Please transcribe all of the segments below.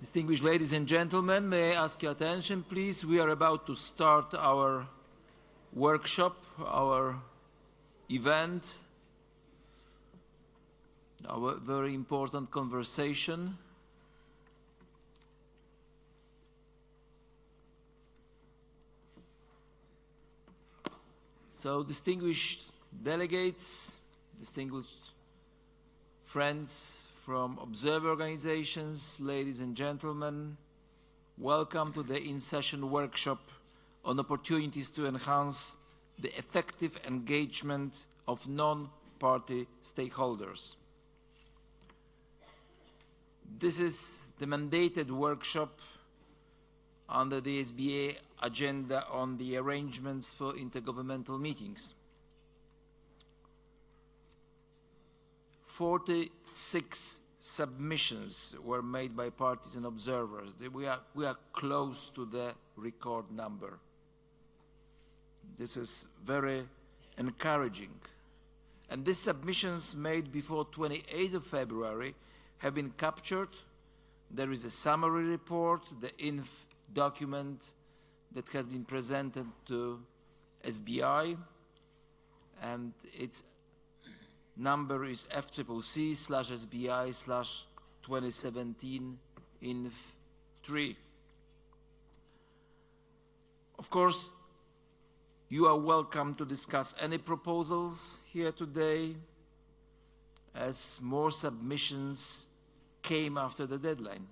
Distinguished ladies and gentlemen, may I ask your attention, please? We are about to start our workshop, our event, our very important conversation. So, distinguished delegates, distinguished friends from observer organizations, ladies and gentlemen, welcome to the in-session workshop on opportunities to enhance the effective engagement of non-party stakeholders. This is the mandated workshop under the SBA agenda on the arrangements for intergovernmental meetings. 46 submissions were made by parties and observers. We are close to the record number. This is very encouraging. And these submissions made before 28th of February have been captured. There is a summary report, the INF document that has been presented to SBI, and its number is FCCC/SBI/2017-INF3. Of course, you are welcome to discuss any proposals here today, as more submissions came after the deadline.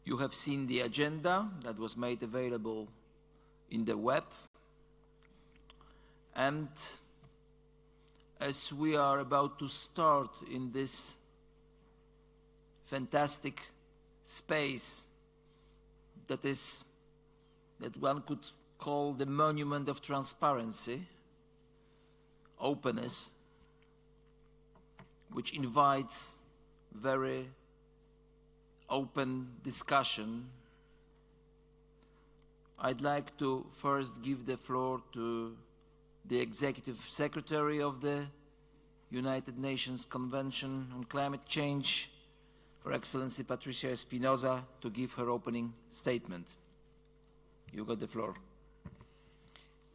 You have seen the agenda that was made available in the web. And as we are about to start in this fantastic space that one could call the monument of transparency, openness, which invites very open discussion, I'd like to first give the floor to the Executive Secretary of the United Nations Convention on Climate Change, Her Excellency Patricia Espinosa, to give her opening statement. You got the floor.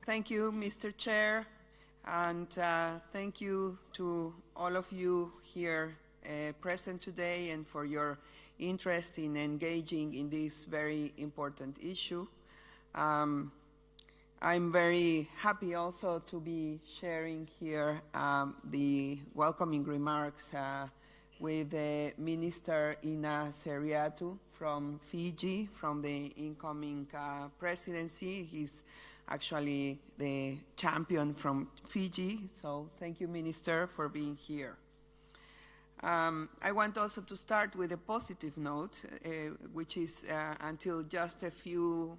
Thank you, Mr. Chair, and thank you to all of you here present today and for your interest in engaging in this very important issue. I'm very happy also to be sharing here the welcoming remarks with Minister Ina Seriatu from Fiji, from the incoming presidency. He's actually the champion from Fiji, so thank you, Minister, for being here. I want also to start with a positive note, which is until just a few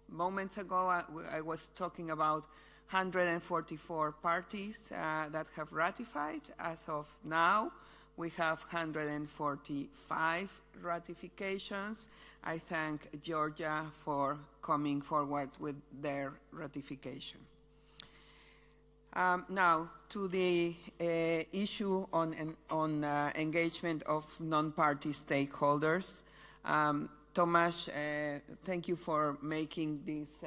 moments ago, I was talking about 144 parties that have ratified. As of now, we have 145 ratifications. I thank Georgia for coming forward with their ratification. Now, to the issue on engagement of non-party stakeholders. Tomasz, thank you for making this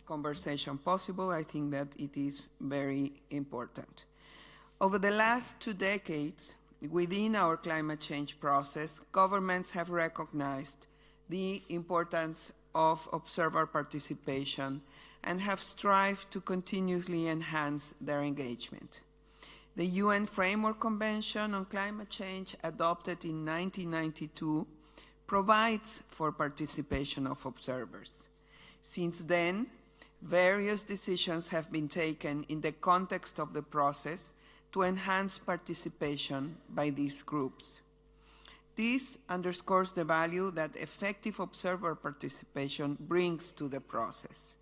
conversation possible. I think that it is very important. Over the last 2 decades, within our climate change process, governments have recognized the importance of observer participation and have strived to continuously enhance their engagement. The UN Framework Convention on Climate Change, adopted in 1992, provides for participation of observers. Since then, various decisions have been taken in the context of the process to enhance participation by these groups. This underscores the value that effective observer participation brings to the process.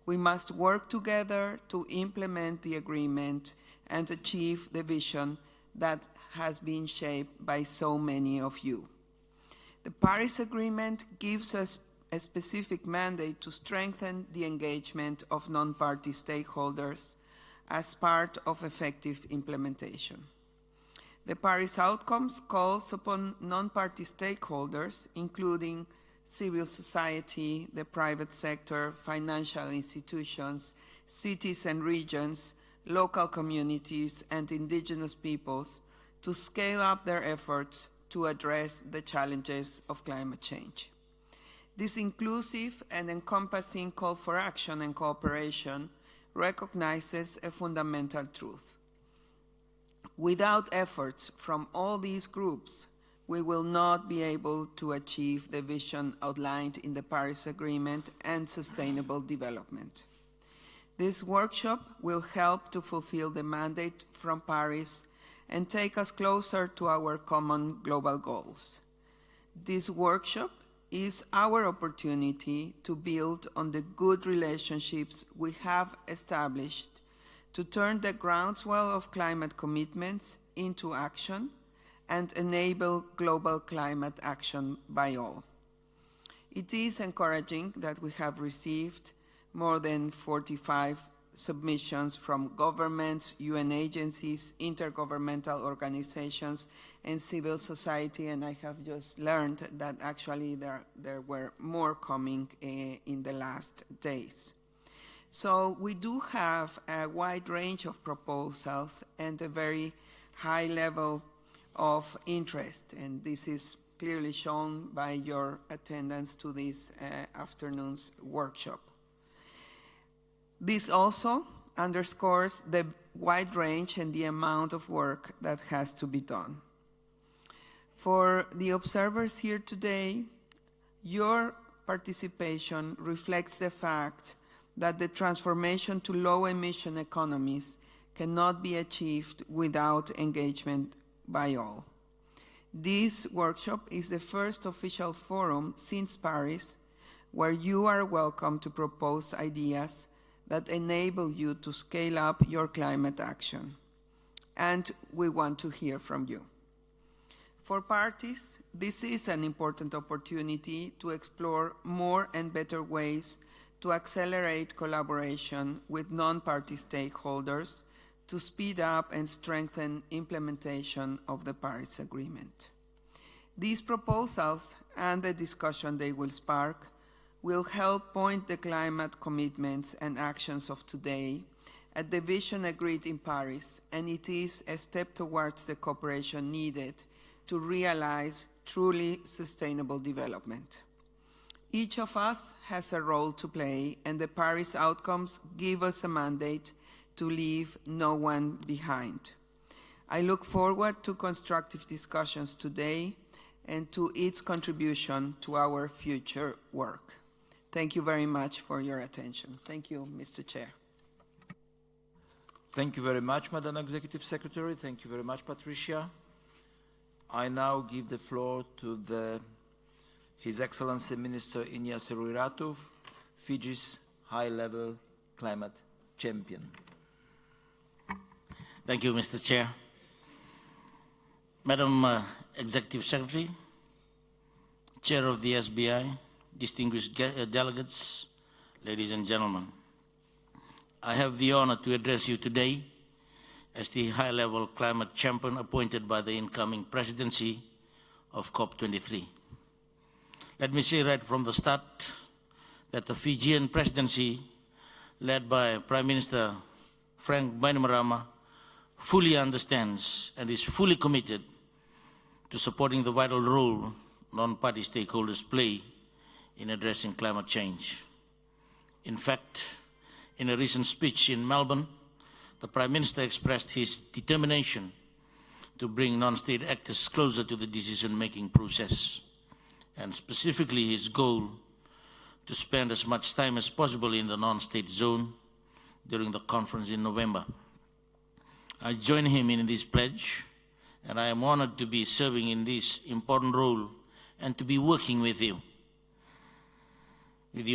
We must work together to implement the agreement and achieve the vision that has been shaped by so many of you. The Paris Agreement gives us a specific mandate to strengthen the engagement of non-party stakeholders as part of effective implementation. The Paris Outcomes calls upon non-party stakeholders, including civil society, the private sector, financial institutions, cities and regions, local communities, and indigenous peoples, to scale up their efforts to address the challenges of climate change. This inclusive and encompassing call for action and cooperation recognizes a fundamental truth. Without efforts from all these groups, we will not be able to achieve the vision outlined in the Paris Agreement and sustainable development. This workshop will help to fulfill the mandate from Paris and take us closer to our common global goals. This workshop is our opportunity to build on the good relationships we have established to turn the groundswell of climate commitments into action and enable global climate action by all. It is encouraging that we have received more than 45 submissions from governments, UN agencies, intergovernmental organizations, and civil society, and I have just learned that actually there were more coming in the last days. So we do have a wide range of proposals and a very high level of interest, and this is clearly shown by your attendance to this afternoon's workshop. This also underscores the wide range and the amount of work that has to be done. For the observers here today, your participation reflects the fact that the transformation to low-emission economies cannot be achieved without engagement by all. This workshop is the first official forum since Paris where you are welcome to propose ideas that enable you to scale up your climate action. And we want to hear from you. For parties, this is an important opportunity to explore more and better ways to accelerate collaboration with non-party stakeholders to speed up and strengthen implementation of the Paris Agreement. These proposals and the discussion they will spark will help point the climate commitments and actions of today at the vision agreed in Paris, and it is a step towards the cooperation needed to realize truly sustainable development. Each of us has a role to play, and the Paris outcomes give us a mandate to leave no one behind. I look forward to constructive discussions today and to its contribution to our future work. Thank you very much for your attention. Thank you, Mr. Chair. Thank you very much, Madam Executive Secretary. Thank you very much, Patricia. I now give the floor to His Excellency Minister Ignasi Ruiratov, Fiji's high-level climate champion. Thank you, Mr. Chair. Madam Executive Secretary, Chair of the SBI, distinguished delegates, ladies and gentlemen, I have the honor to address you today as the high-level climate champion appointed by the incoming presidency of COP23. Let me say right from the start that the Fijian presidency, led by Prime Minister Frank Bainimarama, fully understands and is fully committed to supporting the vital role non-party stakeholders play in addressing climate change. In fact, in a recent speech in Melbourne, the Prime Minister expressed his determination to bring non-state actors closer to the decision-making process, and specifically his goal to spend as much time as possible in the non-state zone during the conference in November. I join him in this pledge, and I am honored to be serving in this important role and to be working with you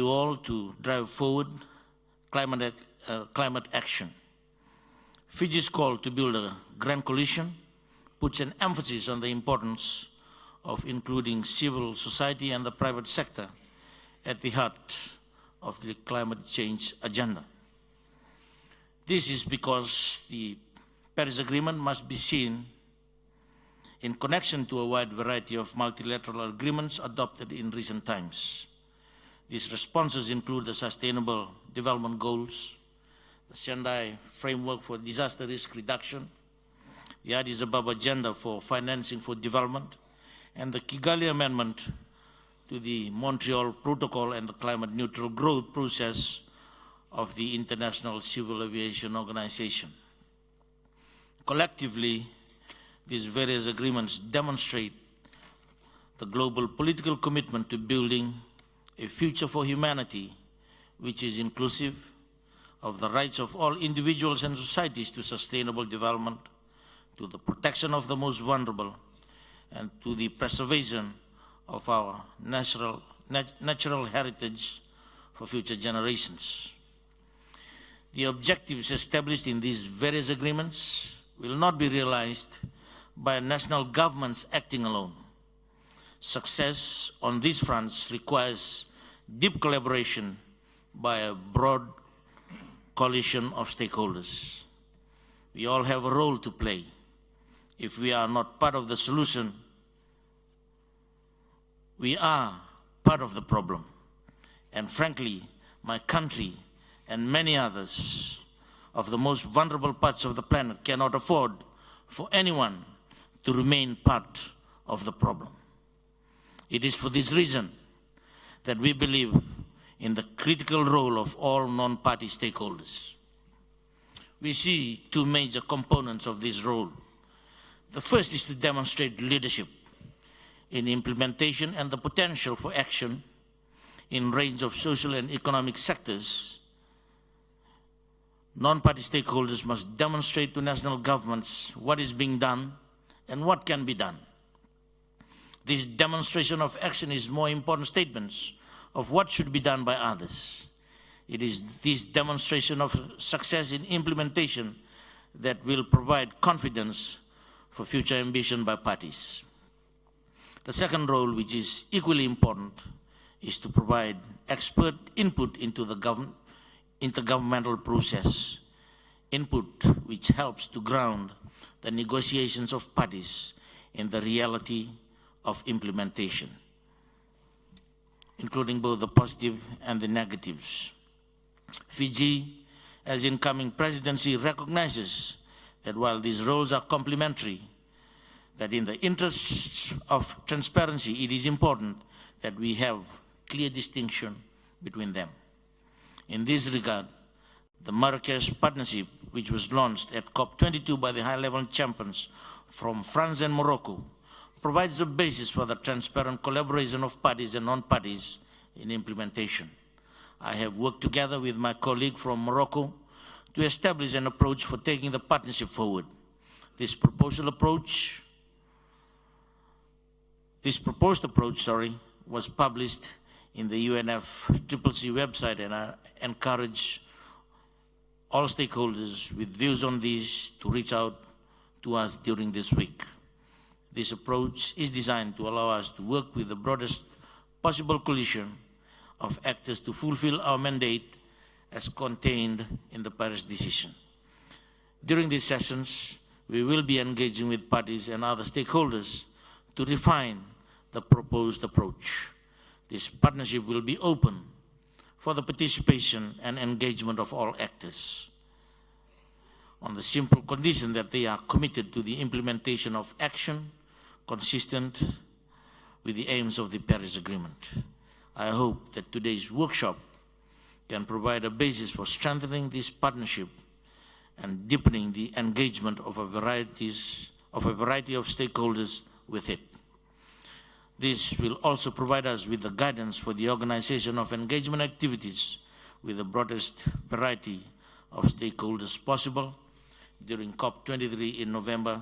all to drive forward climate action. Fiji's call to build a grand coalition puts an emphasis on the importance of including civil society and the private sector at the heart of the climate change agenda. This is because the Paris Agreement must be seen in connection to a wide variety of multilateral agreements adopted in recent times. These responses include the Sustainable Development Goals, the Sendai Framework for Disaster Risk Reduction, the Addis Ababa Agenda for Financing for Development, and the Kigali Amendment to the Montreal Protocol and the climate neutral growth process of the International Civil Aviation Organization. Collectively, these various agreements demonstrate the global political commitment to building a future for humanity which is inclusive of the rights of all individuals and societies to sustainable development, to the protection of the most vulnerable, and to the preservation of our natural heritage for future generations. The objectives established in these various agreements will not be realized by national governments acting alone. Success on these fronts requires deep collaboration by a broad coalition of stakeholders. We all have a role to play. If we are not part of the solution, we are part of the problem. And frankly, my country and many others of the most vulnerable parts of the planet cannot afford for anyone to remain part of the problem. It is for this reason that we believe in the critical role of all non-party stakeholders. We see two major components of this role. The first is to demonstrate leadership in implementation and the potential for action in a range of social and economic sectors. Non-party stakeholders must demonstrate to national governments what is being done and what can be done. This demonstration of action is more important statements of what should be done by others. It is this demonstration of success in implementation that will provide confidence for future ambition by parties. The second role, which is equally important, is to provide expert input into the intergovernmental process, input which helps to ground the negotiations of parties in the reality of implementation, including both the positive and the negatives. Fiji, as incoming presidency, recognizes that while these roles are complementary, that in the interests of transparency, it is important that we have clear distinction between them. In this regard, the Marrakesh Partnership, which was launched at COP22 by the high-level champions from France and Morocco, provides a basis for the transparent collaboration of parties and non-parties in implementation. I have worked together with my colleague from Morocco to establish an approach for taking the partnership forward. This proposed approach, was published in the UNFCCC website, and I encourage all stakeholders with views on this to reach out to us during this week. This approach is designed to allow us to work with the broadest possible coalition of actors to fulfill our mandate as contained in the Paris decision. During these sessions, we will be engaging with parties and other stakeholders to refine the proposed approach. This partnership will be open for the participation and engagement of all actors, on the simple condition that they are committed to the implementation of action consistent with the aims of the Paris Agreement. I hope that today's workshop can provide a basis for strengthening this partnership and deepening the engagement of a variety of stakeholders with it. This will also provide us with the guidance for the organization of engagement activities with the broadest variety of stakeholders possible during COP23 in November,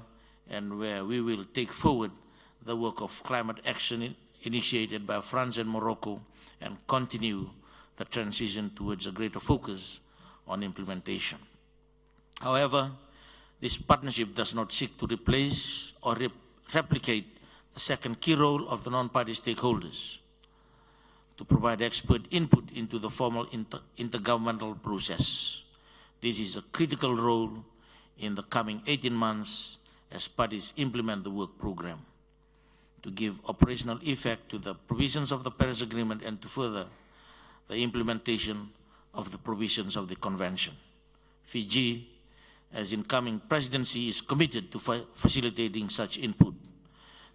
and where we will take forward the work of climate action initiated by France and Morocco and continue the transition towards a greater focus on implementation. However, this partnership does not seek to replace or replicate the second key role of the non-party stakeholders, to provide expert input into the formal intergovernmental process. This is a critical role in the coming 18 months as parties implement the work program, to give operational effect to the provisions of the Paris Agreement and to further the implementation of the provisions of the Convention. Fiji, as incoming presidency, is committed to facilitating such input.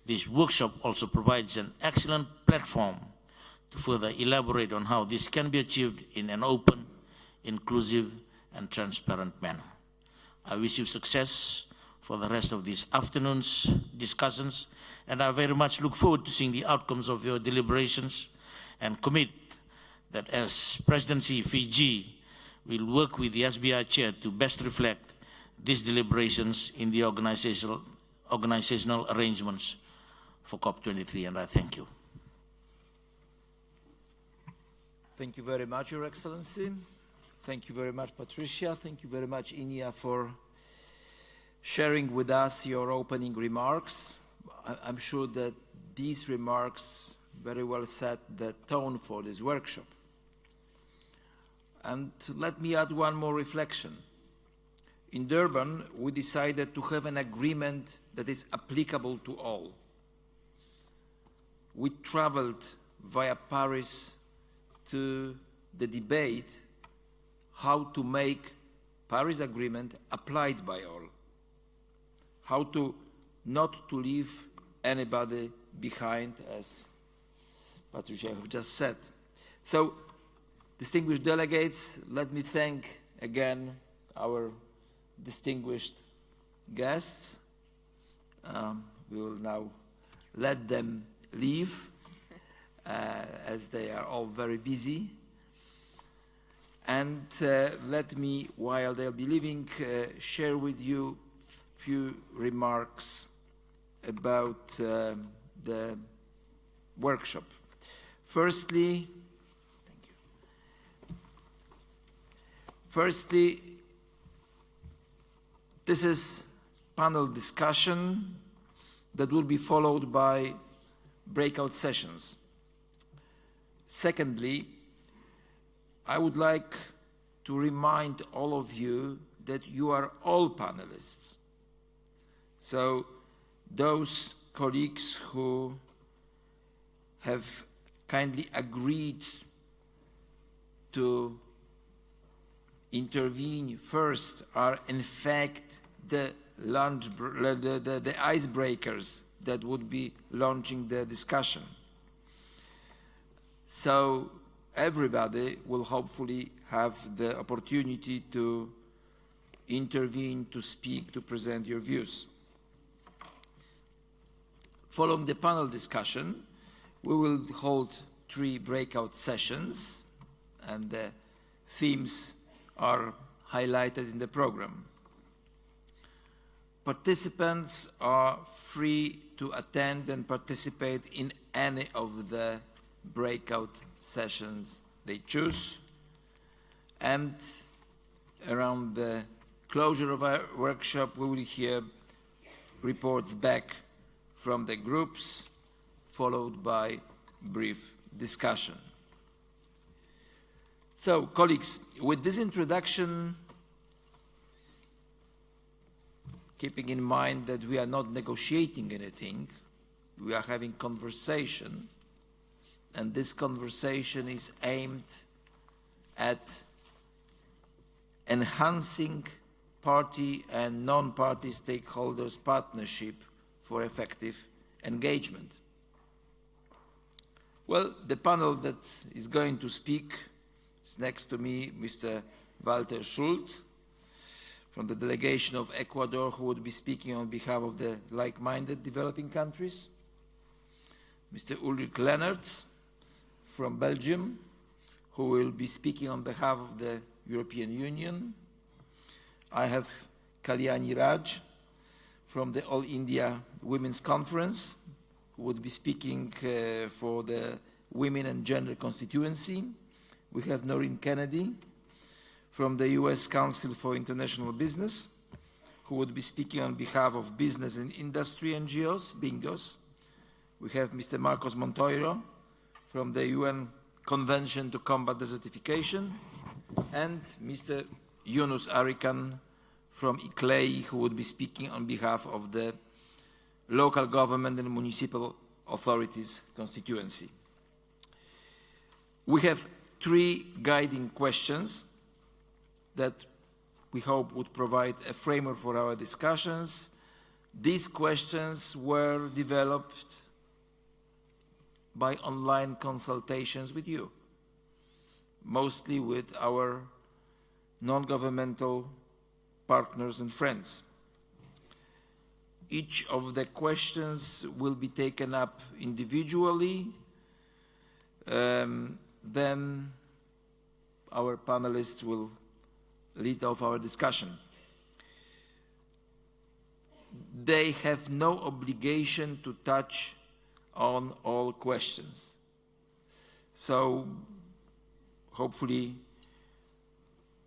This workshop also provides an excellent platform to further elaborate on how this can be achieved in an open, inclusive, and transparent manner. I wish you success for the rest of this afternoon's discussions, and I very much look forward to seeing the outcomes of your deliberations and commit that as Presidency Fiji will work with the SBI Chair to best reflect these deliberations in the organizational arrangements for COP23, and I thank you. Thank you very much, Your Excellency. Thank you very much, Patricia. Thank you very much, Inia, for sharing with us your opening remarks. I'm sure that these remarks very well set the tone for this workshop. And let me add one more reflection. In Durban, we decided to have an agreement that is applicable to all. We traveled via Paris to the debate how to make Paris Agreement applied by all, how to not to leave anybody behind, as Patricia just said. So, distinguished delegates, let me thank again our distinguished guests. We will now let them leave as they are all very busy. And let me, while they'll be leaving, share with you a few remarks about the workshop. Firstly, this is panel discussion that will be followed by breakout sessions. Secondly, I would like to remind all of you that you are all panelists. So those colleagues who have kindly agreed to intervene first are in fact the icebreakers that would be launching the discussion. So everybody will hopefully have the opportunity to intervene, to speak, to present your views. Following the panel discussion, we will hold 3 breakout sessions, and the themes are highlighted in the program. Participants are free to attend and participate in any of the breakout sessions they choose. And around the closure of our workshop, we will hear reports back from the groups, followed by brief discussion. So, colleagues, with this introduction, keeping in mind that we are not negotiating anything, we are having conversation, and this conversation is aimed at enhancing party and non-party stakeholders' partnership for effective engagement. Well, the panel that is going to speak is next to me, Mr. Walter Schult, from the delegation of Ecuador, who would be speaking on behalf of the like-minded developing countries. Mr. Ulrich Leenaerts from Belgium, who will be speaking on behalf of the European Union. I have Kalyani Raj from the All India Women's Conference, who would be speaking for the Women and Gender Constituency. We have Noreen Kennedy from the U.S. Council for International Business, who would be speaking on behalf of business and industry NGOs, BINGOs. We have Mr. Marcos Montoiro from the UN Convention to Combat Desertification, and Mr. Yunus Arikan from ICLEI, who would be speaking on behalf of the local government and municipal authorities constituency. We have 3 guiding questions that we hope would provide a framework for our discussions. These questions were developed by online consultations with you, mostly with our non-governmental partners and friends. Each of the questions will be taken up individually. Then our panelists will lead off our discussion. They have no obligation to touch on all questions. So hopefully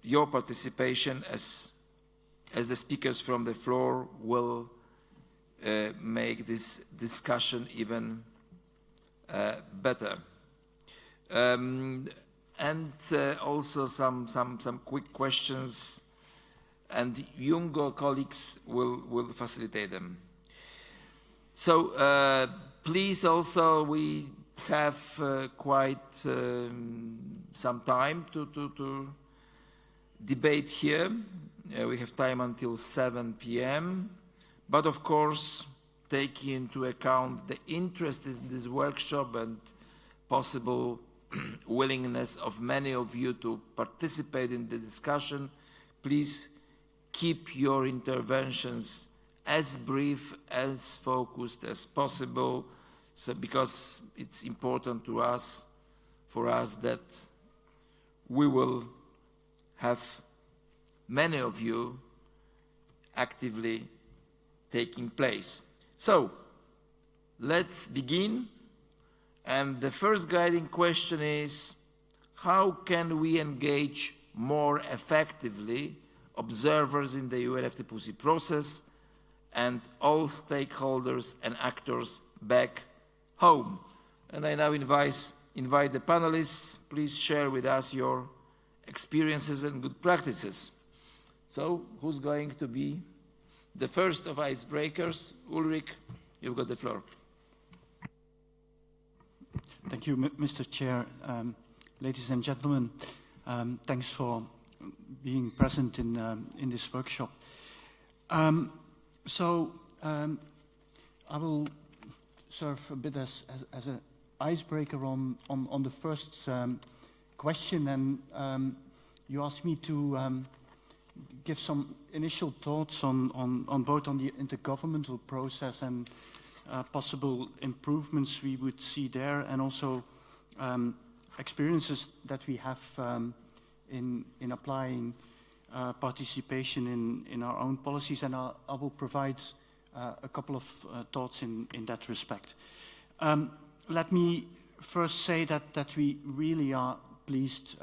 your participation as the speakers from the floor will make this discussion even better. And also some quick questions, and younger colleagues will facilitate them. So please also, we have quite some time to debate here. We have time until 7 p.m. But of course, taking into account the interest in this workshop and possible willingness of many of you to participate in the discussion, please keep your interventions as brief, as focused as possible, so because it's important to us, for us, that we will have many of you actively taking place. So let's begin. And the first guiding question is, how can we engage more effectively observers in the UNFCCC process and all stakeholders and actors back home? And I now invite the panelists. Please share with us your experiences and good practices. So who's going to be the first of icebreakers? Ulrich, you've got the floor. Thank you, Mr. Chair. Ladies and gentlemen, thanks for being present in this workshop. I will serve a bit as an icebreaker on the first question, and you asked me to give some initial thoughts on both on the intergovernmental process and possible improvements we would see there, and also experiences that we have in applying participation in our own policies, and I will provide a couple of thoughts in that respect. Let me first say that we really are pleased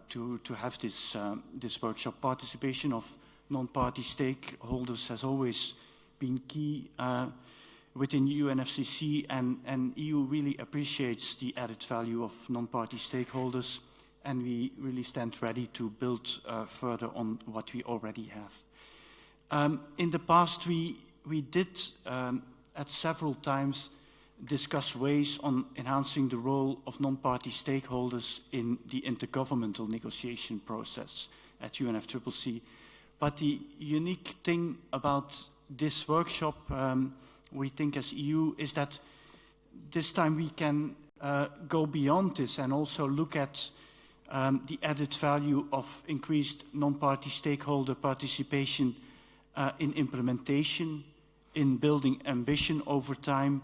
to have this workshop. Participation of non-party stakeholders has always been key within UNFCCC, and EU really appreciates the added value of non-party stakeholders, and we really stand ready to build further on what we already have. In the past, we did at several times discuss ways on enhancing the role of non-party stakeholders in the intergovernmental negotiation process at UNFCCC. But the unique thing about this workshop, we think as EU, is that this time we can go beyond this and also look at the added value of increased non-party stakeholder participation in implementation, in building ambition over time,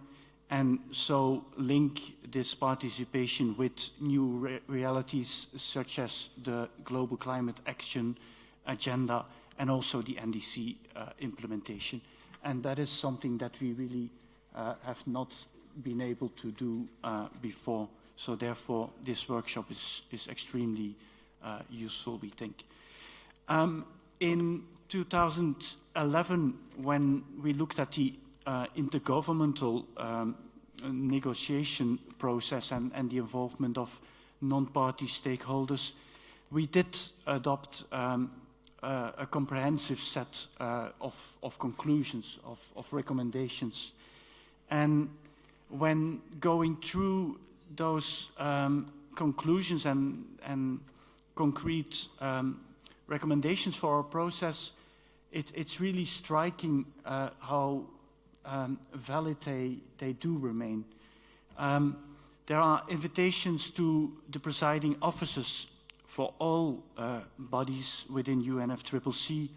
and so link this participation with new realities such as the Global Climate Action Agenda and also the NDC implementation. And that is something that we really have not been able to do before. So therefore, this workshop is extremely useful, we think. In 2011, when we looked at the intergovernmental negotiation process and the involvement of non-party stakeholders, we did adopt a comprehensive set of conclusions, of recommendations. And when going through those conclusions and concrete recommendations for our process, it's really striking how valid they do remain. There are invitations to the presiding officers for all bodies within UNFCCC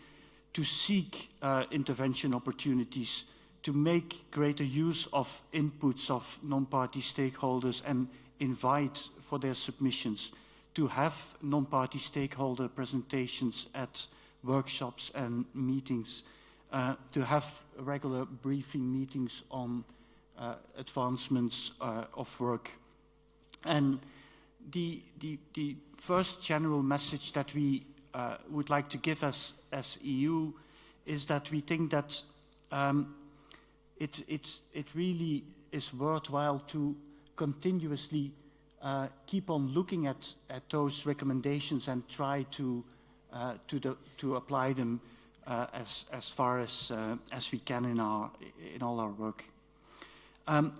to seek intervention opportunities, to make greater use of inputs of non-party stakeholders and invite for their submissions, to have non-party stakeholder presentations at workshops and meetings, to have regular briefing meetings on advancements of work. And the first general message that we would like to give as EU is that we think that it really is worthwhile to continuously keep on looking at those recommendations and try to apply them as far as we can in all our work.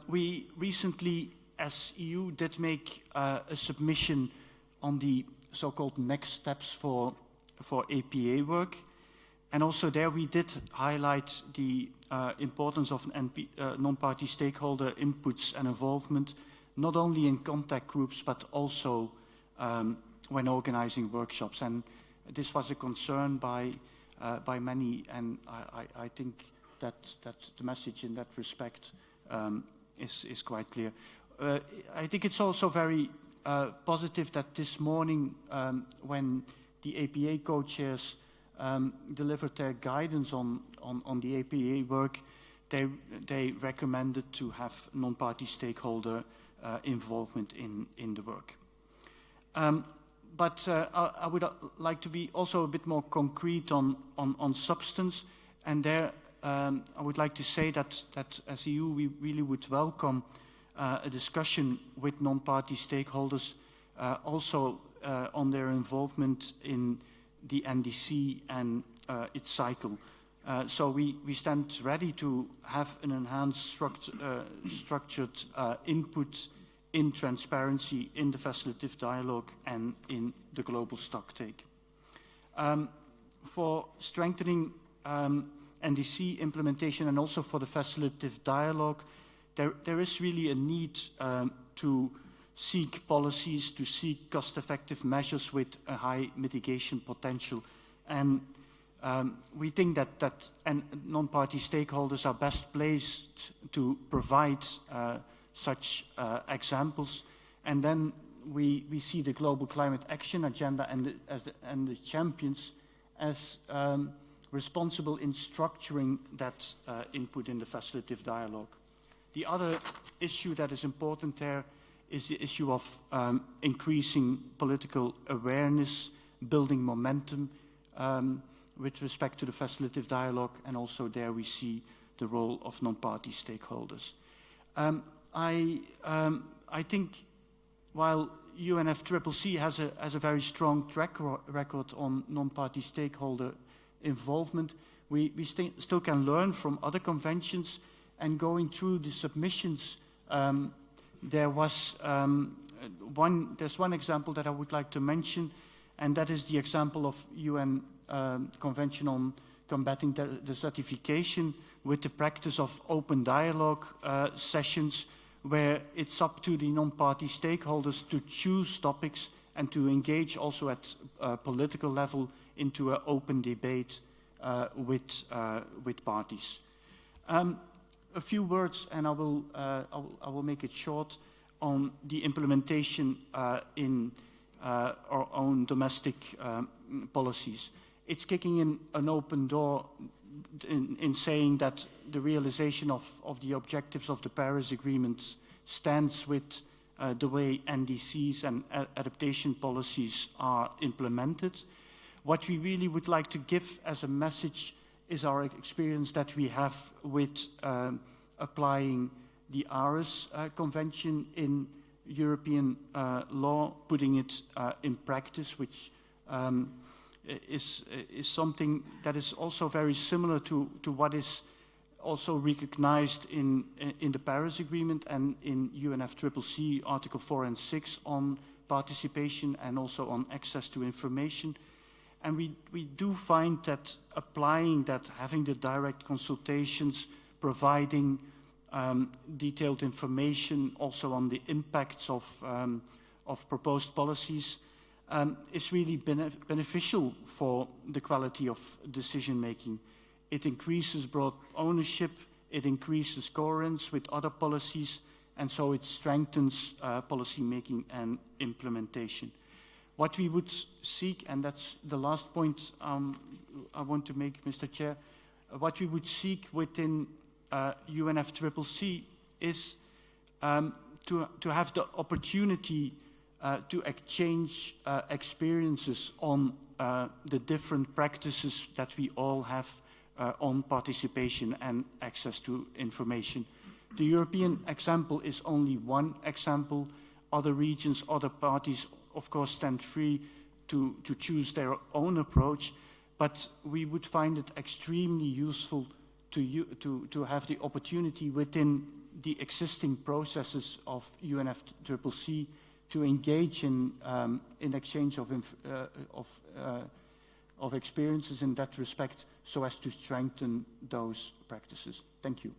We recently, as EU, did make a submission on the so-called next steps for APA work, and also there we did highlight the importance of non-party stakeholder inputs and involvement, not only in contact groups but also when organizing workshops. And this was a concern by many, and I think that the message in that respect is quite clear. I think it's also very positive that this morning, when the APA co-chairs delivered their guidance on the APA work, they recommended to have non-party stakeholder involvement in the work. But I would like to be also a bit more concrete on substance, and there I would like to say that as EU we really would welcome a discussion with non-party stakeholders also on their involvement in the NDC and its cycle. So we stand ready to have an enhanced structured input in transparency, in the facilitative dialogue, and in the global stocktake. For strengthening NDC implementation and also for the facilitative dialogue, there is really a need to seek policies, to seek cost-effective measures with a high mitigation potential. And we think that non-party stakeholders are best placed to provide such examples. And then we see the Global Climate Action Agenda and the champions as responsible in structuring that input in the facilitative dialogue. The other issue that is important there is the issue of increasing political awareness, building momentum with respect to the facilitative dialogue, and also there we see the role of non-party stakeholders. I think while UNFCCC has a very strong track record on non-party stakeholder involvement, we still can learn from other conventions. And going through the submissions, there's one example that I would like to mention, and that is the example of UN Convention on Combating Desertification, with the practice of open dialogue sessions, where it's up to the non-party stakeholders to choose topics and to engage also at political level into an open debate with parties. A few words, and I will make it short, on the implementation in our own domestic policies. It's kicking in an open door in saying that the realization of the objectives of the Paris Agreement stands with the way NDCs and adaptation policies are implemented. What we really would like to give as a message is our experience that we have with applying the Aarhus Convention in European law, putting it in practice, which is something that is also very similar to what is also recognized in the Paris Agreement and in UNFCCC Article 4 and 6 on participation and also on access to information. And we do find that applying that, having the direct consultations, providing detailed information also on the impacts of proposed policies is really beneficial for the quality of decision making. It increases broad ownership, it increases coherence with other policies, and so it strengthens policy making and implementation. What we would seek, and that's the last point I want to make, Mr. Chair, what we would seek within UNFCCC is to have the opportunity to exchange experiences on the different practices that we all have on participation and access to information. The European example is only one example. Other regions, other parties, of course, stand free to choose their own approach, but we would find it extremely useful to have the opportunity within the existing processes of UNFCCC to engage in exchange of experiences in that respect, so as to strengthen those practices. Thank you.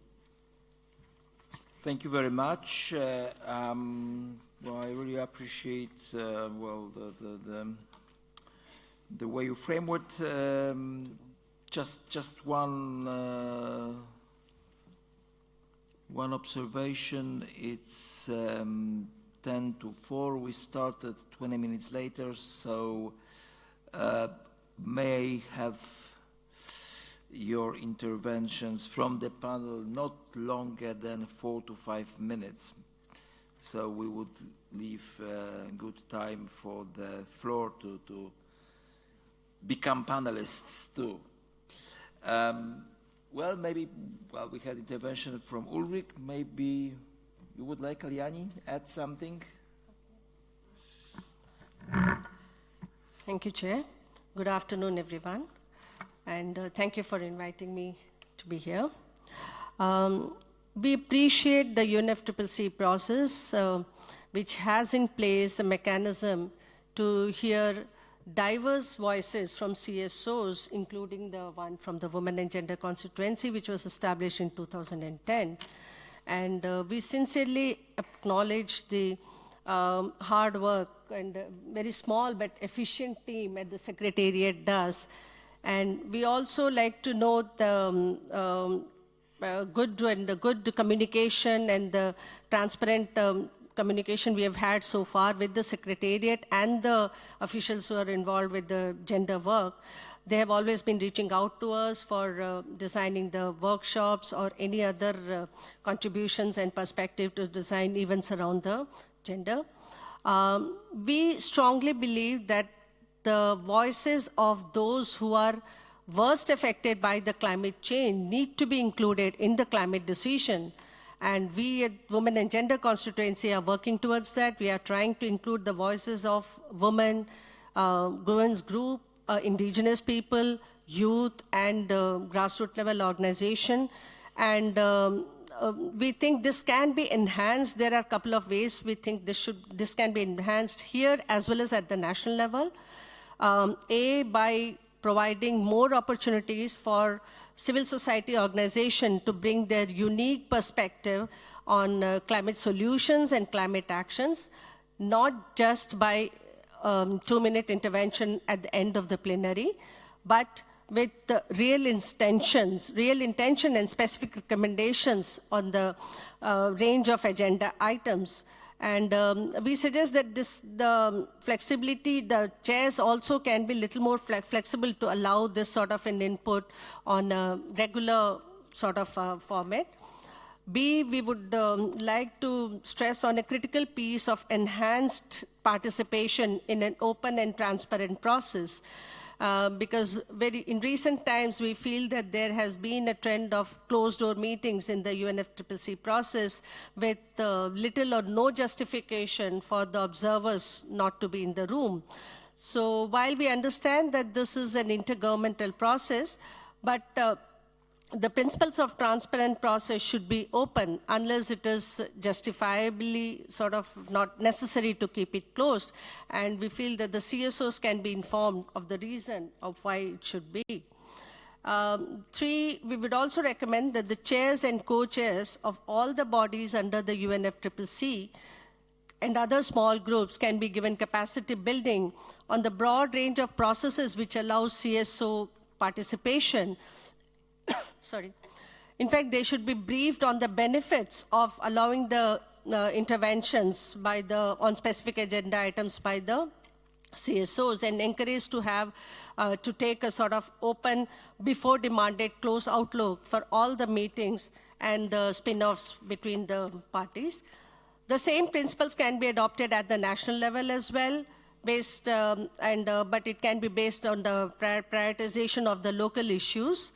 Thank you very much. Well, I really appreciate well the way you frame it. Just one observation. It's 10 to 4. We started 20 minutes later, so may I have your interventions from the panel not longer than 4 to 5 minutes. So we would leave good time for the floor to become panelists too. Well, maybe we had intervention from Ulrich. Maybe you would like, Aliani, add something? Thank you, Chair. Good afternoon, everyone. And thank you for inviting me to be here. We appreciate the UNFCCC process, which has in place a mechanism to hear diverse voices from CSOs, including the one from the Women and Gender Constituency, which was established in 2010. And we sincerely acknowledge the hard work and very small but efficient team at the Secretariat does. And we also like to note the good communication and the transparent communication we have had so far with the Secretariat and the officials who are involved with the gender work. They have always been reaching out to us for designing the workshops or any other contributions and perspective to design events around the gender. We strongly believe that the voices of those who are worst affected by the climate change need to be included in the climate decision. And we at Women and Gender Constituency are working towards that. We are trying to include the voices of women, women's group, indigenous people, youth, and grassroots level organization. And we think this can be enhanced. There are a couple of ways we think this can be enhanced here as well as at the national level. By providing more opportunities for civil society organization to bring their unique perspective on climate solutions and climate actions, not just by 2-minute intervention at the end of the plenary, but with the real intention and specific recommendations on the range of agenda items. And we suggest that the flexibility, the chairs also can be a little more flexible to allow this sort of an input on a regular sort of format. B, we would like to stress on a critical piece of enhanced participation in an open and transparent process. Because in recent times, we feel that there has been a trend of closed-door meetings in the UNFCCC process with little or no justification for the observers not to be in the room. So while we understand that this is an intergovernmental process, but the principles of transparent process should be open unless it is justifiably sort of not necessary to keep it closed. And we feel that the CSOs can be informed of the reason of why it should be. 3, we would also recommend that the chairs and co-chairs of all the bodies under the UNFCCC and other small groups can be given capacity building on the broad range of processes which allow CSO participation. Sorry. In fact, they should be briefed on the benefits of allowing the interventions on specific agenda items by the CSOs, and encouraged to have to take a sort of open, before demanded, close outlook for all the meetings and the spin-offs between the parties. The same principles can be adopted at the national level as well, but it can be based on the prioritization of the local issues.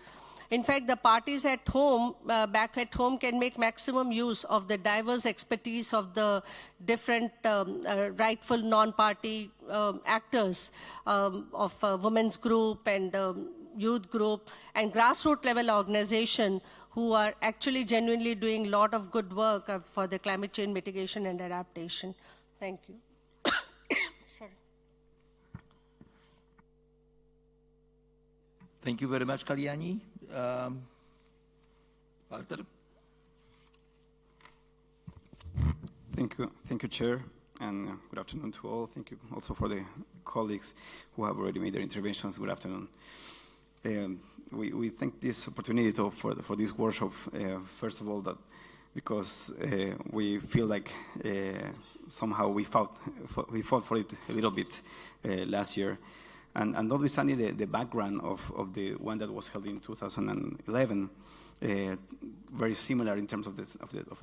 In fact, the parties at home, back at home, can make maximum use of the diverse expertise of the different rightful non-party actors of women's group and youth group and grassroots level organization who are actually genuinely doing a lot of good work for the climate change mitigation and adaptation. Thank you. Sorry. Thank you very much, Kalyani. Walter? Thank you, Chair, and good afternoon to all. Thank you also for the colleagues who have already made their interventions. Good afternoon. We thank this opportunity for this workshop, first of all, that because we feel like somehow we fought for it a little bit last year. And notwithstanding the background of the one that was held in 2011, very similar in terms of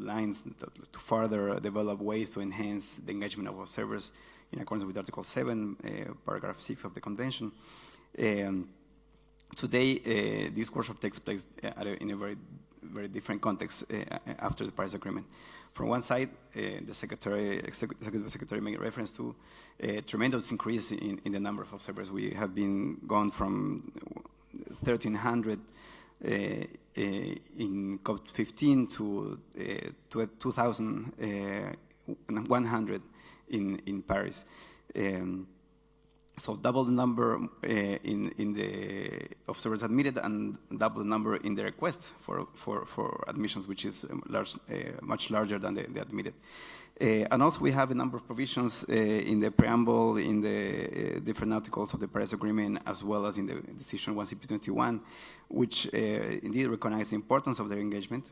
lines to further develop ways to enhance the engagement of observers in accordance with Article 7, paragraph 6 of the Convention. Today, this workshop takes place in a very different context after the Paris Agreement. From one side, the Executive Secretary made reference to a tremendous increase in the number of observers. We have been gone from 1,300 in COP15 to 2,100 in Paris. So double the number in the observers admitted and double the number in the request for admissions, which is much larger than the admitted. And also we have a number of provisions in the preamble, in the different articles of the Paris Agreement, as well as in the decision 1CP21, which indeed recognize the importance of their engagement,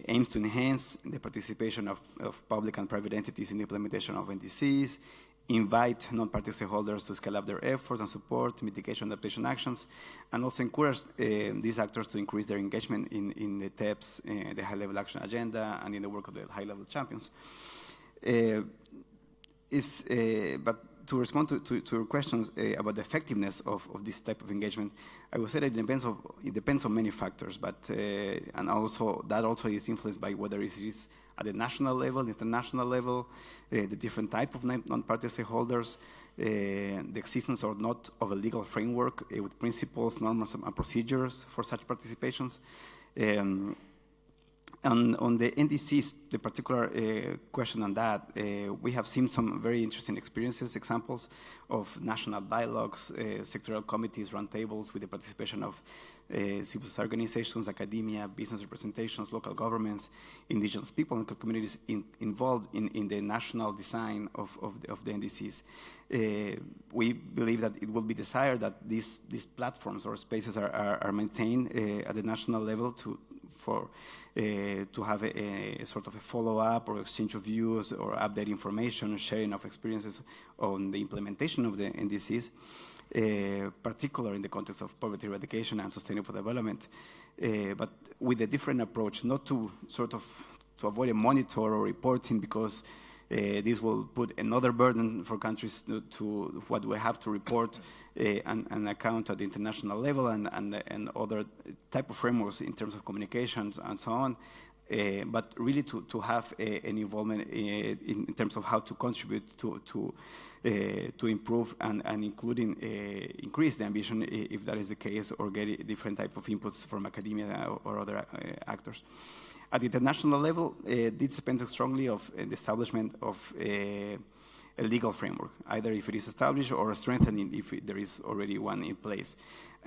aims to enhance the participation of public and private entities in the implementation of NDCs, invite non-party stakeholders to scale up their efforts and support mitigation adaptation actions, and also encourage these actors to increase their engagement in the TEPs, the high-level action agenda, and in the work of the high-level champions. But to respond to your questions about the effectiveness of this type of engagement, I would say that it depends on many factors, but and also that also is influenced by whether it is at the national level, international level, the different type of non-party stakeholders, the existence or not of a legal framework with principles, norms, and procedures for such participations. And on the NDCs, the particular question on that, we have seen some very interesting experiences, examples of national dialogues, sectoral committees, roundtables with the participation of civil society organizations, academia, business representations, local governments, indigenous people and communities involved in the national design of the NDCs. We believe that it will be desired that these platforms or spaces are maintained at the national level to have a sort of a follow-up or exchange of views or update information, sharing of experiences on the implementation of the NDCs, particularly in the context of poverty eradication and sustainable development, but with a different approach, not to to avoid a monitor or reporting, because this will put another burden for countries to what we have to report and account at the international level and other type of frameworks in terms of communications and so on, but really to have an involvement in terms of how to contribute to improve and including increase the ambition if that is the case, or get different type of inputs from academia or other actors. At the international level, this depends strongly on the establishment of a legal framework, either if it is established or strengthening if there is already one in place.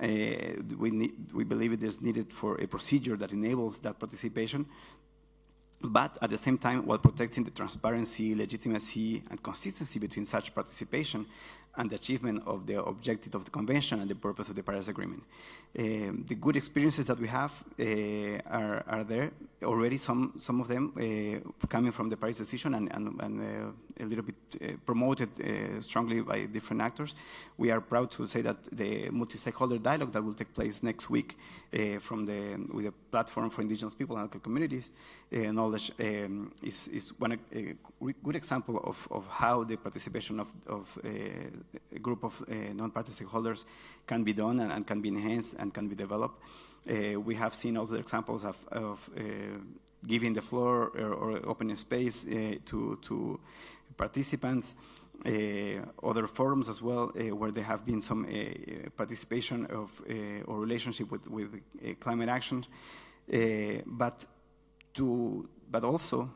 We believe it is needed for a procedure that enables that participation, but at the same time, while protecting the transparency, legitimacy, and consistency between such participation and the achievement of the objective of the Convention and the purpose of the Paris Agreement. The good experiences that we have are there already, some of them coming from the Paris decision and a little bit promoted strongly by different actors. We are proud to say that the multi-stakeholder dialogue that will take place next week with the Platform for Indigenous People and Local Communities Knowledge is one good example of how the participation of a group of non-party stakeholders can be done and can be enhanced and can be developed. We have seen other examples of giving the floor or opening space to participants, other forums as well, where there have been some participation of or relationship with climate action, but also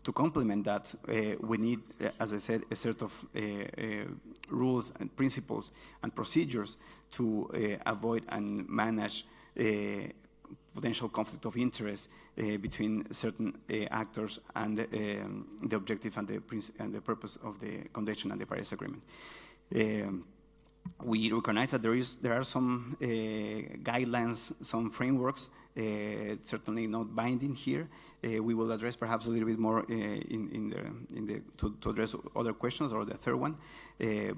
to complement that, we need, as I said, a set of rules and principles and procedures to avoid and manage potential conflict of interest between certain actors and the objective and the purpose of the Convention and the Paris Agreement. We recognize that there are some guidelines, some frameworks, certainly not binding here. We will address perhaps a little bit more to address other questions, or the third one.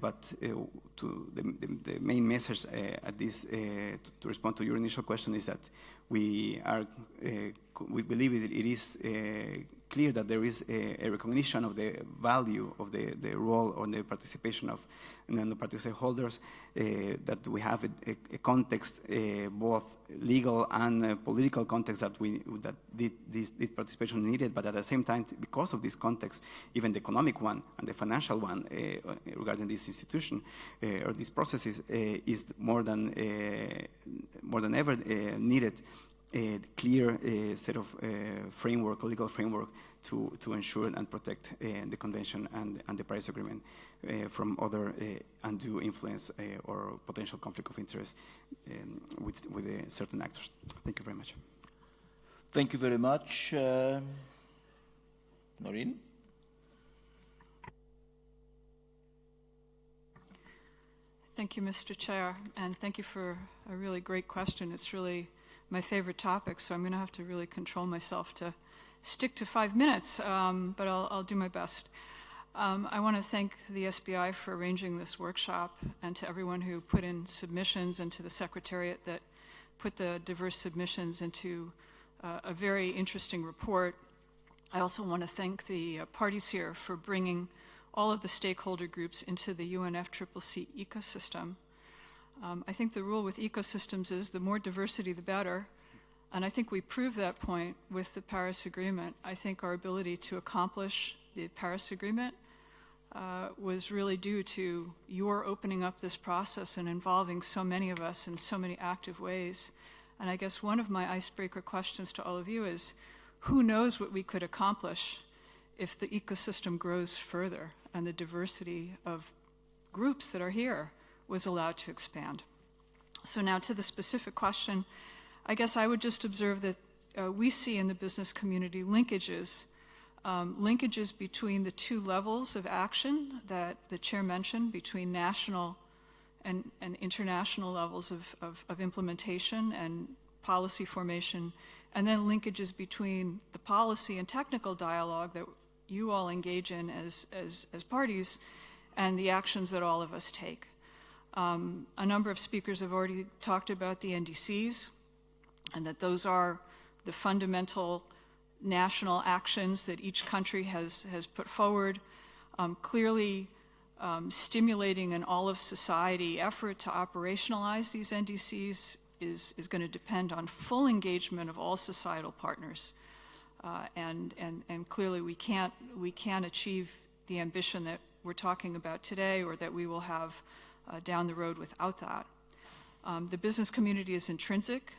But the main message at this to respond to your initial question is that we believe it is clear that there is a recognition of the value of the role or the participation of non-party stakeholders, that we have a context, both legal and political context, that this participation needed, but at the same time, because of this context, even the economic one and the financial one regarding this institution or these processes is more than ever needed a clear set of framework, a legal framework to ensure and protect the Convention and the Paris Agreement from other undue influence or potential conflict of interest with certain actors. Thank you very much. Thank you very much. Noreen? Thank you, Mr. Chair, and thank you for a really great question. It's really my favorite topic, so I'm going to have to really control myself to stick to 5 minutes, but I'll do my best. I want to thank the SBI for arranging this workshop, and to everyone who put in submissions, and to the Secretariat that put the diverse submissions into a very interesting report. I also want to thank the parties here for bringing all of the stakeholder groups into the UNFCCC ecosystem. I think the rule with ecosystems is the more diversity, the better. And I think we proved that point with the Paris Agreement. I think our ability to accomplish the Paris Agreement was really due to your opening up this process and involving so many of us in so many active ways. And I guess one of my icebreaker questions to all of you is, who knows what we could accomplish if the ecosystem grows further and the diversity of groups that are here was allowed to expand. So now to the specific question, I guess I would just observe that we see in the business community linkages between the two levels of action that the chair mentioned, between national and international levels of implementation and policy formation, and then linkages between the policy and technical dialogue that you all engage in as parties and the actions that all of us take. A number of speakers have already talked about the NDCs, and that those are the fundamental national actions that each country has put forward, clearly stimulating an all-of-society effort to operationalize these NDCs is going to depend on full engagement of all societal partners. And clearly we can't achieve the ambition that we're talking about today or that we will have down the road without that. The business community is intrinsic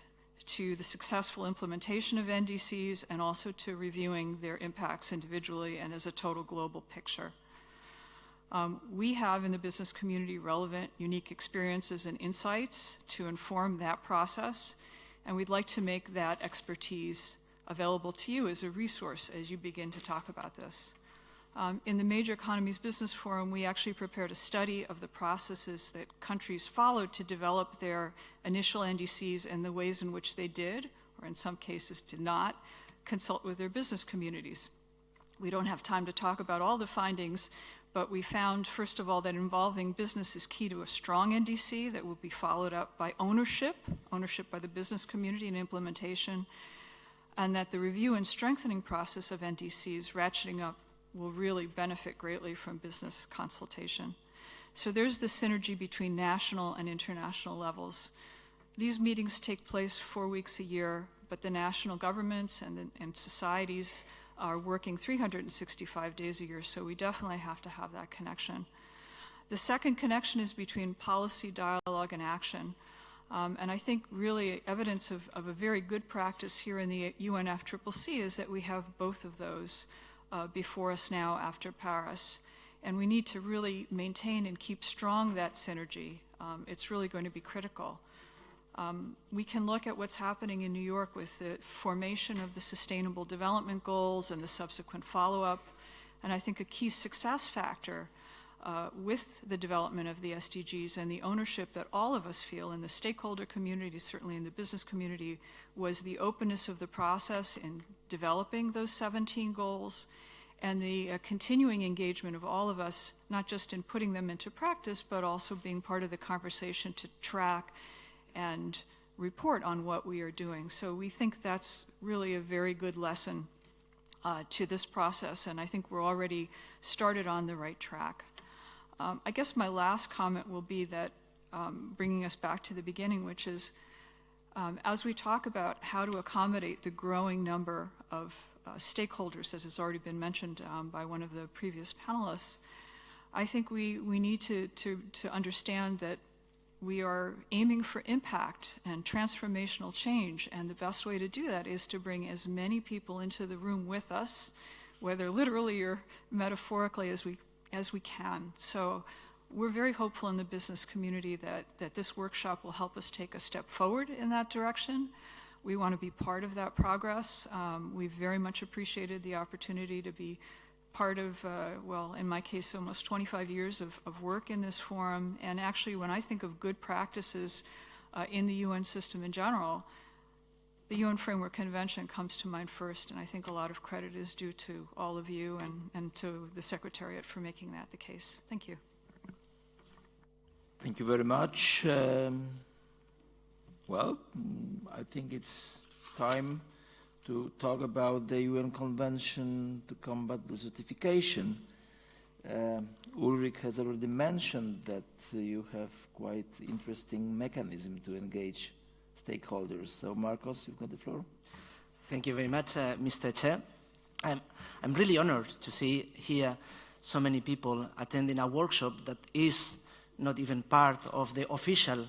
to the successful implementation of NDCs and also to reviewing their impacts individually and as a total global picture. We have in the business community relevant, unique experiences and insights to inform that process, and we'd like to make that expertise available to you as a resource as you begin to talk about this. In the Major Economies Business Forum, we actually prepared a study of the processes that countries followed to develop their initial NDCs and the ways in which they did, or in some cases did not, consult with their business communities. We don't have time to talk about all the findings, but we found, first of all, that involving business is key to a strong NDC that will be followed up by ownership by the business community and implementation, and that the review and strengthening process of NDCs ratcheting up will really benefit greatly from business consultation. So there's the synergy between national and international levels. These meetings take place 4 weeks a year, but the national governments and societies are working 365 days a year, so we definitely have to have that connection. The second connection is between policy, dialogue, and action. And I think really evidence of a very good practice here in the UNFCCC is that we have both of those before us now after Paris. And we need to really maintain and keep strong that synergy. It's really going to be critical. We can look at what's happening in New York with the formation of the Sustainable Development Goals and the subsequent follow-up. And I think a key success factor with the development of the SDGs and the ownership that all of us feel in the stakeholder community, certainly in the business community, was the openness of the process in developing those 17 goals and the continuing engagement of all of us, not just in putting them into practice, but also being part of the conversation to track and report on what we are doing. So we think that's really a very good lesson to this process, and I think we're already started on the right track. I guess my last comment will be that, bringing us back to the beginning, which is, as we talk about how to accommodate the growing number of stakeholders, as has already been mentioned by one of the previous panelists, I think we need to understand that we are aiming for impact and transformational change, and the best way to do that is to bring as many people into the room with us, whether literally or metaphorically as we can. So we're very hopeful in the business community that this workshop will help us take a step forward in that direction. We want to be part of that progress. We've very much appreciated the opportunity to be part of, well, in my case, almost 25 years of work in this forum. And actually, when I think of good practices in the UN system in general, the UN Framework Convention comes to mind first, and I think a lot of credit is due to all of you and to the Secretariat for making that the case. Thank you. Thank you very much. Well, I think it's time to talk about the UN Convention to combat desertification. Ulrich has already mentioned that you have quite interesting mechanism to engage stakeholders. So, Marcos, you've got the floor. Thank you very much, Mr. Chair. I'm really honored to see here so many people attending a workshop that is not even part of the official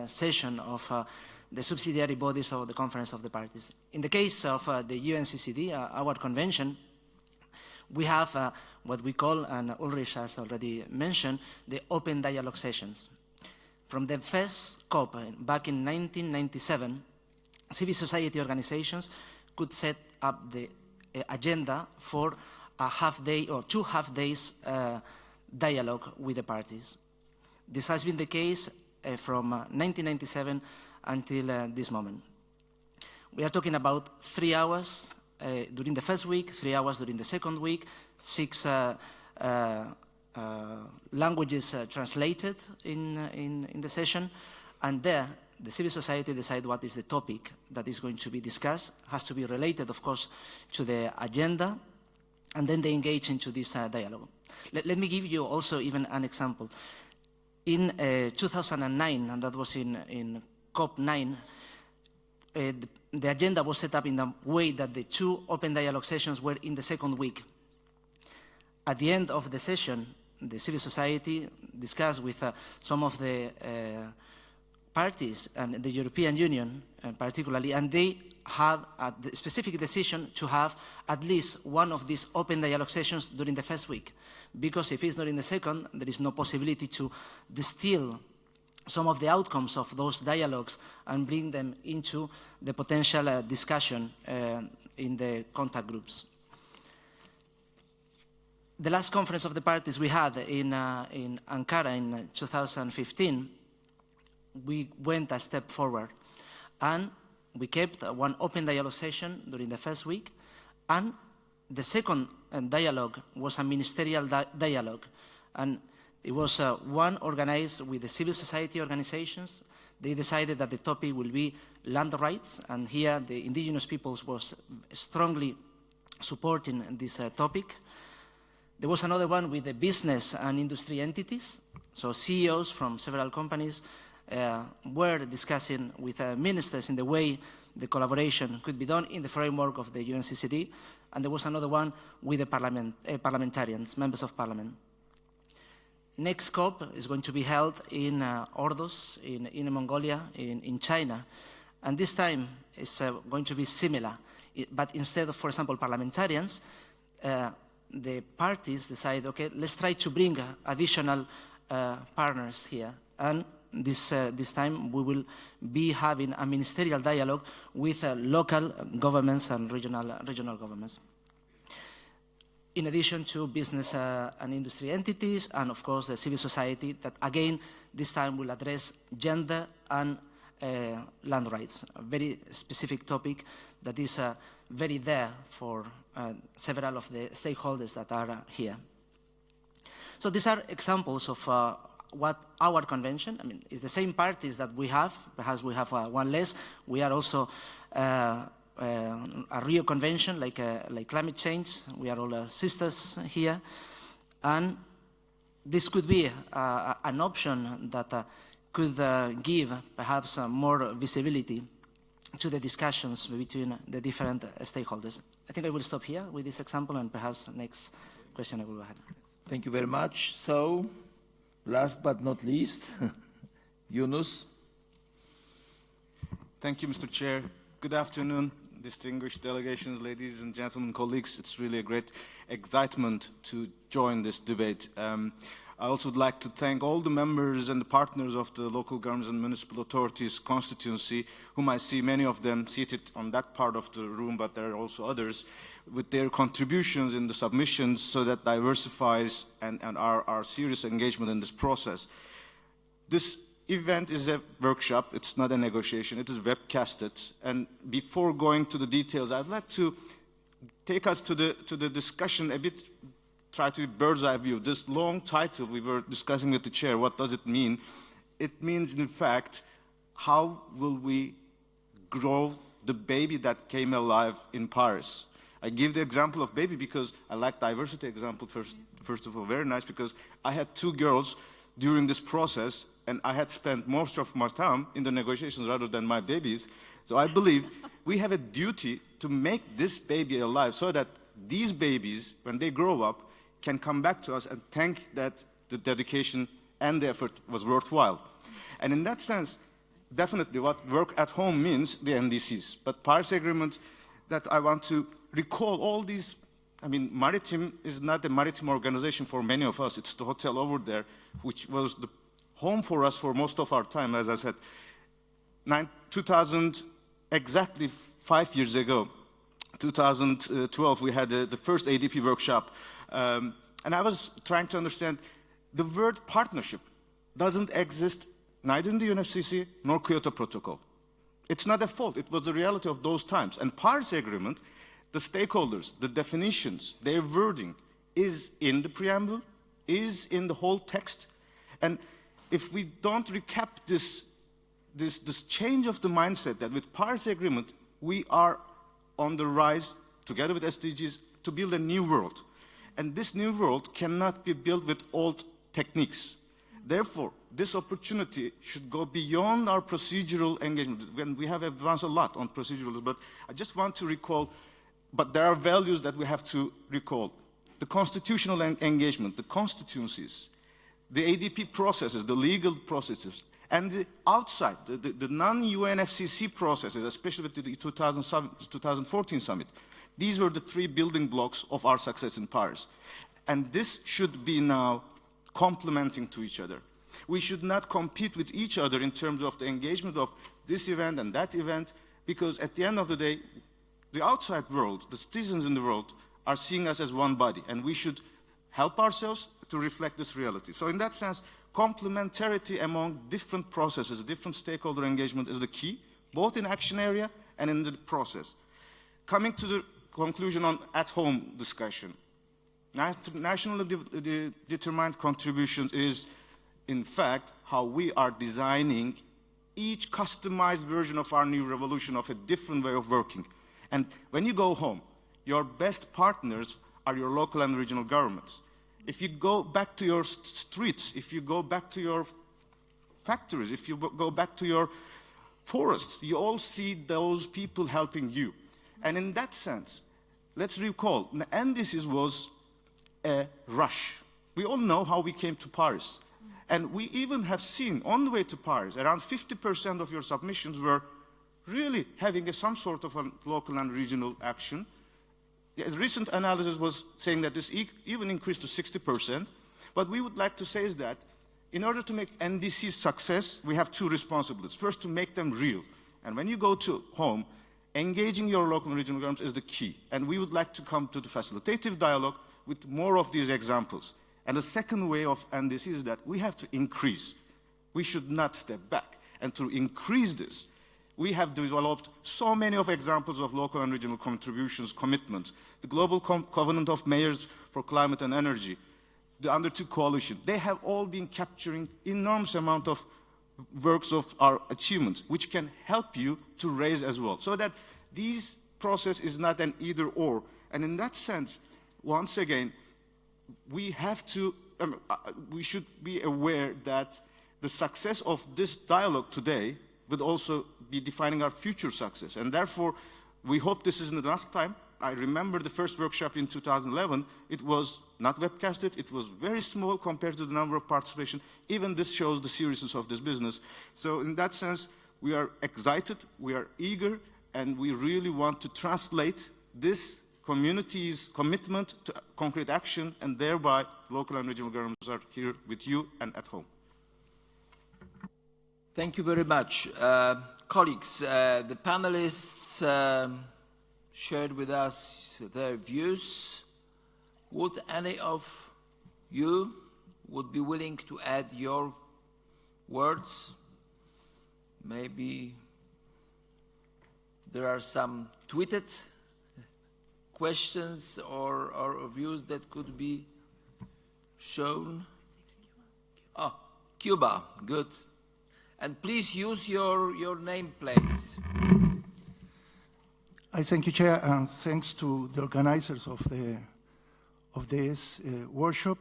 session of the subsidiary bodies of the Conference of the Parties. In the case of the UNCCD, our convention, we have what we call, and Ulrich has already mentioned, the open dialogue sessions. From the first COP back in 1997, civil society organizations could set up the agenda for a half-day or 2 half-days dialogue with the parties. This has been the case from 1997 until this moment. We are talking about 3 hours during the first week, 3 hours during the second week, 6 languages translated in the session, and there the civil society decide what is the topic that is going to be discussed, has to be related, of course, to the agenda, and then they engage into this dialogue. Let me give you also even an example. In 2009, and that was in COP9, the agenda was set up in the way that the 2 open dialogue sessions were in the second week. At the end of the session, the civil society discussed with some of the parties and the European Union particularly, and they had a specific decision to have at least one of these open dialogue sessions during the first week. Because if it's not in the second, there is no possibility to distill some of the outcomes of those dialogues and bring them into the potential discussion in the contact groups. The last conference of the parties we had in Ankara in 2015, we went a step forward, and we kept one open dialogue session during the first week, and the second dialogue was a ministerial dialogue, and it was one organized with the civil society organizations. They decided that the topic will be land rights, and here the indigenous peoples was strongly supporting this topic. There was another one with the business and industry entities, so CEOs from several companies were discussing with ministers in the way the collaboration could be done in the framework of the UNFCCC, and there was another one with the parliamentarians, members of parliament. Next COP is going to be held in Ordos, in Mongolia, in China, and this time it's going to be similar, but instead of, for example, parliamentarians, the parties decide, okay, let's try to bring additional partners here, and this time we will be having a ministerial dialogue with local governments and regional governments. In addition to business and industry entities, and of course the civil society, that again, this time will address gender and land rights, a very specific topic that is very there for several of the stakeholders that are here. So these are examples of what our convention, I mean, it's the same parties that we have, perhaps we have one less. We are also a Rio Convention, like climate change. We are all sisters here. And this could be an option that could give perhaps more visibility to the discussions between the different stakeholders. I think I will stop here with this example, and perhaps next question I will go ahead. Thank you very much. So, last but not least, Yunus. Thank you, Mr. Chair. Good afternoon, distinguished delegations, ladies and gentlemen, colleagues. It's really a great excitement to join this debate. I also would like to thank all the members and the partners of the local governments and municipal authorities constituency, whom I see many of them seated on that part of the room, but there are also others, with their contributions in the submissions, so that diversifies and our serious engagement in this process. This event is a workshop, it's not a negotiation, it is webcasted. And before going to the details, I'd like to take us to the discussion a bit, try to be bird's eye view. This long title we were discussing with the chair, what does it mean? It means, in fact, how will we grow the baby that came alive in Paris? I give the example of baby because I like diversity example first of all, very nice, because I had 2 girls during this process, and I had spent most of my time in the negotiations rather than my babies. So I believe we have a duty to make this baby alive so that these babies, when they grow up, can come back to us and thank that the dedication and the effort was worthwhile. And in that sense, definitely what work at home means, the NDCs. But Paris Agreement, that I want to recall all these, I mean, Maritime is not a maritime organization for many of us. It's the hotel over there, which was the home for us for most of our time, as I said. 2000, exactly 5 years ago, 2012, we had the first ADP workshop. And I was trying to understand, the word partnership doesn't exist neither in the UNFCCC nor Kyoto Protocol. It's not a fault, it was the reality of those times. And Paris Agreement, the stakeholders, the definitions, their wording is in the preamble, is in the whole text. And if we don't recap this change of the mindset that with Paris Agreement, we are on the rise, together with SDGs, to build a new world. And this new world cannot be built with old techniques. Therefore, this opportunity should go beyond our procedural engagement. When we have advanced a lot on procedural, but I just want to recall, but there are values that we have to recall. The constitutional engagement, the constituencies, the ADP processes, the legal processes, and the outside, the non-UNFCCC processes, especially with the 2014 summit. These were the three building blocks of our success in Paris. And this should be now complementing to each other. We should not compete with each other in terms of the engagement of this event and that event, because at the end of the day, the outside world, the citizens in the world, are seeing us as one body, and we should help ourselves to reflect this reality. So in that sense, complementarity among different processes, different stakeholder engagement is the key, both in action area and in the process. Coming to the conclusion on at-home discussion, nationally determined contributions is, in fact, how we are designing each customized version of our new revolution of a different way of working. And when you go home, your best partners are your local and regional governments. If you go back to your streets, if you go back to your factories, if you go back to your forests, you all see those people helping you. And in that sense, let's recall, NDCs was a rush. We all know how we came to Paris. And we even have seen, on the way to Paris, around 50% of your submissions were really having some sort of a local and regional action. A recent analysis was saying that this even increased to 60%. But we would like to say is that in order to make NDCs success, we have two responsibilities. First, to make them real. And when you go to home, engaging your local and regional governments is the key. And we would like to come to the facilitative dialogue with more of these examples. And the second way of NDC is that we have to increase. We should not step back. And to increase this, we have developed so many of examples of local and regional contributions, commitments. The Global Covenant of Mayors for Climate and Energy, the Under 2 Coalition, they have all been capturing enormous amount of works of our achievements, which can help you to raise as well. So that this process is not an either or. And in that sense, once again, we have to, we should be aware that the success of this dialogue today would also be defining our future success. And therefore, we hope this isn't the last time. I remember the first workshop in 2011, it was not webcasted, it was very small compared to the number of participation. Even this shows the seriousness of this business. So in that sense, we are excited, we are eager, and we really want to translate this community's commitment to concrete action, and thereby local and regional governments are here with you and at home. Thank you very much. Colleagues, the panelists shared with us their views. Would any of you would be willing to add your words? Maybe there are some tweeted questions or views that could be shown. Oh, Cuba, good. And please use your nameplates. I thank you, Chair, and thanks to the organizers of this workshop.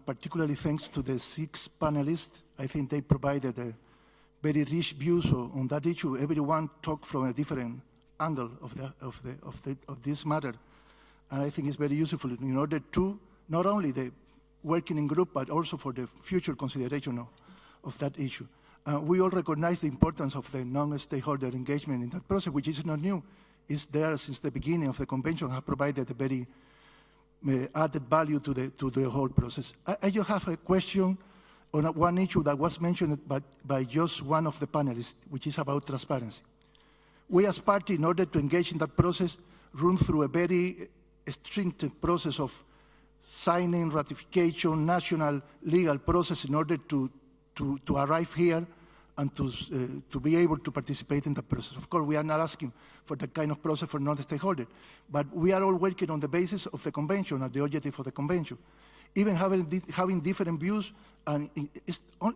Particularly thanks to the 6 panelists. I think they provided a very rich views on that issue. Everyone talked from a different angle of this matter, and I think it's very useful in order to not only the working in group, but also for the future consideration of that issue. We all recognize the importance of the non-stakeholder engagement in that process, which is not new. It's there since the beginning of the convention, have provided a very added value to the whole process. I just have a question on one issue that was mentioned by just one of the panelists, which is about transparency. We as party, in order to engage in that process, run through a very stringent process of signing, ratification, national legal process in order to arrive here and to be able to participate in the process. Of course, we are not asking for that kind of process for non-stakeholders, but we are all working on the basis of the convention and the objective of the convention. Even having different views, and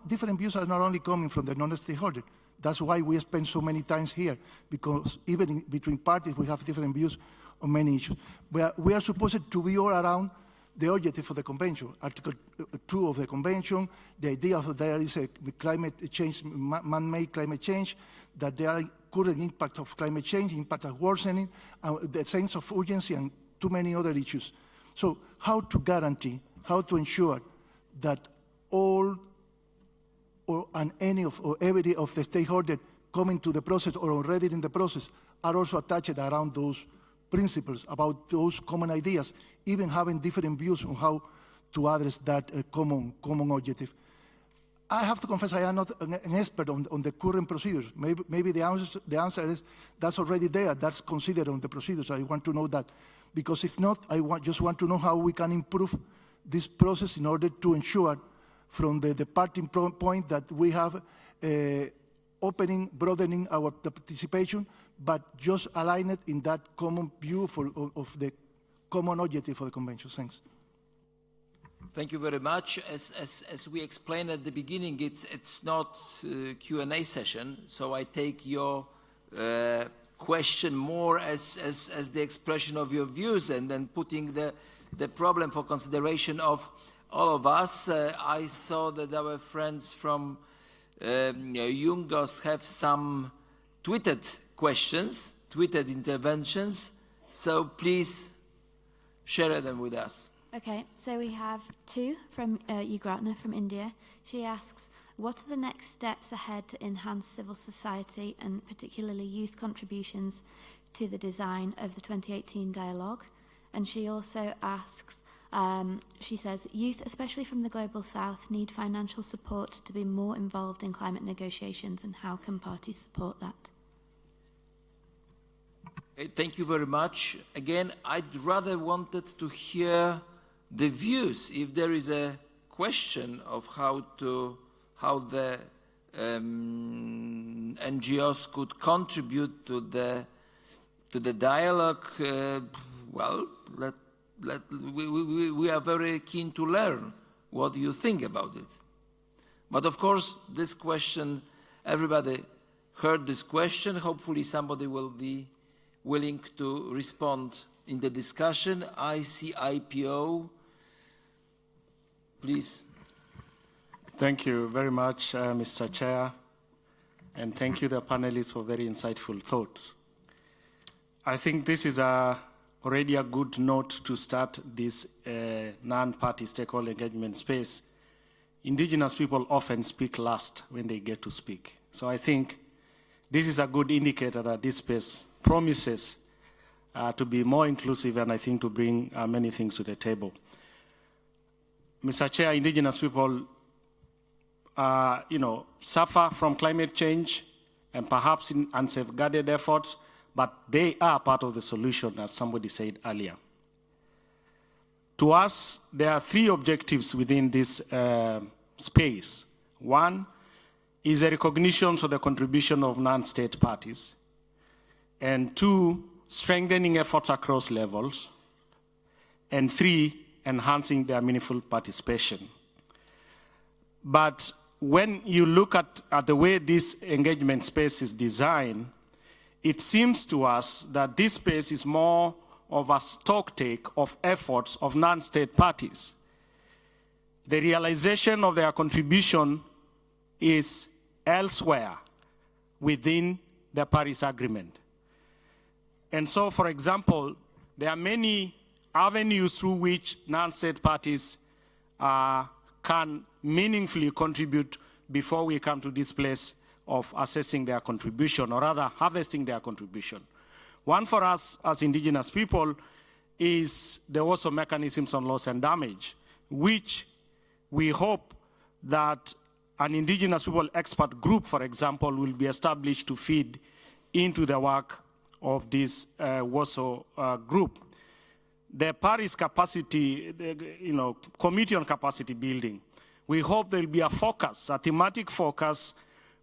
different views are not only coming from the non-stakeholder. That's why we spend so many times here, because even between parties, we have different views on many issues. We are supposed to be all around the objective of the convention. Article 2 of the convention, the idea that there is a climate change, man-made climate change, that there are current impact of climate change, impact of worsening, the sense of urgency, and too many other issues. So how to guarantee, how to ensure that all or every of the stakeholders coming to the process or already in the process are also attached around those principles, about those common ideas, even having different views on how to address that common objective. I have to confess I am not an expert on the current procedures. Maybe the answer is that's already there, that's considered on the procedures. I want to know that. Because if not, just want to know how we can improve this process in order to ensure from the departing point that we have opening, broadening our participation, but just align it in that common view of the common objective of the convention. Thanks. Thank you very much. As we explained at the beginning, it's not a Q&A session, so I take your question more as the expression of your views and then putting the problem for consideration of all of us. I saw that our friends from Jungos have some tweeted questions, tweeted interventions, so please share them with us. Okay, so we have two from Ugratna from India. She asks, what are the next steps ahead to enhance civil society and particularly youth contributions to the design of the 2018 dialogue? And she also asks, she says, youth, especially from the Global South, need financial support to be more involved in climate negotiations, and how can parties support that? Okay, thank you very much. Again, I'd rather wanted to hear the views. If there is a question of how the NGOs could contribute to the dialogue, well, we are very keen to learn what you think about it. But of course, this question, everybody heard this question. Hopefully somebody will be willing to respond in the discussion. ICIPO, please. Thank you very much, Mr. Chair, and thank you, the panelists, for very insightful thoughts. I think this is already a good note to start this non-party stakeholder engagement space. Indigenous people often speak last when they get to speak. So I think this is a good indicator that this space promises to be more inclusive and I think to bring many things to the table. Mr. Chair, Indigenous people suffer from climate change and perhaps in unsafeguarded efforts, but they are part of the solution, as somebody said earlier. To us, there are three objectives within this space. One is a recognition of the contribution of non-state parties. And two, strengthening efforts across levels. And three, enhancing their meaningful participation. But when you look at the way this engagement space is designed, it seems to us that this space is more of a stocktake of efforts of non-state parties. The realization of their contribution is elsewhere within the Paris Agreement. And so, for example, there are many avenues through which non-state parties can meaningfully contribute before we come to this place of assessing their contribution, or rather harvesting their contribution. One for us as Indigenous people is the also mechanisms on loss and damage, which we hope that an Indigenous people expert group, for example, will be established to feed into the work of this WOSO group. The Paris capacity, Committee on Capacity Building, we hope there will be a focus, a thematic focus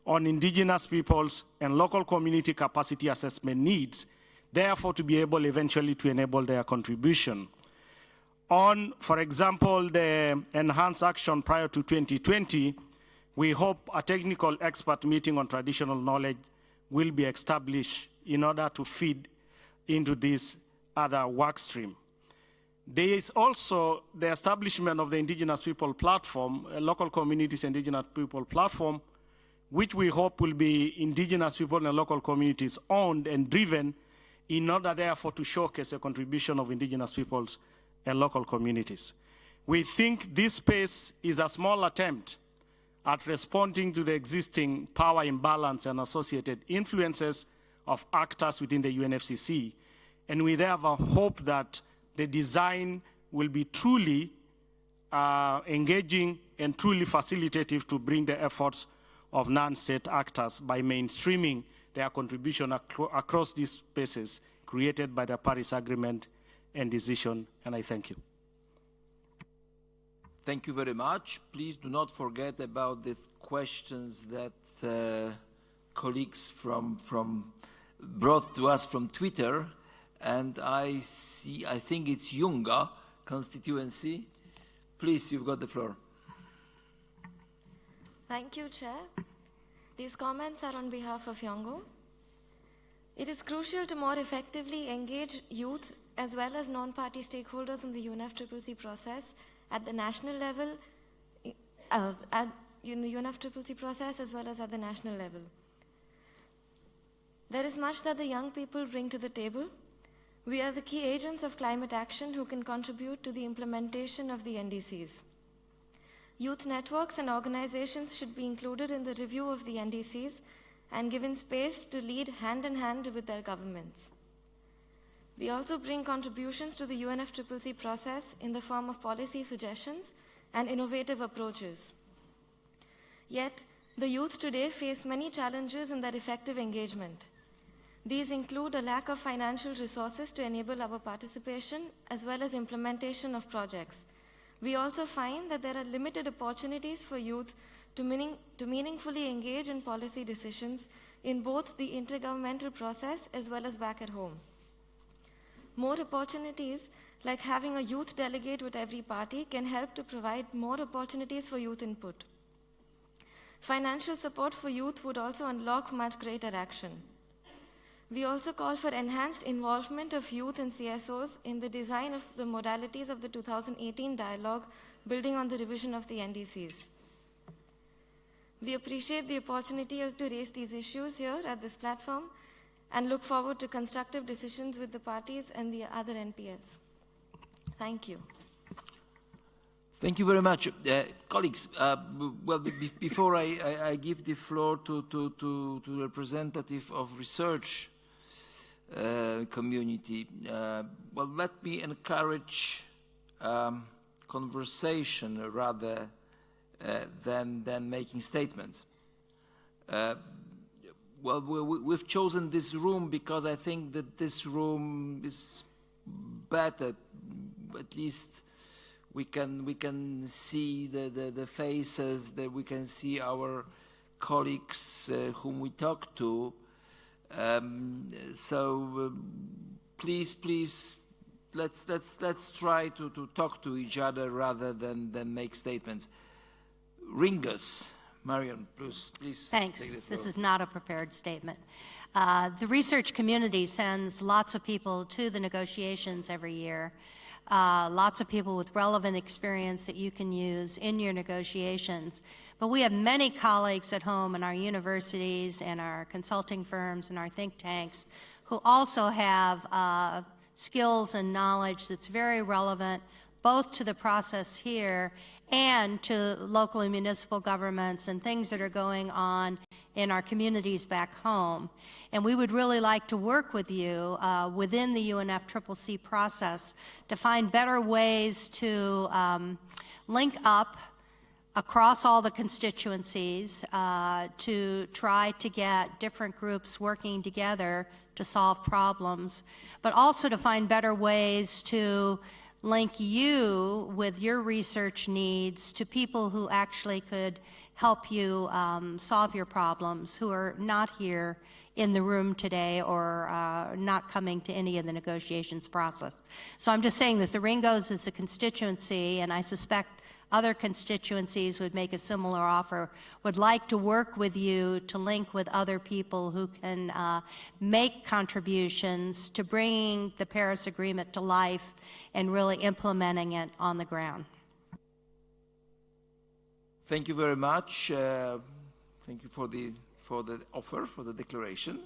on Indigenous peoples and local community capacity assessment needs, therefore to be able eventually to enable their contribution. On, for example, the enhanced action prior to 2020, we hope a technical expert meeting on traditional knowledge will be established in order to feed into this other work stream. There is also the establishment of the Indigenous People Platform, a local communities Indigenous People Platform, which we hope will be Indigenous people and local communities owned and driven in order therefore to showcase a contribution of Indigenous peoples and local communities. We think this space is a small attempt at responding to the existing power imbalance and associated influences of actors within the UNFCCC, and we therefore hope that the design will be truly engaging and truly facilitative to bring the efforts of non-state actors by mainstreaming their contribution across these spaces created by the Paris Agreement and decision, and I thank you. Thank you very much. Please do not forget about these questions that colleagues brought to us from Twitter, and I think it's Yunga constituency. Please, you've got the floor. Thank you, Chair. These comments are on behalf of Yongo. It is crucial to more effectively engage youth as well as non-party stakeholders in the UNFCCC process at the national level, in the UNFCCC process as well as at the national level. There is much that the young people bring to the table. We are the key agents of climate action who can contribute to the implementation of the NDCs. Youth networks and organizations should be included in the review of the NDCs and given space to lead hand in hand with their governments. We also bring contributions to the UNFCCC process in the form of policy suggestions and innovative approaches. Yet, the youth today face many challenges in their effective engagement. These include a lack of financial resources to enable our participation as well as implementation of projects. We also find that there are limited opportunities for youth to meaningfully engage in policy decisions in both the intergovernmental process as well as back at home. More opportunities, like having a youth delegate with every party, can help to provide more opportunities for youth input. Financial support for youth would also unlock much greater action. We also call for enhanced involvement of youth and CSOs in the design of the modalities of the 2018 dialogue, building on the revision of the NDCs. We appreciate the opportunity to raise these issues here at this platform and look forward to constructive decisions with the parties and the other NPS. Thank you. Thank you very much. Colleagues, before I give the floor to the representative of research community, let me encourage conversation rather than making statements. We've chosen this room because I think that this room is better. At least we can see the faces, that we can see our colleagues whom we talk to. Please, let's try to talk to each other rather than make statements. Ringus, Marion, please. Thanks. Take the floor. This is not a prepared statement. The research community sends lots of people to the negotiations every year. Lots of people with relevant experience that you can use in your negotiations. But we have many colleagues at home in our universities and our consulting firms and our think tanks who also have skills and knowledge that's very relevant both to the process here and to local and municipal governments and things that are going on in our communities back home. And we would really like to work with you within the UNFCCC process to find better ways to link up across all the constituencies to try to get different groups working together to solve problems, but also to find better ways to link you with your research needs to people who actually could help you solve your problems, who are not here in the room today or not coming to any of the negotiations process. So I'm just saying that the Ringos is a constituency, and I suspect other constituencies would make a similar offer, would like to work with you to link with other people who can make contributions to bringing the Paris Agreement to life and really implementing it on the ground. Thank you very much. Thank you for the offer, for the declaration.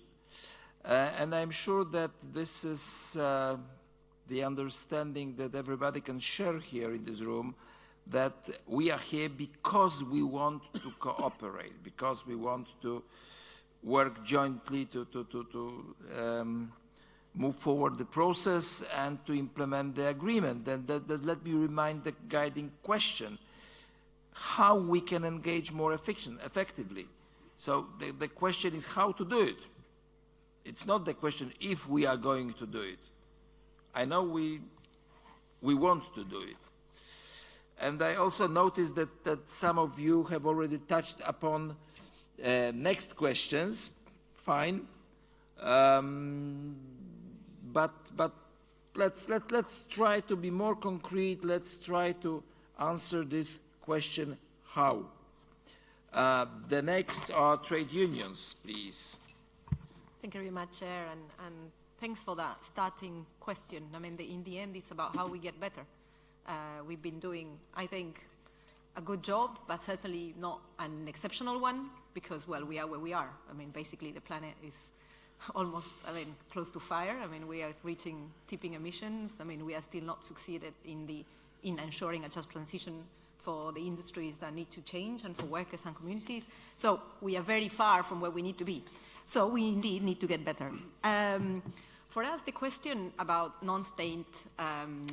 And I'm sure that this is the understanding that everybody can share here in this room, that we are here because we want to cooperate, because we want to work jointly to move forward the process and to implement the agreement. And let me remind the guiding question, how we can engage more effectively. So the question is how to do it. It's not the question if we are going to do it. I know we want to do it. And I also noticed that some of you have already touched upon next questions. Fine. But let's try to be more concrete. Let's try to answer this question, how? The next are trade unions, please. Thank you very much, Chair, and thanks for that starting question. I mean, in the end, it's about how we get better. We've been doing, I think, a good job, but certainly not an exceptional one, because, well, we are where we are. I mean, basically, the planet is almost, close to fire. I mean, we are reaching tipping emissions. I mean, we are still not succeeded in ensuring a just transition for the industries that need to change and for workers and communities. So we are very far from where we need to be. So we indeed need to get better. For us, the question about non-state,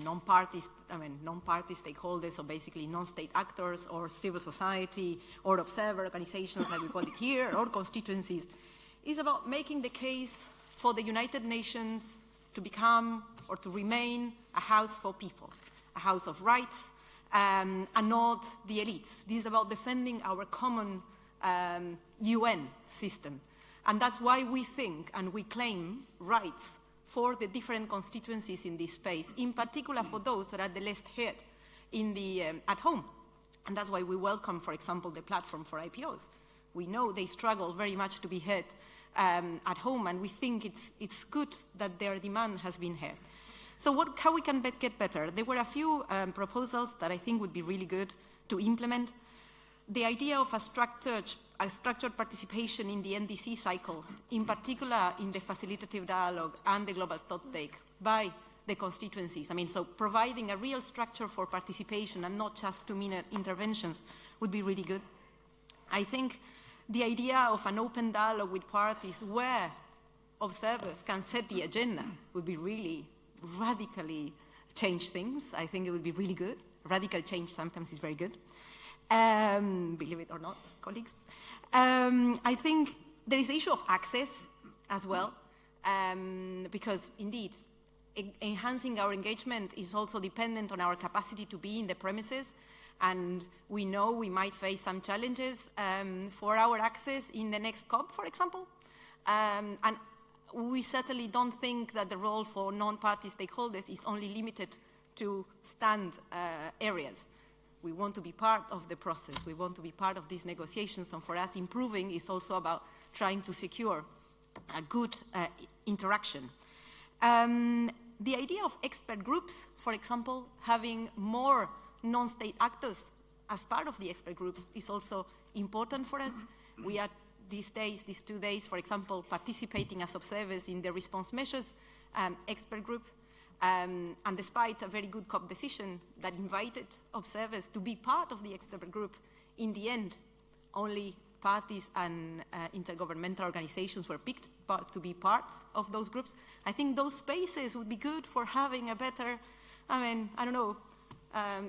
non-party stakeholders, or basically non-state actors, or civil society, or observer organizations, like we call it here, or constituencies, is about making the case for the United Nations to become or to remain a house for people, a house of rights, and not the elites. This is about defending our common UN system. And that's why we think and we claim rights for the different constituencies in this space, in particular for those that are the least heard at home. And that's why we welcome, for example, the platform for IPOs. We know they struggle very much to be heard at home, and we think it's good that their demand has been heard. So how we can get better? There were a few proposals that I think would be really good to implement. The idea of a structured participation in the NDC cycle, in particular in the facilitative dialogue and the global stocktake by the constituencies. I mean, so providing a real structure for participation and not just 2-minute interventions would be really good. I think the idea of an open dialogue with parties where observers can set the agenda would be really radically change things. I think it would be really good. Radical change sometimes is very good. Believe it or not, colleagues. I think there is the issue of access as well, because indeed, enhancing our engagement is also dependent on our capacity to be in the premises, and we know we might face some challenges for our access in the next COP, for example. And we certainly don't think that the role for non-party stakeholders is only limited to stand areas. We want to be part of the process. We want to be part of these negotiations. And for us, improving is also about trying to secure a good interaction. The idea of expert groups, for example, having more non-state actors as part of the expert groups is also important for us. We are these 2 days, for example, participating as observers in the response measures expert group. And despite a very good COP decision that invited observers to be part of the expert group, in the end, only parties and intergovernmental organizations were picked to be part of those groups. I think those spaces would be good for having a better,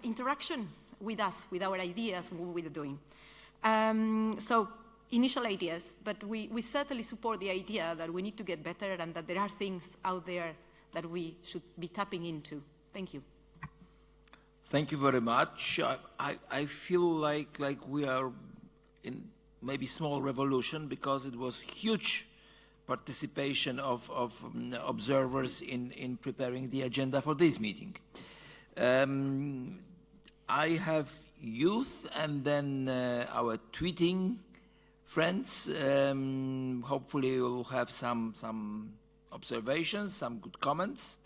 interaction with us, with our ideas, what we're doing. So initial ideas, but we certainly support the idea that we need to get better and that there are things out there that we should be tapping into. Thank you. Thank you very much. I feel like we are in maybe small revolution, because it was huge participation of observers in preparing the agenda for this meeting. I have youth, and then our tweeting friends. Hopefully we'll have some observations, some good comments.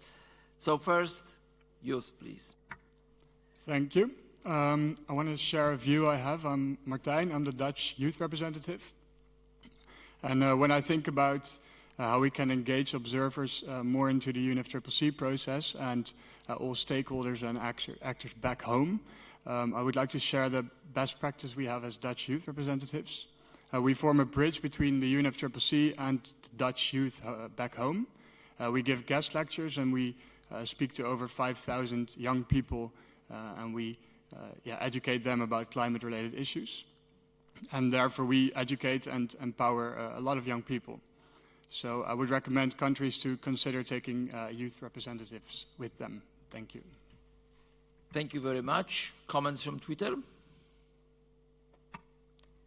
So first, youth, please. Thank you. I want to share a view I have. I'm Martijn, I'm the Dutch youth representative. And when I think about how we can engage observers more into the UNFCCC process and all stakeholders and actors back home, I would like to share the best practice we have as Dutch youth representatives. We form a bridge between the UNFCCC and the Dutch youth back home. We give guest lectures and we speak to over 5,000 young people and we educate them about climate-related issues. And therefore we educate and empower a lot of young people. So I would recommend countries to consider taking youth representatives with them. Thank you. Thank you very much. Comments from Twitter?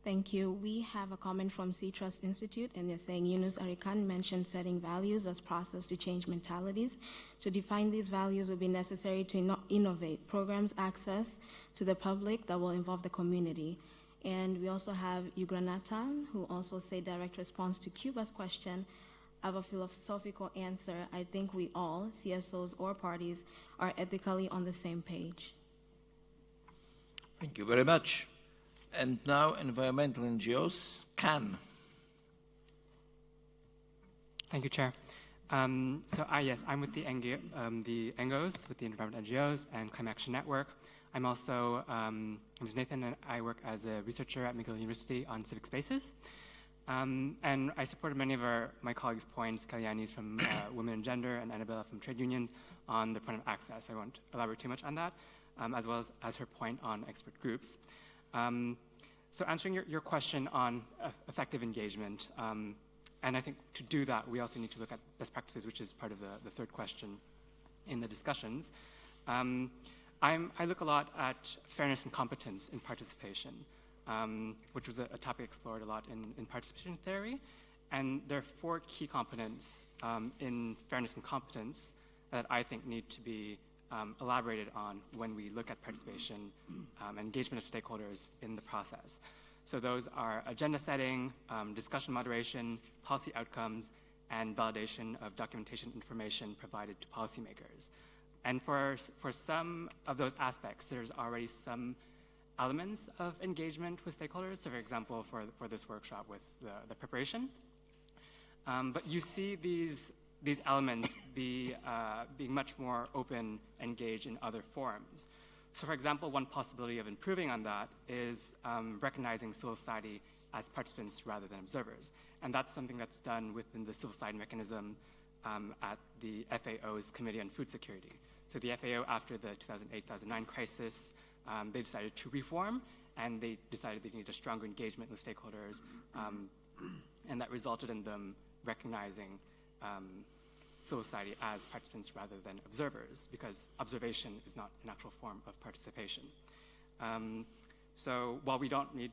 Thank you. We have a comment from Sea Trust Institute, and they're saying Yunus Arikan mentioned setting values as process to change mentalities. To define these values would be necessary to innovate programs access to the public that will involve the community. And we also have Ugranatan, who also say direct response to Cuba's question. I have a philosophical answer. I think we all, CSOs or parties, are ethically on the same page. Thank you very much. And now environmental NGOs can. Thank you, Chair. Yes, I'm with the NGOs, with the environmental NGOs and Climate Action Network. I'm also, I'm Nathan, and I work as a researcher at McGill University on civic spaces. And I supported many of my colleagues' points, Kalyani's from Women and Gender and Annabella from Trade Unions, on the point of access. I won't elaborate too much on that, as well as her point on expert groups. So answering your question on effective engagement, and I think to do that, we also need to look at best practices, which is part of the third question in the discussions. I look a lot at fairness and competence in participation, which was a topic explored a lot in participation theory. And there are 4 key components in fairness and competence that I think need to be elaborated on when we look at participation and engagement of stakeholders in the process. So those are agenda setting, discussion moderation, policy outcomes, and validation of documentation information provided to policymakers. And for some of those aspects, there's already some elements of engagement with stakeholders. So for example, for this workshop with the preparation. But you see these elements being much more open, engaged in other forums. So for example, one possibility of improving on that is recognizing civil society as participants rather than observers. And that's something that's done within the civil society mechanism at the FAO's Committee on Food Security. So the FAO, after the 2008-2009 crisis, they decided to reform, and they decided they needed a stronger engagement with stakeholders, and that resulted in them recognizing civil society as participants rather than observers, because observation is not an actual form of participation. So while we don't need,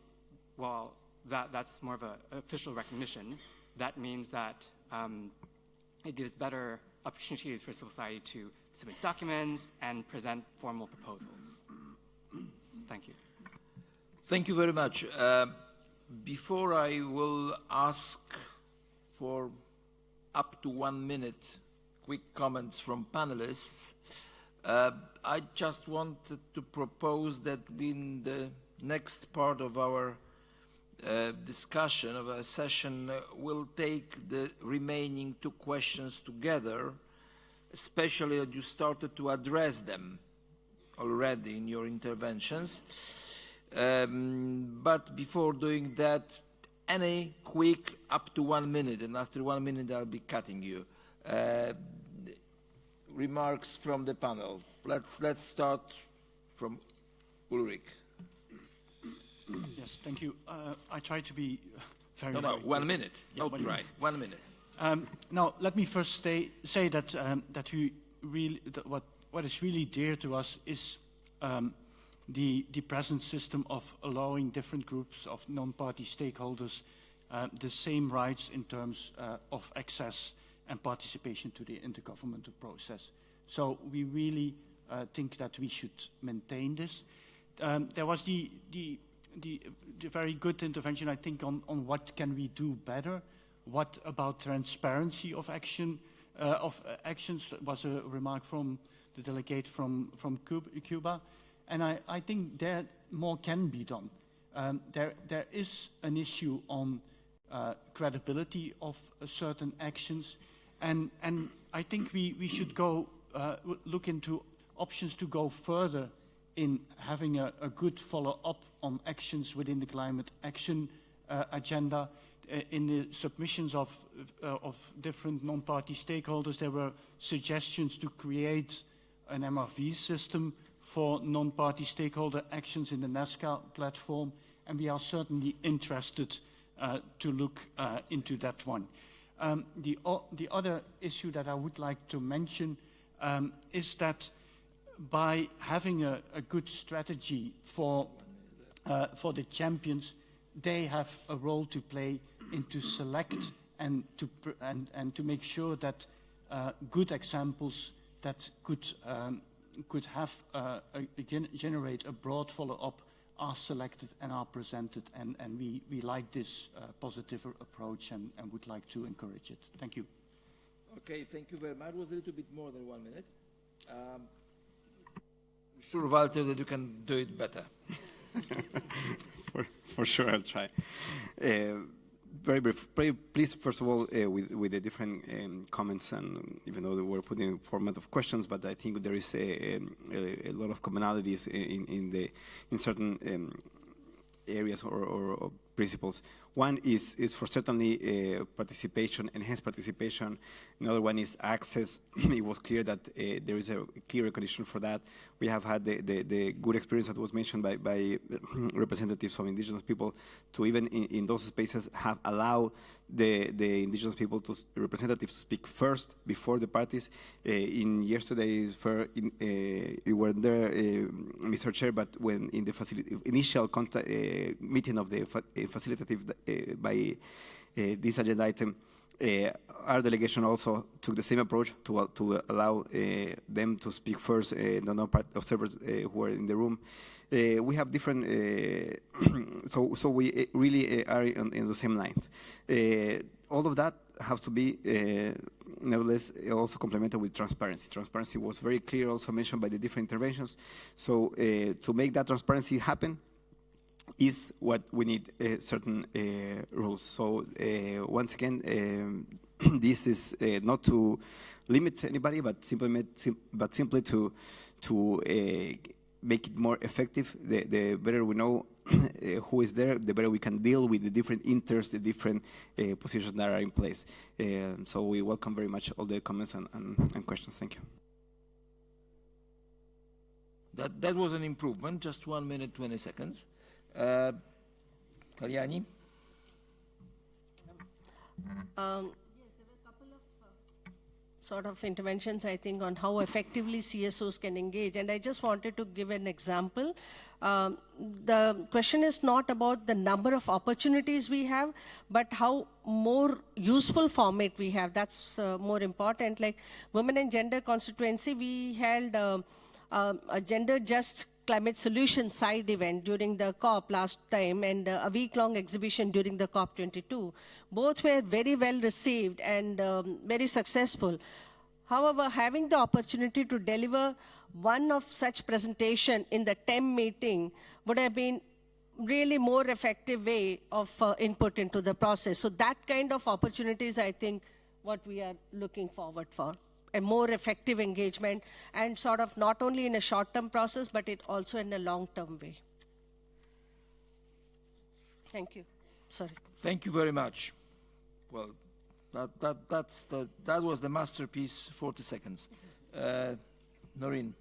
that's more of an official recognition, that means that it gives better opportunities for civil society to submit documents and present formal proposals. Thank you. Thank you very much. Before I will ask for up to 1 minute quick comments from panelists, I just wanted to propose that in the next part of our discussion, of our session, we'll take the remaining 2 questions together, especially that you started to address them already in your interventions. But before doing that, any quick up to 1 minute, and after 1 minute I'll be cutting you. Remarks from the panel. Let's start from Ulrich. Yes, thank you. I try to be very... No, 1 minute. Yeah, No, try. 1 minute. Now, let me first say that that we really what is really dear to us is the present system of allowing different groups of non-party stakeholders the same rights in terms of access and participation to the intergovernmental process. So we really think that we should maintain this. There was the very good intervention, I think, on what can we do better. What about transparency of action, actions? Was a remark from the delegate from Cuba. And I think that more can be done. There is an issue on credibility of certain actions. And I think we should go look into options to go further in having a good follow-up on actions within the climate action agenda. In the submissions of different non-party stakeholders, there were suggestions to create an MRV system for non-party stakeholder actions in the NASCA platform, and we are certainly interested to look into that one. The other issue that I would like to mention is that by having a good strategy for the champions, they have a role to play in to select and to make sure that good examples that could have generate a broad follow-up are selected and are presented, and we like this positive approach and would like to encourage it. Thank you. Okay, thank you very much. It was a little bit more than 1 minute. I'm sure, Walter, that you can do it better. For sure, I'll try. Very brief. Very pleased, first of all, with the different comments, and even though we're putting a format of questions, but I think there is a lot of commonalities in certain areas or principles. One is for certainly participation, enhanced participation. Another one is access. It was clear that there is a clear recognition for that. We have had the good experience that was mentioned by representatives of indigenous people to even in those spaces have allowed the indigenous people representatives to speak first before the parties. In yesterday's fair, you were there, Mr. Chair, but when in the initial meeting of the facilitative by this agenda item, our delegation also took the same approach to allow them to speak first, the non-part observers who are in the room. We have different, so we really are in the same lines. All of that has to be, nevertheless, also complemented with transparency. Transparency was very clear, also mentioned by the different interventions. So to make that transparency happen is what we need certain rules. So once again, this is not to limit anybody, but simply to make it more effective. The better we know who is there, the better we can deal with the different interests, the different positions that are in place. So we welcome very much all the comments and questions. Thank you. That was an improvement, just 1 minute, 20 seconds. Kalyani? Yes, there were a couple of sort of interventions, I think, on how effectively CSOs can engage. And I just wanted to give an example. The question is not about the number of opportunities we have, but how more useful format we have. That's more important. Like Women and Gender Constituency, we held a gender-just climate solution side event during the COP last time and a week-long exhibition during the COP22. Both were very well received and very successful. However, having the opportunity to deliver one of such presentation in the TEM meeting would have been really more effective way of input into the process. So that kind of opportunities, I think, what we are looking forward for. A more effective engagement and sort of not only in a short-term process, but it also in a long-term way. Thank you. Sorry. Thank you very much. Well, that was the masterpiece, 40 seconds. Noreen.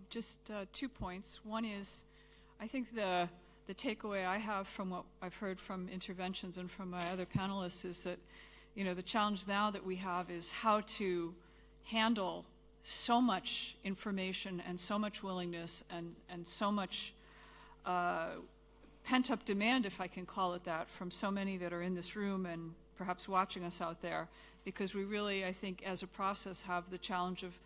Just 2 points. One is, I think the takeaway I have from what I've heard from interventions and from my other panelists is that, you know, the challenge now that we have is how to handle so much information and so much willingness and so much pent-up demand, if I can call it that, from so many that are in this room and perhaps watching us out there, because we really, I think, as a process, have the challenge of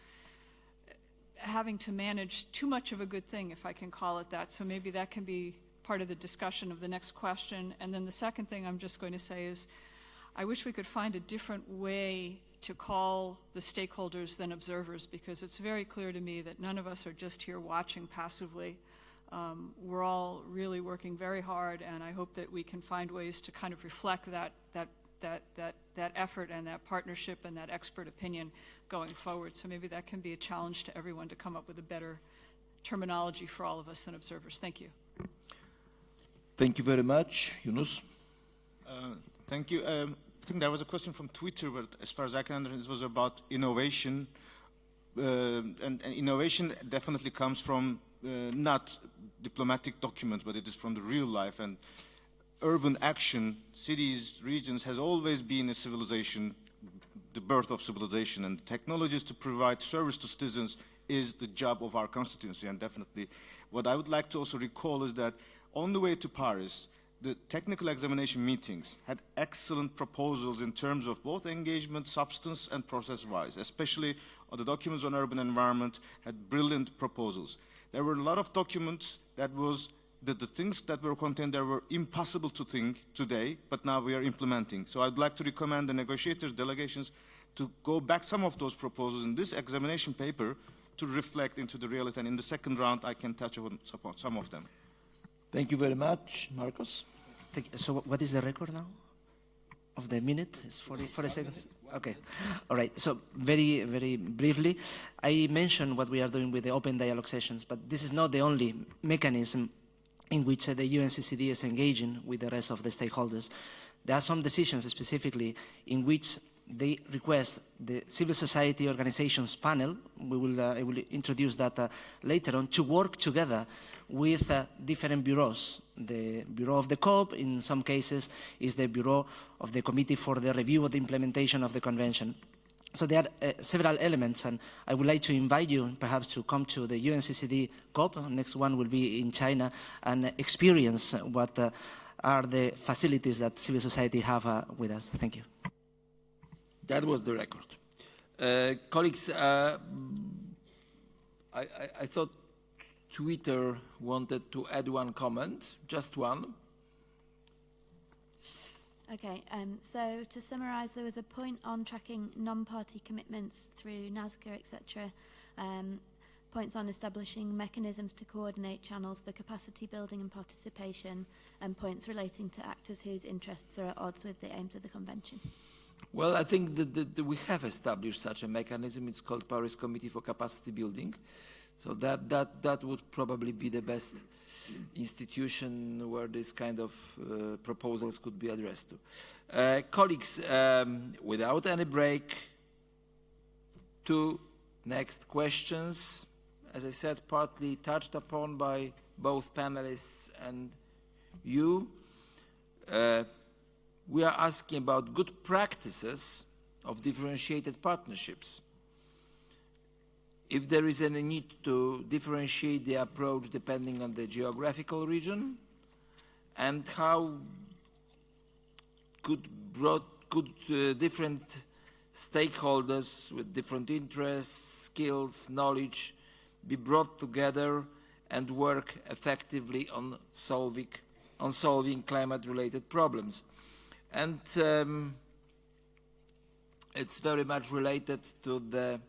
having to manage too much of a good thing, if I can call it that. So maybe that can be part of the discussion of the next question. And then the second thing I'm just going to say is, I wish we could find a different way to call the stakeholders than observers, because it's very clear to me that none of us are just here watching passively. We're all really working very hard, and I hope that we can find ways to kind of reflect that effort and that partnership and that expert opinion going forward. So maybe that can be a challenge to everyone to come up with a better terminology for all of us than observers. Thank you. Thank you very much. Yunus? Thank you. I think there was a question from Twitter, but as far as I can understand, it was about innovation. And innovation definitely comes from not diplomatic documents, but it is from the real life. And urban action, cities, regions, has always been a civilization, the birth of civilization. And technologies to provide service to citizens is the job of our constituency. And definitely what I would like to also recall is that on the way to Paris, the technical examination meetings had excellent proposals in terms of both engagement, substance, and process-wise. Especially the documents on urban environment had brilliant proposals. There were a lot of documents that was the things that were contained there were impossible to think today, but now we are implementing. So I'd like to recommend the negotiators, delegations, to go back some of those proposals in this examination paper to reflect into the reality. And in the second round, I can touch on some of them. Thank you very much. Marcos? So what is the record now? Of the minute? It's 40 seconds? Okay. All right. So very, very briefly, I mentioned what we are doing with the open dialogue sessions, but this is not the only mechanism in which the UNCCD is engaging with the rest of the stakeholders. There are some decisions specifically in which they request the civil society organizations panel, I will introduce that later on, to work together with different bureaus. The Bureau of the COP, in some cases, is the Bureau of the Committee for the Review of the Implementation of the Convention. So there are several elements, and I would like to invite you perhaps to come to the UNCCD COP, next one will be in China, and experience what are the facilities that civil society have with us. Thank you. That was the record. Colleagues, I thought Twitter wanted to add one comment, just one. Okay, so to summarise, there was a point on tracking non-party commitments through NASCA, etc., points on establishing mechanisms to coordinate channels for capacity building and participation, and points relating to actors whose interests are at odds with the aims of the Convention. Well, I think that we have established such a mechanism. It's called Paris Committee for Capacity Building. So that would probably be the best institution where this kind of proposals could be addressed to. Colleagues, without any break, 2 next questions. As I said, partly touched upon by both panelists and you. We are asking about good practices of differentiated partnerships. If there is any need to differentiate the approach depending on the geographical region, and how could different stakeholders with different interests, skills, knowledge be brought together and work effectively on solving climate-related problems. And it's very much related to the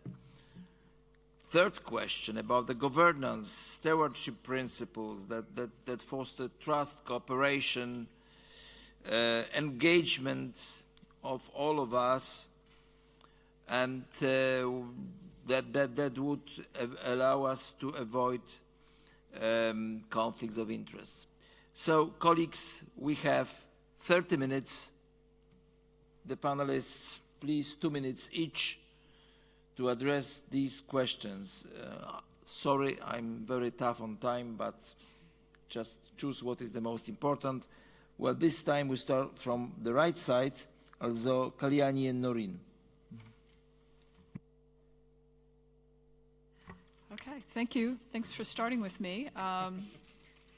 third question about the governance, stewardship principles that foster trust, cooperation, engagement of all of us, and that would allow us to avoid conflicts of interest. So, colleagues, we have 30 minutes. The panelists, please, 2 minutes each to address these questions. Sorry, I'm very tough on time, but just choose what is the most important. Well, this time we start from the right side, also Kaliani and Noreen. Okay, thank you. Thanks for starting with me.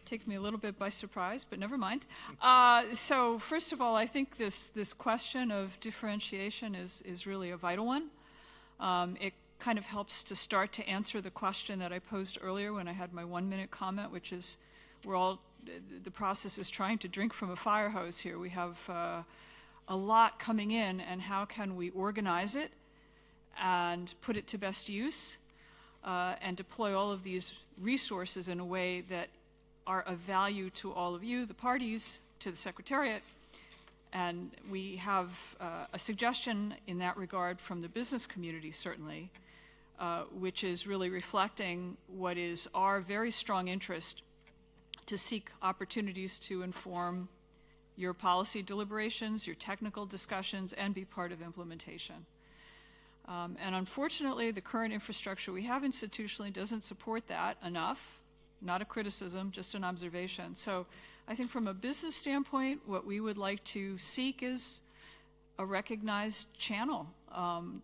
Take me a little bit by surprise, but never mind. So first of all, I think this question of differentiation is really a vital one. It kind of helps to start to answer the question that I posed earlier when I had my 1-minute comment, which is the process is trying to drink from a fire hose here. We have a lot coming in, and how can we organize it and put it to best use and deploy all of these resources in a way that are of value to all of you, the parties, to the Secretariat. And we have a suggestion in that regard from the business community, certainly, which is really reflecting what is our very strong interest to seek opportunities to inform your policy deliberations, your technical discussions, and be part of implementation. And unfortunately, the current infrastructure we have institutionally doesn't support that enough. Not a criticism, just an observation. So I think from a business standpoint, what we would like to seek is a recognized channel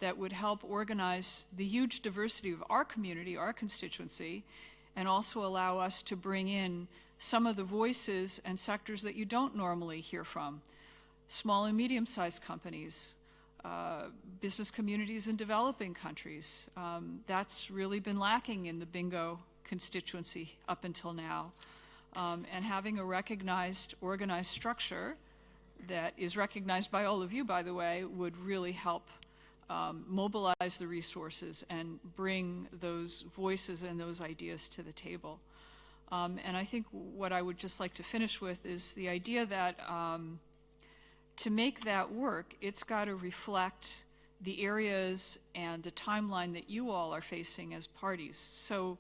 that would help organize the huge diversity of our community, our constituency, and also allow us to bring in some of the voices and sectors that you don't normally hear from. Small and medium-sized companies, business communities in developing countries. That's really been lacking in the bingo constituency up until now. And having a recognized, organized structure that is recognized by all of you, by the way, would really help mobilize the resources and bring those voices and those ideas to the table. And I think what I would just like to finish with is the idea that to make that work, it's got to reflect the areas and the timeline that you all are facing as parties. So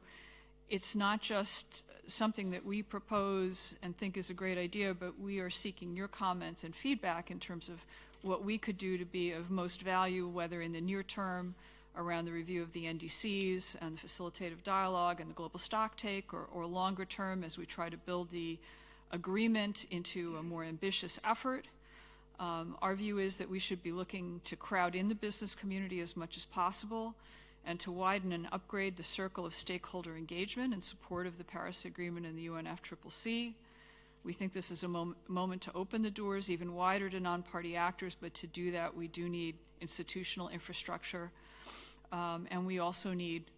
it's not just something that we propose and think is a great idea, but we are seeking your comments and feedback in terms of what we could do to be of most value, whether in the near term around the review of the NDCs and the facilitative dialogue and the global stocktake, or longer term as we try to build the agreement into a more ambitious effort. Our view is that we should be looking to crowd in the business community as much as possible and to widen and upgrade the circle of stakeholder engagement in support of the Paris Agreement and the UNFCCC. We think this is a moment to open the doors even wider to non-party actors, but to do that we do need institutional infrastructure, and we also need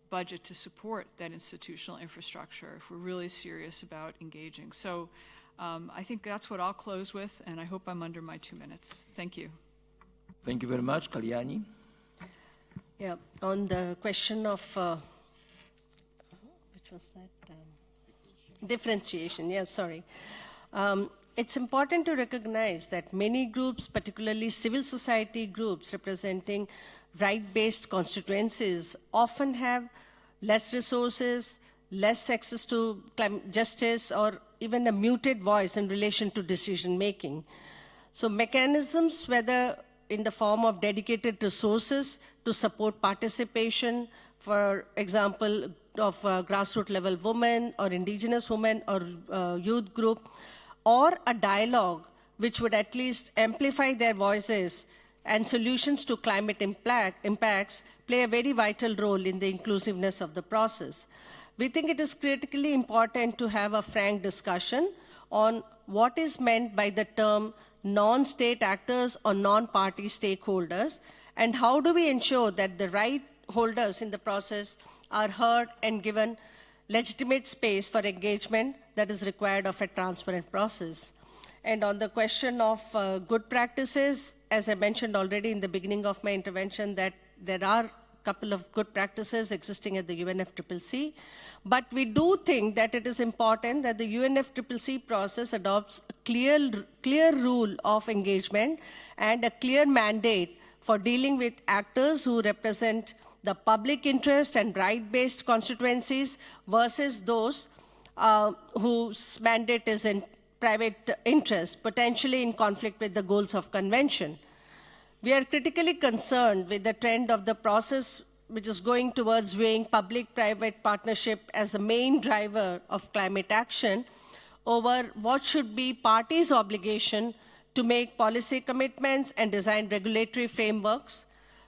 budget to support that institutional infrastructure if we're really serious about engaging. So I think that's what I'll close with, and I hope I'm under my 2 minutes. Thank you. Thank you very much. Kalyani? Yeah, on the question of, which was that? Differentiation, yes, sorry. It's important to recognize that many groups, particularly civil society groups representing right-based constituencies, often have less resources, less access to justice, or even a muted voice in relation to decision-making. So mechanisms, whether in the form of dedicated resources to support participation, for example, of grassroots level women or indigenous women or youth group, or a dialogue which would at least amplify their voices and solutions to climate impacts play a very vital role in the inclusiveness of the process. We think it is critically important to have a frank discussion on what is meant by the term non-state actors or non-party stakeholders, and how do we ensure that the right holders in the process are heard and given legitimate space for engagement that is required of a transparent process. And on the question of good practices, as I mentioned already in the beginning of my intervention, that there are a couple of good practices existing at the UNFCCC, but we do think that it is important that the UNFCCC process adopts a clear rule of engagement and a clear mandate for dealing with actors who represent the public interest and right-based constituencies versus those whose mandate is in private interest, potentially in conflict with the goals of convention. We are critically concerned with the trend of the process which is going towards viewing public-private partnership as the main driver of climate action over what should be parties' obligation to make policy commitments and design regulatory frameworks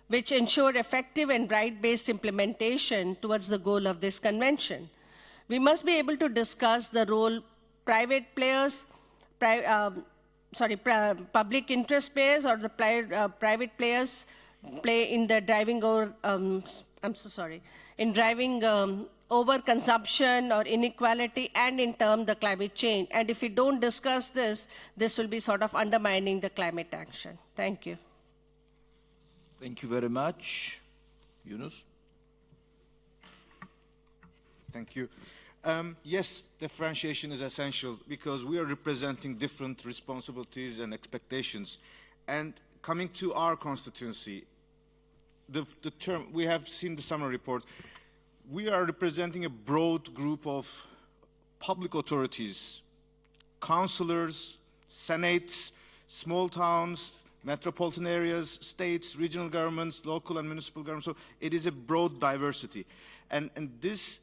which ensure effective and right-based implementation towards the goal of this convention. We must be able to discuss the role private players, public interest players or the private players play in the driving over, in driving overconsumption or inequality and in term the climate change. And if we don't discuss this, this will be sort of undermining the climate action. Thank you. Thank you very much. Yunus? Thank you. Yes, differentiation is essential because we are representing different responsibilities and expectations. And coming to our constituency, the term, we have seen the summary report, we are representing a broad group of public authorities, councillors, senates, small towns, metropolitan areas, states, regional governments, local and municipal governments. So it is a broad diversity. And this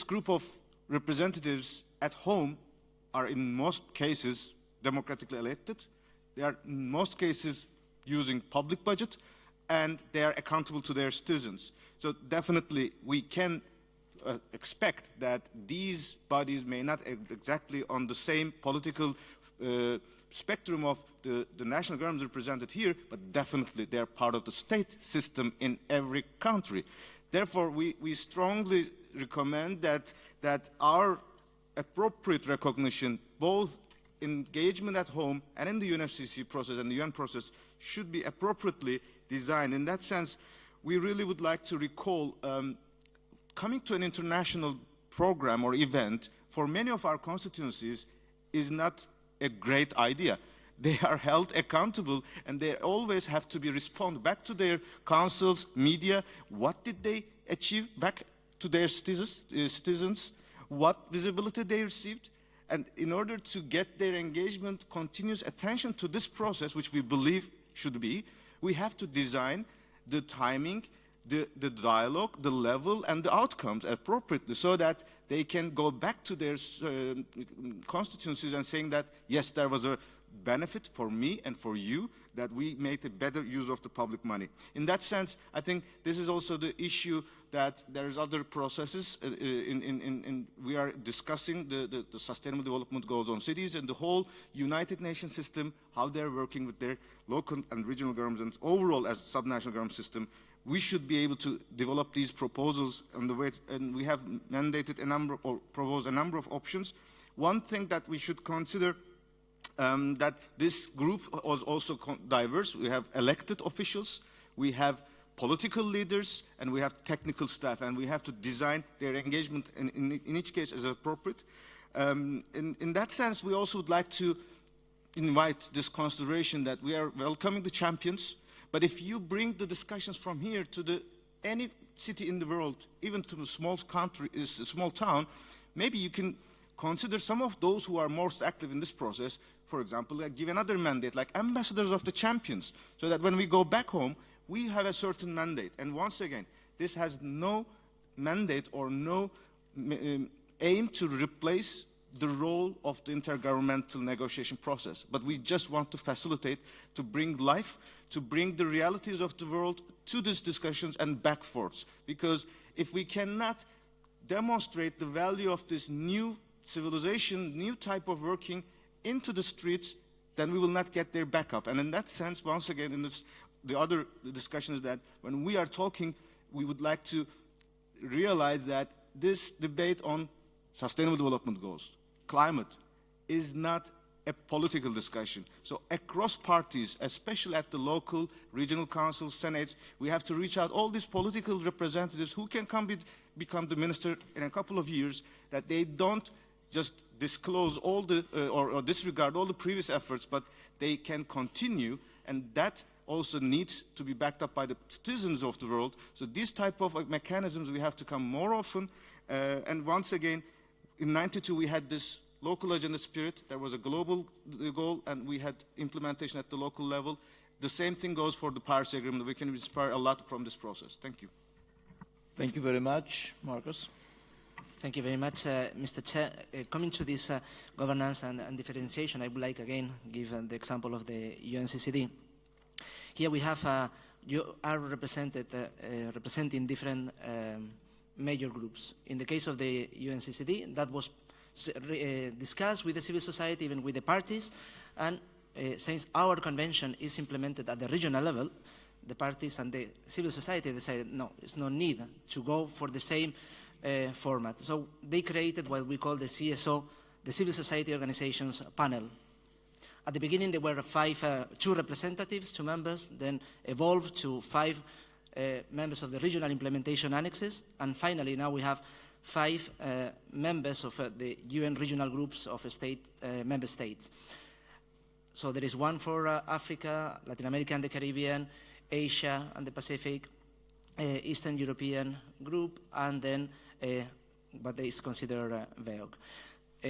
group of representatives at home are in most cases democratically elected. They are in most cases using public budget, and they are accountable to their citizens. So definitely we can expect that these bodies may not exactly on the same political spectrum of the national governments represented here, but definitely they are part of the state system in every country. Therefore, we strongly recommend that our appropriate recognition, both engagement at home and in the UNFCCC process and the UN process, should be appropriately designed. In that sense, we really would like to recall coming to an international program or event for many of our constituencies is not a great idea. They are held accountable and they always have to be respond back to their councils, media. What did they achieve back to their citizens? What visibility they received? And in order to get their engagement, continuous attention to this process, which we believe should be, we have to design the timing, the dialogue, the level, and the outcomes appropriately so that they can go back to their constituencies and saying that, yes, there was a benefit for me and for you, that we made a better use of the public money. In that sense, I think this is also the issue that there is other processes. We are discussing the Sustainable Development Goals on cities and the whole United Nations system, how they're working with their local and regional governments, and overall as a subnational government system. We should be able to develop these proposals on the way, and we have mandated a number or proposed a number of options. One thing that we should consider that this group was also diverse. We have elected officials, we have political leaders, and we have technical staff, and we have to design their engagement in each case as appropriate. In that sense, we also would like to invite this consideration that we are welcoming the champions, but if you bring the discussions from here to any city in the world, even to a small country, a small town, maybe you can consider some of those who are most active in this process, for example, give another mandate, like ambassadors of the champions, so that when we go back home, we have a certain mandate. And once again, this has no mandate or no aim to replace the role of the intergovernmental negotiation process. But we just want to facilitate, to bring life, to bring the realities of the world to these discussions and backwards. Because if we cannot demonstrate the value of this new civilization, new type of working into the streets, then we will not get their backup. And in that sense, once again, in this, the other discussion is that when we are talking, we would like to realize that this debate on sustainable development goals, climate, is not a political discussion. So across parties, especially at the local, regional councils, senates, we have to reach out all these political representatives who can become the minister in a couple of years, that they don't just disclose all the, or disregard all the previous efforts, but they can continue, and that also needs to be backed up by the citizens of the world. So these type of mechanisms, we have to come more often. And once again, in '92, we had this local agenda spirit. There was a global goal, and we had implementation at the local level. The same thing goes for the Paris Agreement. We can inspire a lot from this process. Thank you. Thank you very much. Marcus? Thank you very much, Mr. Chair. Coming to this governance and differentiation, I would like again give the example of the UNCCD. Here we have, you are representing different major groups. In the case of the UNCCD, that was discussed with the civil society, even with the parties, and since our convention is implemented at the regional level, the parties and the civil society decided, no, it's no need to go for the same format. So they created what we call the CSO, the Civil Society Organizations Panel. At the beginning, there were two representatives, 2 members, then evolved to 5 members of the regional implementation annexes, and finally now we have 5 members of the UN regional groups of member states. So there is one for Africa, Latin America and the Caribbean, Asia and the Pacific, Eastern European group, and then what is considered VEOG.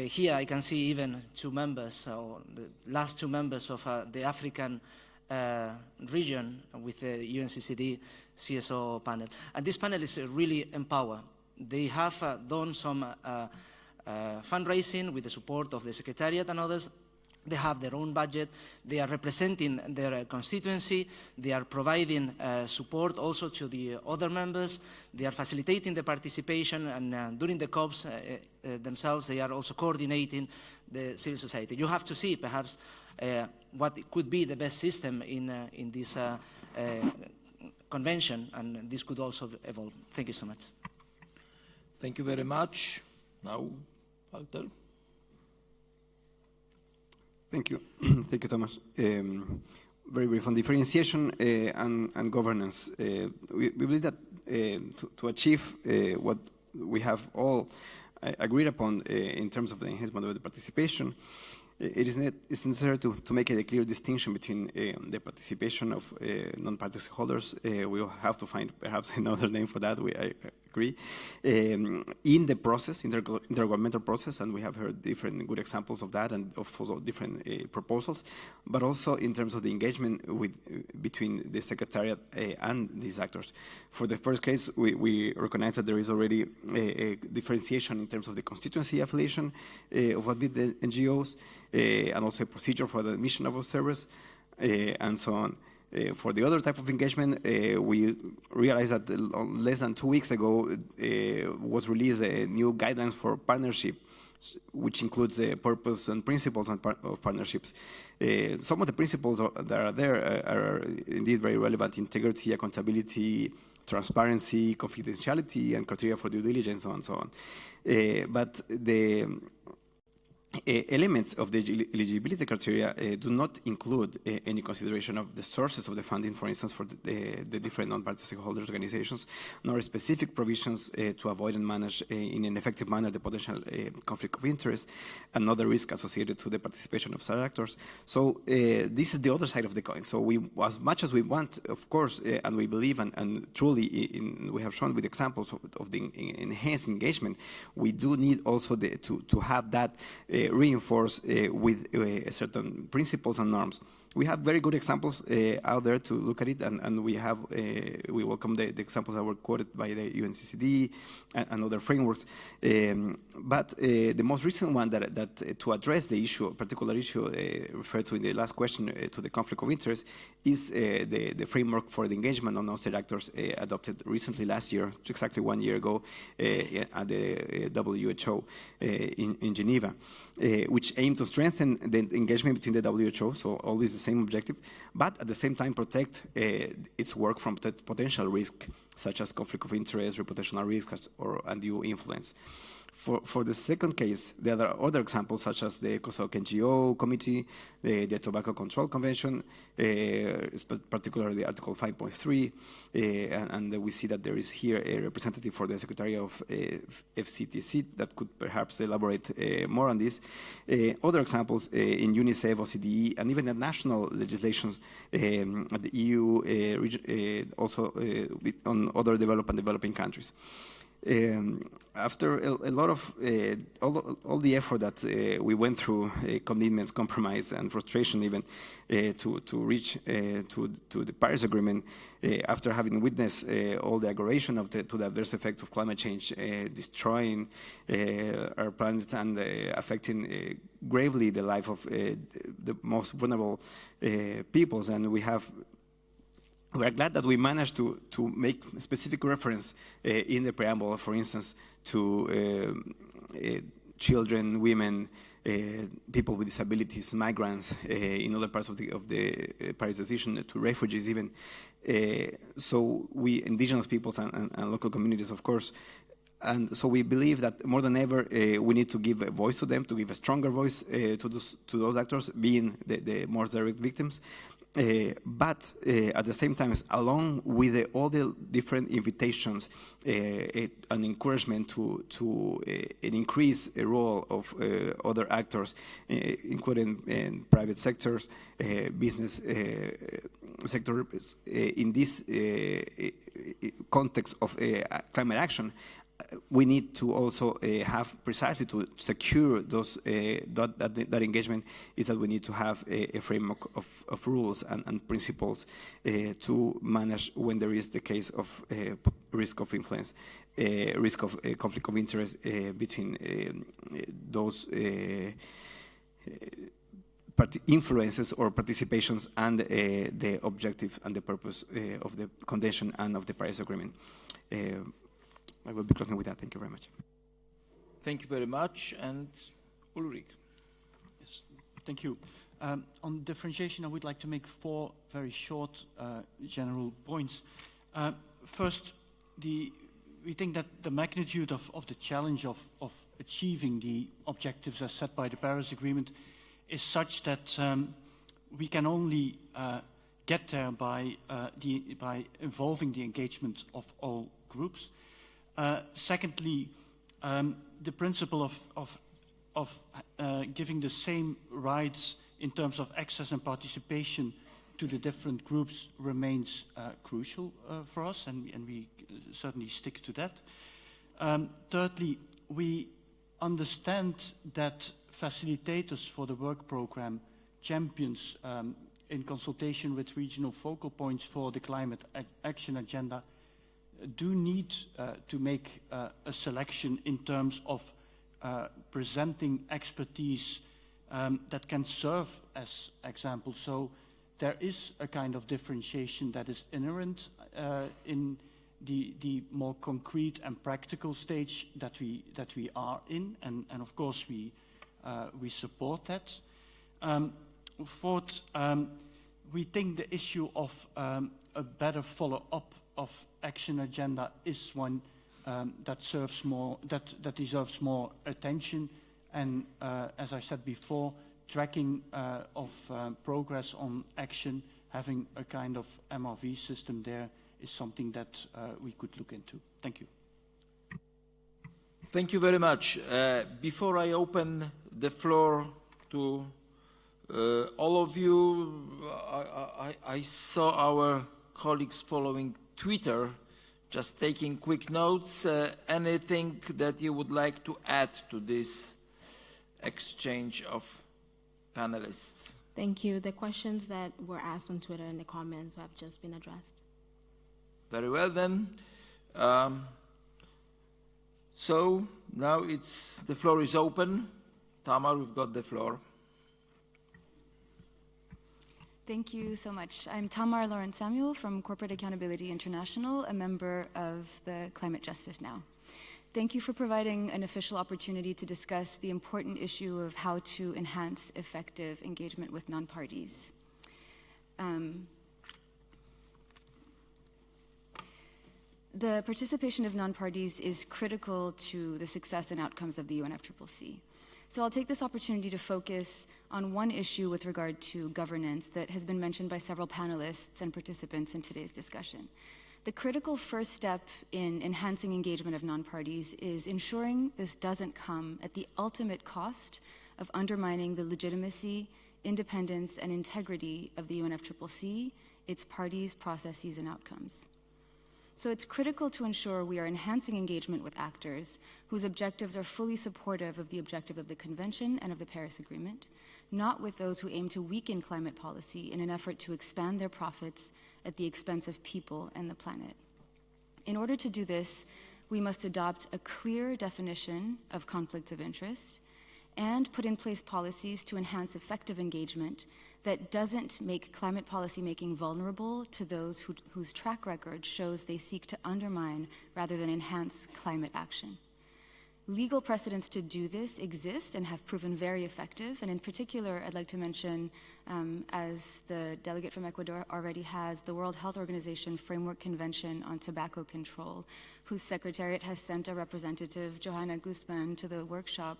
Here I can see even 2 members, so the last 2 members of the African region with the UNCCD CSO panel. And this panel is really empowered. They have done some fundraising with the support of the Secretariat and others. They have their own budget. They are representing their constituency. They are providing support also to the other members. They are facilitating the participation, and during the COPs themselves, they are also coordinating the civil society. You have to see, perhaps, what could be the best system in this convention, and this could also evolve. Thank you so much. Thank you very much. Now, Walter. Thank you. Thank you, Thomas. Very brief on differentiation and governance. We believe that to achieve what we have all agreed upon in terms of the enhancement of the participation, it's necessary to make a clear distinction between the participation of non-party stakeholders. We will have to find perhaps another name for that. I agree. In the process, intergovernmental process, and we have heard different good examples of that and of also different proposals, but also in terms of the engagement between the Secretariat and these actors. For the first case, we recognize that there is already a differentiation in terms of the constituency affiliation of what did the NGOs, and also a procedure for the admission of observers, and so on. For the other type of engagement, we realized that less than 2 weeks ago was released a new guidelines for partnership, which includes the purpose and principles of partnerships. Some of the principles that are there are indeed very relevant: integrity, accountability, transparency, confidentiality, and criteria for due diligence, and so on. But the elements of the eligibility criteria do not include any consideration of the sources of the funding, for instance, for the different non-party stakeholders organizations, nor specific provisions to avoid and manage in an effective manner the potential conflict of interest and other risks associated to the participation of such actors. So this is the other side of the coin. So we, as much as we want, of course, and we believe and truly we have shown with examples of the enhanced engagement, we do need also to have that reinforced with certain principles and norms. We have very good examples out there to look at it, and we welcome the examples that were quoted by the UNCCD and other frameworks. But the most recent one that to address the issue, particular issue referred to in the last question to the conflict of interest, is the framework for the engagement of non-state actors adopted recently last year, exactly 1 year ago, at the WHO in Geneva, which aimed to strengthen the engagement between the WHO, so always the same objective, but at the same time protect its work from potential risk, such as conflict of interest, reputational risks, or undue influence. For the second case, there are other examples, such as the COSOC NGO Committee, the Tobacco Control Convention, particularly Article 5.3, and we see that there is here a representative for the Secretary of FCTC that could perhaps elaborate more on this. Other examples in UNICEF, OCDE, and even the national legislations at the EU, also on other developed and developing countries. After a lot of all the effort that we went through, commitments, compromise, and frustration even to reach to the Paris Agreement, after having witnessed all the aggravation of to the adverse effects of climate change, destroying our planet and affecting gravely the life of the most vulnerable peoples, and we are glad that we managed to make specific reference in the preamble, for instance, to children, women, people with disabilities, migrants, in other parts of the Paris decision, to refugees even. So we, indigenous peoples and local communities, of course. And so we believe that more than ever, we need to give a voice to them, to give a stronger voice to those actors, being the more direct victims. But at the same time, along with all the different invitations, an encouragement to an increase a role of other actors, including private sectors, business sector, in this context of climate action, we need to also have precisely to secure those that engagement is that we need to have a framework of rules and principles to manage when there is the case of risk of influence, risk of conflict of interest between those influences or participations and the objective and the purpose of the Convention and of the Paris Agreement. I will be closing with that. Thank you very much. Thank you very much. And Ulrich. Yes, thank you. On differentiation, I would like to make 4 very short general points. First, we think that the magnitude of the challenge of achieving the objectives as set by the Paris Agreement is such that we can only get there by involving the engagement of all groups. Secondly, the principle of giving the same rights in terms of access and participation to the different groups remains crucial for us, and we certainly stick to that. Thirdly, we understand that facilitators for the work program, champions in consultation with regional focal points for the climate action agenda, do need to make a selection in terms of presenting expertise that can serve as examples. So there is a kind of differentiation that is inherent in the more concrete and practical stage that we are in, and of course we support that. Fourth, we think the issue of a better follow-up of action agenda is one that deserves more attention, and as I said before, tracking of progress on action, having a kind of MRV system there is something that we could look into. Thank you. Thank you very much. Before I open the floor to all of you, I saw our colleagues following Twitter, just taking quick notes. Anything that you would like to add to this exchange of panelists? Thank you. The questions that were asked on Twitter and the comments have just been addressed. Very well then. So now the floor is open. Tamar, we've got the floor. Thank you so much. I'm Tamar Lawrence Samuel from Corporate Accountability International, a member of the Climate Justice Now. Thank you for providing an official opportunity to discuss the important issue of how to enhance effective engagement with non-parties. The participation of non-parties is critical to the success and outcomes of the UNFCCC. So I'll take this opportunity to focus on one issue with regard to governance that has been mentioned by several panelists and participants in today's discussion. The critical first step in enhancing engagement of non-parties is ensuring this doesn't come at the ultimate cost of undermining the legitimacy, independence, and integrity of the UNFCCC, its parties, processes, and outcomes. So it's critical to ensure we are enhancing engagement with actors whose objectives are fully supportive of the objective of the Convention and of the Paris Agreement, not with those who aim to weaken climate policy in an effort to expand their profits at the expense of people and the planet. In order to do this, we must adopt a clear definition of conflicts of interest and put in place policies to enhance effective engagement that doesn't make climate policy making vulnerable to those whose track record shows they seek to undermine rather than enhance climate action. Legal precedents to do this exist and have proven very effective. And in particular, I'd like to mention, as the delegate from Ecuador already has, the World Health Organization Framework Convention on Tobacco Control, whose secretariat has sent a representative, Johanna Guzman, to the workshop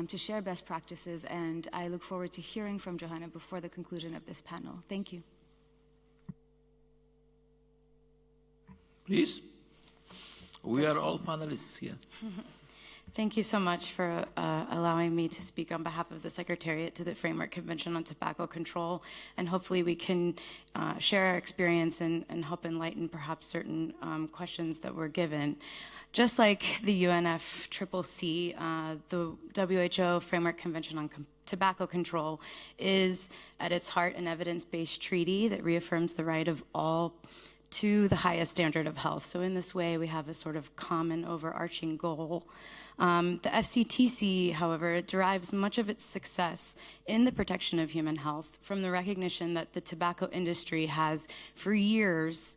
to share best practices. And I look forward to hearing from Johanna before the conclusion of this panel. Thank you. Please. We are all panelists here. Thank you so much for allowing me to speak on behalf of the Secretariat to the Framework Convention on Tobacco Control, and hopefully we can share our experience and help enlighten perhaps certain questions that were given. Just like the UNFCCC, the WHO Framework Convention on Tobacco Control is at its heart an evidence-based treaty that reaffirms the right of all to the highest standard of health. So in this way, we have a sort of common overarching goal. The FCTC, however, derives much of its success in the protection of human health from the recognition that the tobacco industry has, for years,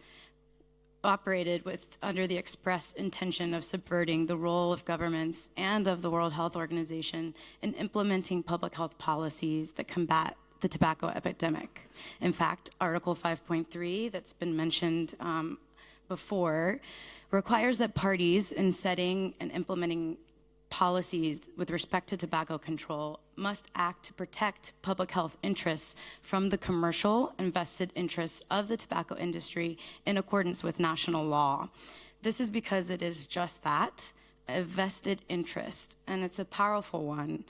operated under the express intention of subverting the role of governments and of the World Health Organization in implementing public health policies that combat the tobacco epidemic. In fact, Article 5.3, that's been mentioned before, requires that parties in setting and implementing policies with respect to tobacco control must act to protect public health interests from the commercial and vested interests of the tobacco industry in accordance with national law. This is because it is just that, a vested interest, and it's a powerful one.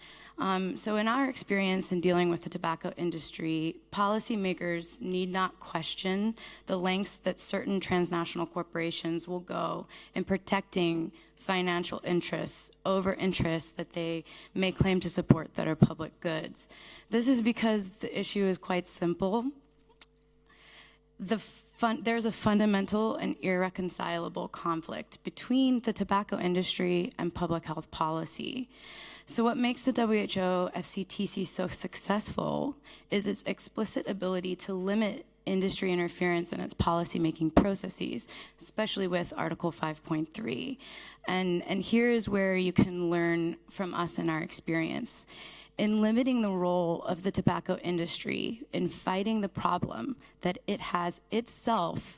So in our experience in dealing with the tobacco industry, policymakers need not question the lengths that certain transnational corporations will go in protecting financial interests over interests that they may claim to support that are public goods. This is because the issue is quite simple. There's a fundamental and irreconcilable conflict between the tobacco industry and public health policy. So what makes the WHO FCTC so successful is its explicit ability to limit industry interference in its policymaking processes, especially with Article 5.3. And here is where you can learn from us and our experience. In limiting the role of the tobacco industry in fighting the problem that it has itself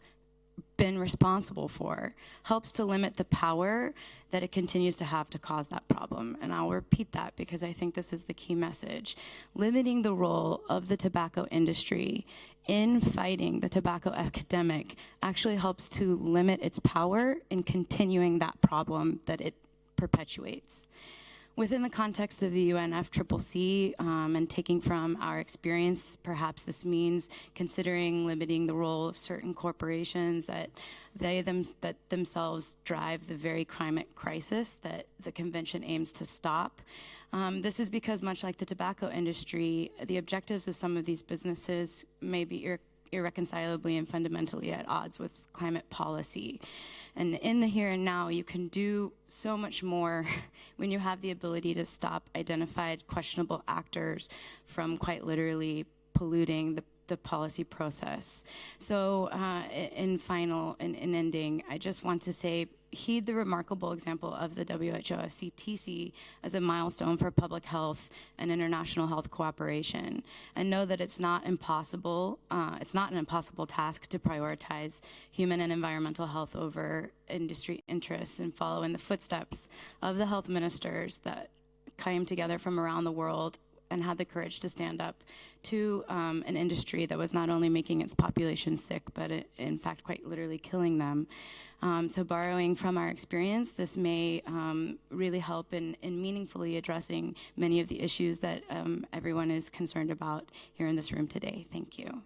been responsible for, helps to limit the power that it continues to have to cause that problem. And I'll repeat that because I think this is the key message. Limiting the role of the tobacco industry in fighting the tobacco epidemic actually helps to limit its power in continuing that problem that it perpetuates. Within the context of the UNFCCC and taking from our experience, perhaps this means considering limiting the role of certain corporations that themselves drive the very climate crisis that the convention aims to stop. This is because, much like the tobacco industry, the objectives of some of these businesses may be irreconcilably and fundamentally at odds with climate policy. And in the here and now, you can do so much more when you have the ability to stop identified questionable actors from quite literally polluting the policy process. So in ending, I just want to say, heed the remarkable example of the WHO FCTC as a milestone for public health and international health cooperation, and know that it's not impossible. It's not an impossible task to prioritize human and environmental health over industry interests and follow in the footsteps of the health ministers that came together from around the world and had the courage to stand up to an industry that was not only making its population sick, but in fact quite literally killing them. So borrowing from our experience, this may really help in meaningfully addressing many of the issues that everyone is concerned about here in this room today. Thank you.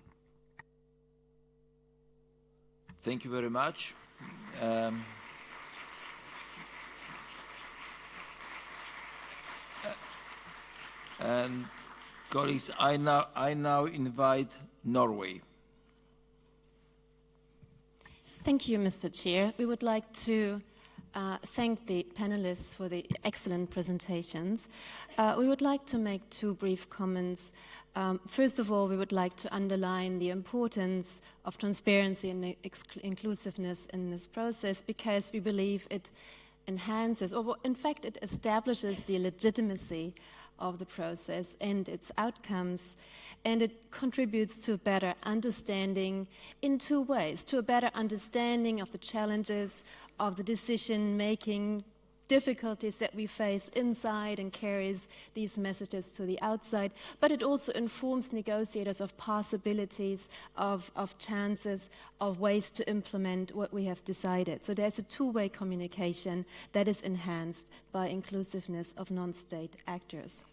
Thank you very much. And colleagues, I now invite Norway. Thank you, Mr. Chair. We would like to thank the panelists for the excellent presentations. We would like to make two brief comments. First of all, we would like to underline the importance of transparency and inclusiveness in this process, because we believe it enhances, or in fact it establishes the legitimacy of the process and its outcomes, and it contributes to a better understanding in two ways: to a better understanding of the challenges of the decision-making difficulties that we face inside and carries these messages to the outside, but it also informs negotiators of possibilities, of chances, of ways to implement what we have decided. So there's a two-way communication that is enhanced by inclusiveness of non-state actors.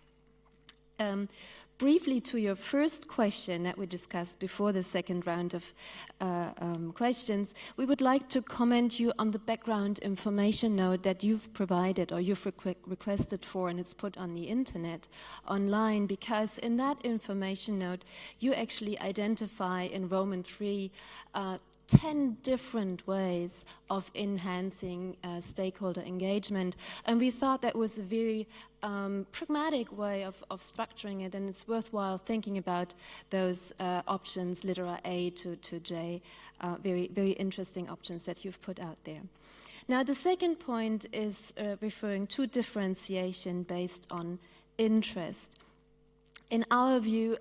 Briefly to your first question that we discussed before the second round of questions, we would like to comment you on the background information note that you've provided or you've requested for, and it's put on the internet online, because in that information note you actually identify in Roman 3 10 different ways of enhancing stakeholder engagement, and we thought that was a very pragmatic way of structuring it, and it's worthwhile thinking about those options, litera A to J, very, very interesting options that you've put out there. Now, the second point is referring to differentiation based on interest. In our view,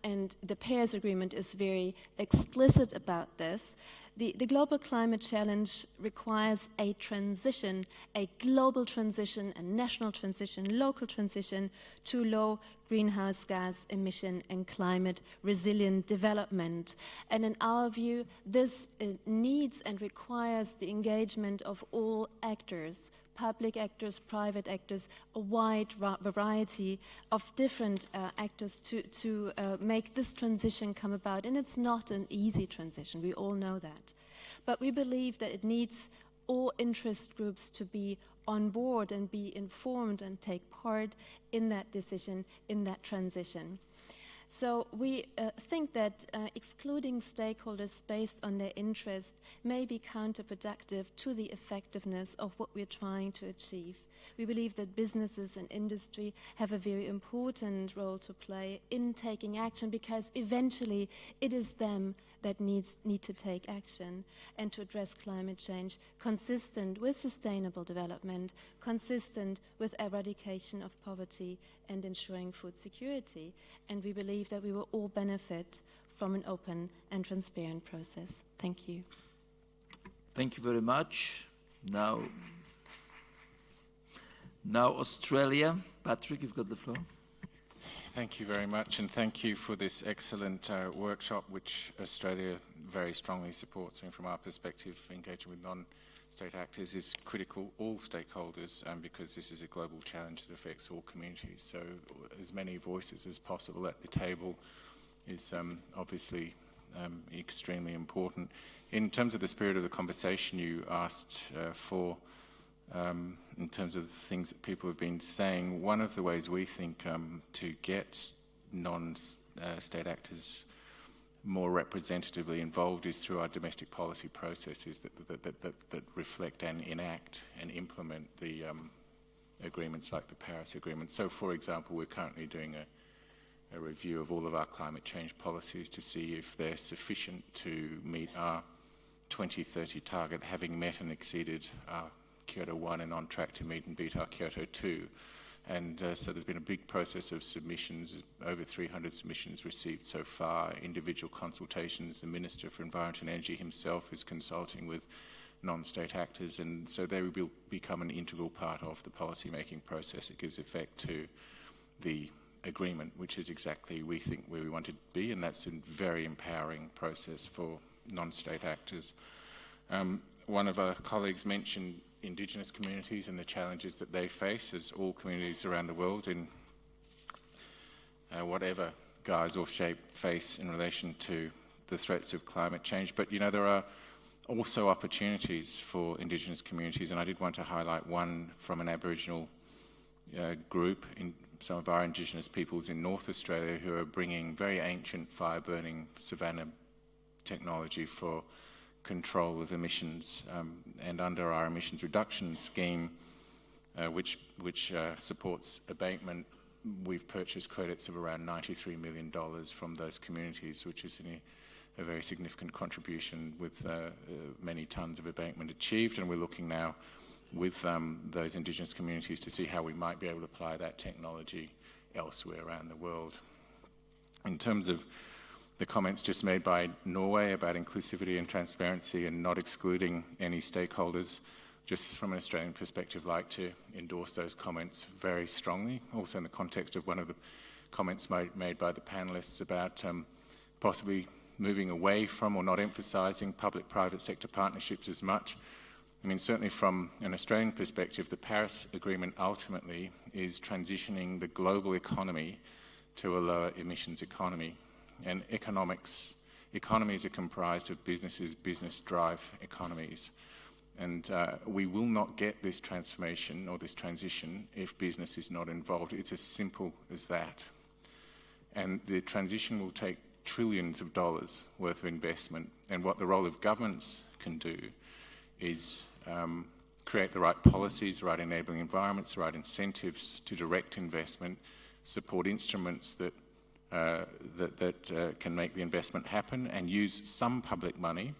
and the Paris Agreement is very explicit about this, the global climate challenge requires a transition, a global transition, a national transition, local transition to low greenhouse gas emission and climate resilient development. And in our view, this needs and requires the engagement of all actors, public actors, private actors, a wide variety of different actors to make this transition come about. And it's not an easy transition, we all know that. But we believe that it needs all interest groups to be on board and be informed and take part in that decision, in that transition. So we think that excluding stakeholders based on their interest may be counterproductive to the effectiveness of what we're trying to achieve. We believe that businesses and industry have a very important role to play in taking action, because eventually it is them that need to take action and to address climate change consistent with sustainable development, consistent with eradication of poverty and ensuring food security. And we believe that we will all benefit from an open and transparent process. Thank you. Thank you very much. Now Australia. Patrick, you've got the floor. Thank you very much, and thank you for this excellent workshop, which Australia very strongly supports. And from our perspective, engaging with non-state actors is critical, all stakeholders, because this is a global challenge that affects all communities. So as many voices as possible at the table is obviously extremely important. In terms of the spirit of the conversation you asked for, in terms of things that people have been saying, one of the ways we think to get non-state actors more representatively involved is through our domestic policy processes that reflect and enact and implement the agreements like the Paris Agreement. So, for example, we're currently doing a review of all of our climate change policies to see if they're sufficient to meet our 2030 target, having met and exceeded our Kyoto 1 and on track to meet and beat our Kyoto 2. And so there's been a big process of submissions, over 300 submissions received so far, individual consultations. The Minister for Environment and Energy himself is consulting with non-state actors, and so they will become an integral part of the policy-making process. It gives effect to the agreement, which is exactly, we think, where we want to be, and that's a very empowering process for non-state actors. One of our colleagues mentioned Indigenous communities and the challenges that they face, as all communities around the world in whatever guise or shape face in relation to the threats of climate change. But, you know, there are also opportunities for Indigenous communities, and I did want to highlight one from an Aboriginal group, in some of our Indigenous peoples in North Australia, who are bringing very ancient fire-burning savanna technology for control of emissions, and under our emissions reduction scheme, which supports abatement, we've purchased credits of around $93 million from those communities, which is a very significant contribution with many tonnes of abatement achieved. And we're looking now with those Indigenous communities to see how we might be able to apply that technology elsewhere around the world. In terms of the comments just made by Norway about inclusivity and transparency and not excluding any stakeholders, just from an Australian perspective, like to endorse those comments very strongly. Also in the context of one of the comments made by the panelists about possibly moving away from or not emphasising public-private sector partnerships as much. I mean, certainly from an Australian perspective, the Paris Agreement ultimately is transitioning the global economy to a lower emissions economy. And economies are comprised of businesses, business-drive economies. And we will not get this transformation or this transition if business is not involved. It's as simple as that. And the transition will take trillions of dollars worth of investment. And what the role of governments can do is create the right policies, the right enabling environments, the right incentives to direct investment, support instruments that can make the investment happen, and use some public money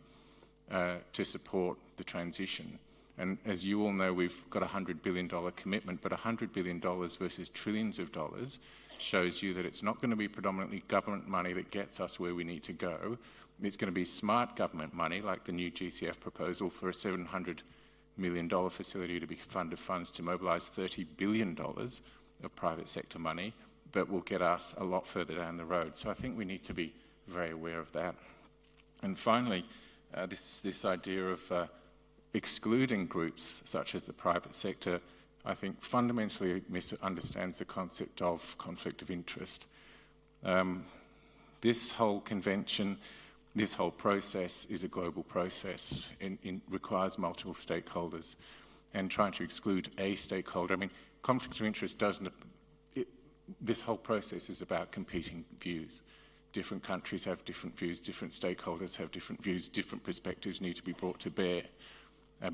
to support the transition. And as you all know, we've got a $100 billion commitment, but $100 billion versus trillions of dollars shows you that it's not going to be predominantly government money that gets us where we need to go. It's going to be smart government money, like the new GCF proposal for a $700 million facility to be fund of funds to mobilise $30 billion of private sector money that will get us a lot further down the road. So I think we need to be very aware of that. And finally, this idea of excluding groups such as the private sector, I think fundamentally misunderstands the concept of conflict of interest. This whole convention, this whole process is a global process and requires multiple stakeholders. And trying to exclude a stakeholder, I mean, conflict of interest doesn't, this whole process is about competing views. Different countries have different views, different stakeholders have different views, different perspectives need to be brought to bear.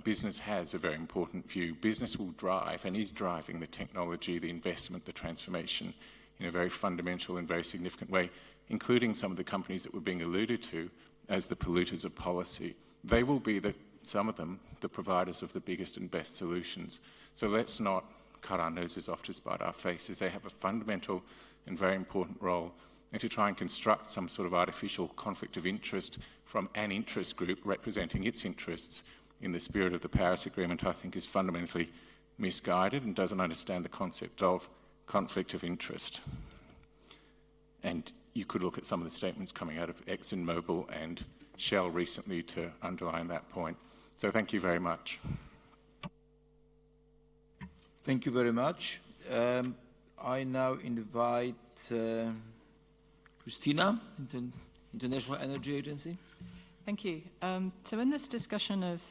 Business has a very important view. Business will drive and is driving the technology, the investment, the transformation in a very fundamental and very significant way, including some of the companies that were being alluded to as the polluters of policy. They will be, some of them, the providers of the biggest and best solutions. So let's not cut our noses off to spite our faces. They have a fundamental and very important role. And to try and construct some sort of artificial conflict of interest from an interest group representing its interests in the spirit of the Paris Agreement, I think is fundamentally misguided and doesn't understand the concept of conflict of interest. And you could look at some of the statements coming out of ExxonMobil and Shell recently to underline that point. So thank you very much. Thank you very much. I now invite Christina, International Energy Agency. Thank you. So in this discussion of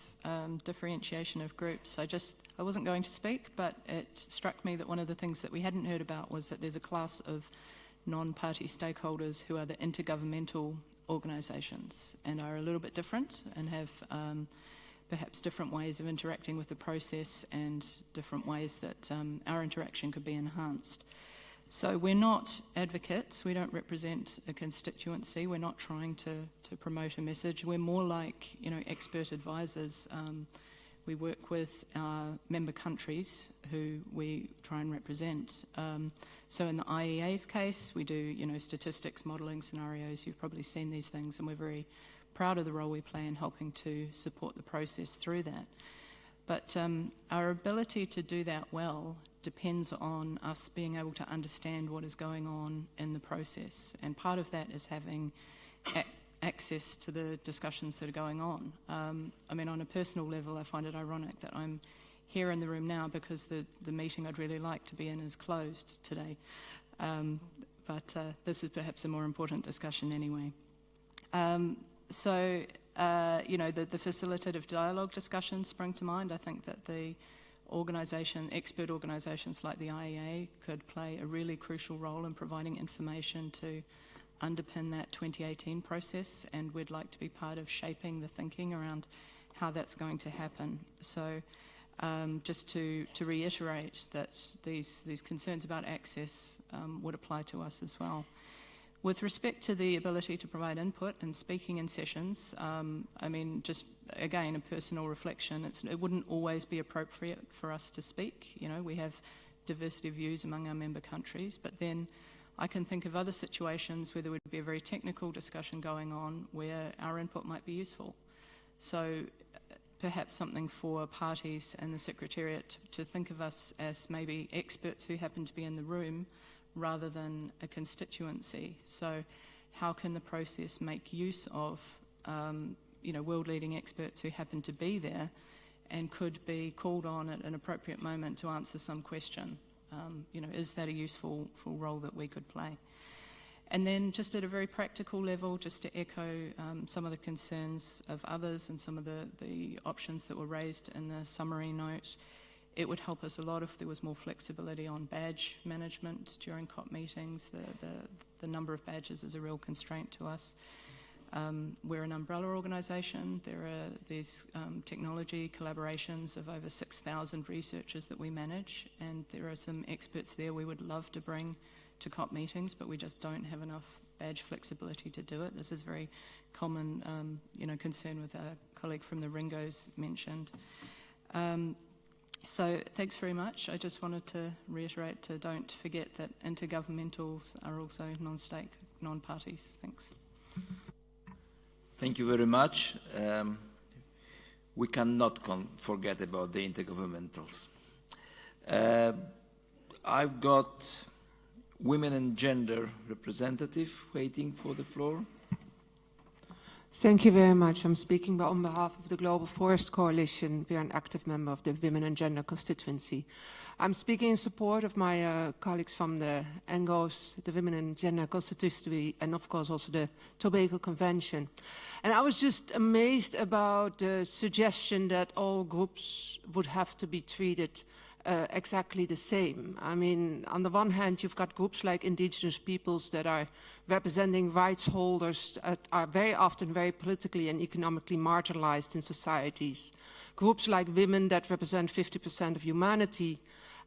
differentiation of groups, I wasn't going to speak, but it struck me that one of the things that we hadn't heard about was that there's a class of non-party stakeholders who are the intergovernmental organisations and are a little bit different and have perhaps different ways of interacting with the process and different ways that our interaction could be enhanced. So we're not advocates, we don't represent a constituency, we're not trying to promote a message, we're more like, expert advisors. We work with our member countries who we try and represent. So in the IEA's case, we do, statistics, modelling scenarios, you've probably seen these things, and we're very proud of the role we play in helping to support the process through that. But our ability to do that well depends on us being able to understand what is going on in the process. And part of that is having access to the discussions that are going on. I mean, on a personal level, I find it ironic that I'm here in the room now because the meeting I'd really like to be in is closed today. But this is perhaps a more important discussion anyway. So, the facilitative dialogue discussions spring to mind. I think that the expert organisations like the IEA could play a really crucial role in providing information to underpin that 2018 process, and we'd like to be part of shaping the thinking around how that's going to happen. So just to reiterate that these concerns about access would apply to us as well. With respect to the ability to provide input and speaking in sessions, I mean, just again, a personal reflection, it wouldn't always be appropriate for us to speak. You know, we have diversity of views among our member countries, but then I can think of other situations where there would be a very technical discussion going on where our input might be useful. So perhaps something for parties and the Secretariat to think of us as maybe experts who happen to be in the room rather than a constituency. So how can the process make use of you know, world-leading experts who happen to be there and could be called on at an appropriate moment to answer some question? You know, is that a useful role that we could play? And then just at a very practical level, just to echo some of the concerns of others and some of the options that were raised in the summary note, it would help us a lot if there was more flexibility on badge management during COP meetings. The number of badges is a real constraint to us. We're an umbrella organisation. There are these technology collaborations of over 6,000 researchers that we manage, and there are some experts there we would love to bring to COP meetings, but we just don't have enough badge flexibility to do it. This is very common, you know, concern with a colleague from the Ringos mentioned. So thanks very much. I just wanted to reiterate to don't forget that intergovernmentals are also non-state, non-parties. Thanks. Thank you very much. We cannot forget about the intergovernmentals. I've got women and gender representative waiting for the floor. Thank you very much. I'm speaking on behalf of the Global Forest Coalition. We are an active member of the Women and Gender constituency. I'm speaking in support of my colleagues from the NGOs, the Women and Gender constituency, and of course also the Tobago Convention. And I was just amazed about the suggestion that all groups would have to be treated exactly the same. I mean, on the one hand, you've got groups like indigenous peoples that are representing rights holders that are very often very politically and economically marginalized in societies. Groups like women that represent 50% of humanity,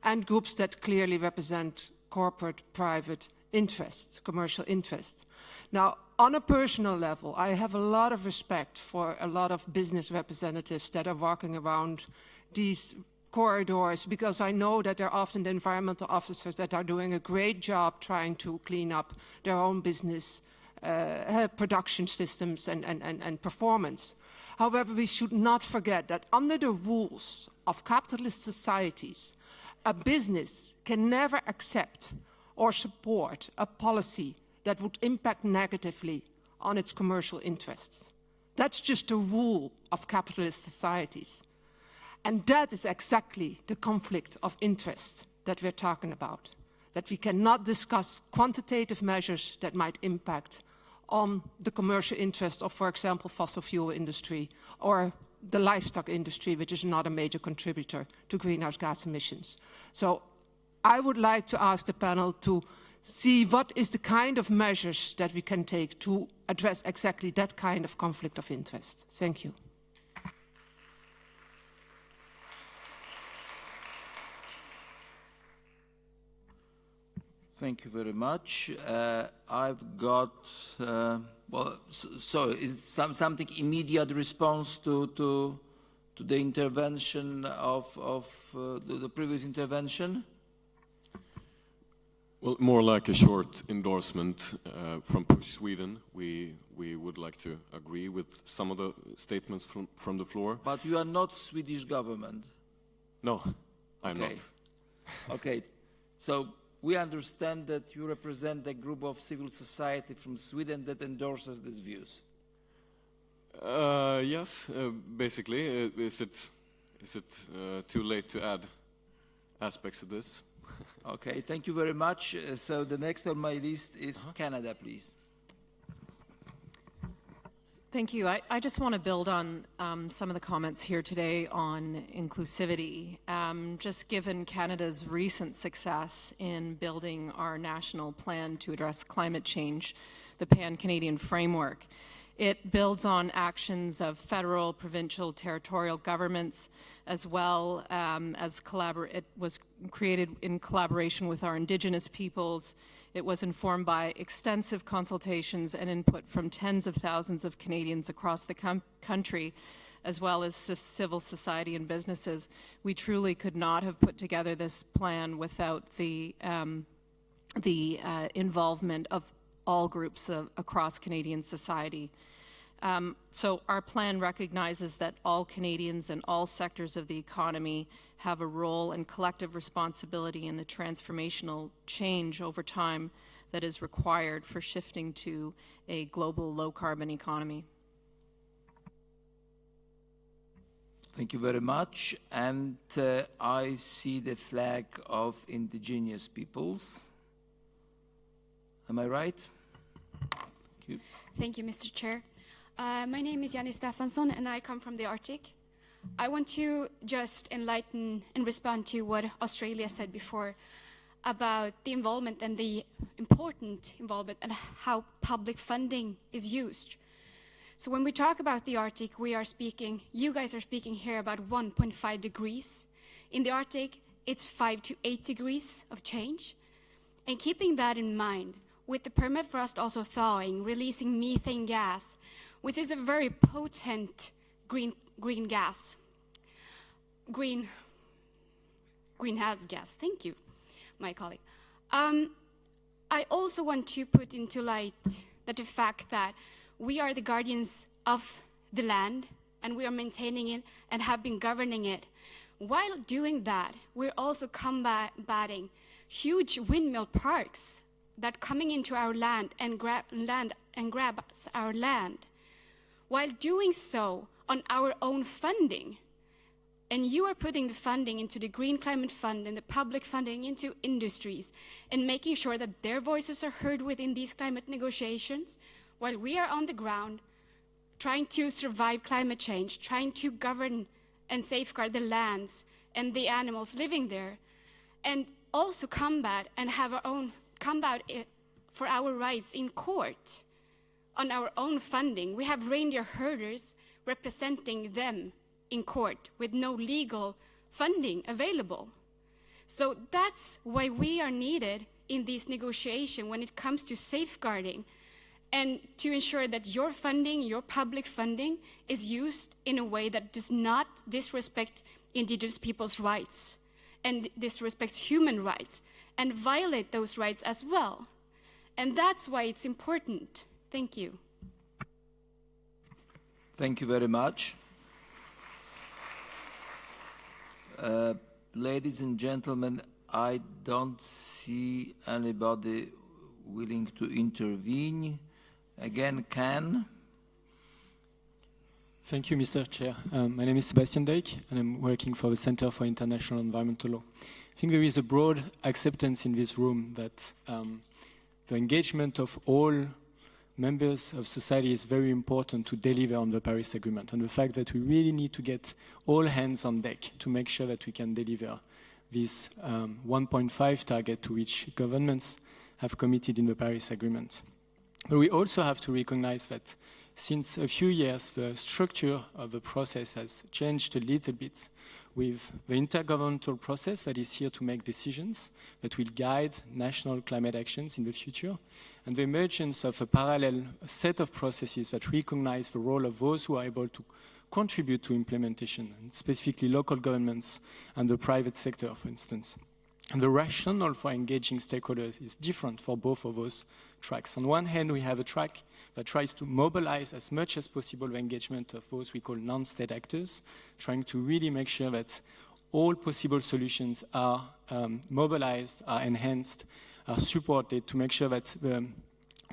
and groups that clearly represent corporate, private interests, commercial interests. Now, on a personal level, I have a lot of respect for a lot of business representatives that are walking around these corridors, because I know that they're often the environmental officers that are doing a great job trying to clean up their own business production systems and performance. However, we should not forget that under the rules of capitalist societies, a business can never accept or support a policy that would impact negatively on its commercial interests. That's just a rule of capitalist societies. And that is exactly the conflict of interest that we're talking about, that we cannot discuss quantitative measures that might impact on the commercial interest of, for example, fossil fuel industry or the livestock industry, which is not a major contributor to greenhouse gas emissions. So I would like to ask the panel to see what is the kind of measures that we can take to address exactly that kind of conflict of interest. Thank you. Thank you very much. I've got, well, so is it something immediate response to the intervention of the previous intervention? Well, more like a short endorsement from Push Sweden. We would like to agree with some of the statements from the floor. But you are not Swedish government. No, I'm not. Okay, so we understand that you represent a group of civil society from Sweden that endorses these views. Yes, basically. Is it too late to add aspects of this? Okay, thank you very much. So the next on my list is Canada, please. Thank you. I just want to build on some of the comments here today on inclusivity. Just given Canada's recent success in building our national plan to address climate change, the Pan-Canadian framework, It builds on actions of federal, provincial, territorial governments, as well as it was created in collaboration with our Indigenous peoples. It was informed by extensive consultations and input from tens of thousands of Canadians across the country, as well as civil society and businesses. We truly could not have put together this plan without the involvement of all groups across Canadian society. So our plan recognizes that all Canadians and all sectors of the economy have a role and collective responsibility in the transformational change over time that is required for shifting to a global low-carbon economy. Thank you very much. And I see the flag of Indigenous peoples. Am I right? Thank you. Thank you, Mr. Chair. My name is Janni Stefansson, and I come from the Arctic. I want to just enlighten and respond to what Australia said before about the involvement and the important involvement and how public funding is used. So when we talk about the Arctic, we are speaking, you guys are speaking here about 1.5 degrees. In the Arctic, it's 5 to 8 degrees of change. And keeping that in mind, with the permafrost also thawing, releasing methane gas, which is a very potent greenhouse gas. Thank you, my colleague. I also want to put into light that the fact that we are the guardians of the land, and we are maintaining it and have been governing it. While doing that, we're also combating huge windmill parks that coming into our land and grab our land. While doing so on our own funding, and you are putting the funding into the Green Climate Fund and the public funding into industries and making sure that their voices are heard within these climate negotiations, while we are on the ground trying to survive climate change, trying to govern and safeguard the lands and the animals living there, and also combat it for our rights in court on our own funding. We have reindeer herders representing them in court with no legal funding available. So that's why we are needed in this negotiation when it comes to safeguarding and to ensure that your funding, your public funding, is used in a way that does not disrespect Indigenous people's rights and disrespect human rights and violate those rights as well. And that's why it's important. Thank you. Thank you very much. Ladies and gentlemen, I don't see anybody willing to intervene. Again, Can. Thank you, Mr. Chair. My name is Sebastian Dijk, and I'm working for the Center for International Environmental Law. I think there is a broad acceptance in this room that the engagement of all members of society is very important to deliver on the Paris Agreement, and the fact that we really need to get all hands on deck to make sure that we can deliver this 1.5 target to which governments have committed in the Paris Agreement. But we also have to recognize that since a few years, the structure of the process has changed a little bit, with the intergovernmental process that is here to make decisions that will guide national climate actions in the future, and the emergence of a parallel set of processes that recognize the role of those who are able to contribute to implementation, and specifically local governments and the private sector, for instance. And the rationale for engaging stakeholders is different for both of those tracks. On one hand, we have a track that tries to mobilize as much as possible the engagement of those we call non-state actors, trying to really make sure that all possible solutions are mobilized, are enhanced, are supported to make sure that the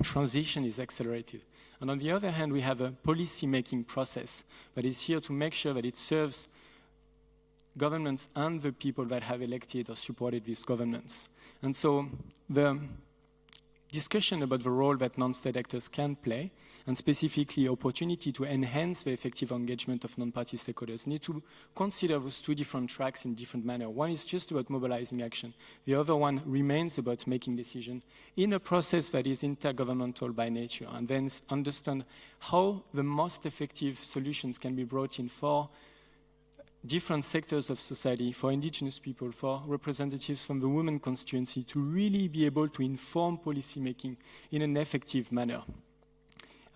transition is accelerated. And on the other hand, we have a policy-making process that is here to make sure that it serves governments and the people that have elected or supported these governments. And so the discussion about the role that non-state actors can play, and specifically opportunity to enhance the effective engagement of non-party stakeholders, need to consider those two different tracks in different manner. One is just about mobilizing action. The other one remains about making decisions in a process that is intergovernmental by nature, and then understand how the most effective solutions can be brought in for different sectors of society, for indigenous people, for representatives from the women constituency, to really be able to inform policy making in an effective manner.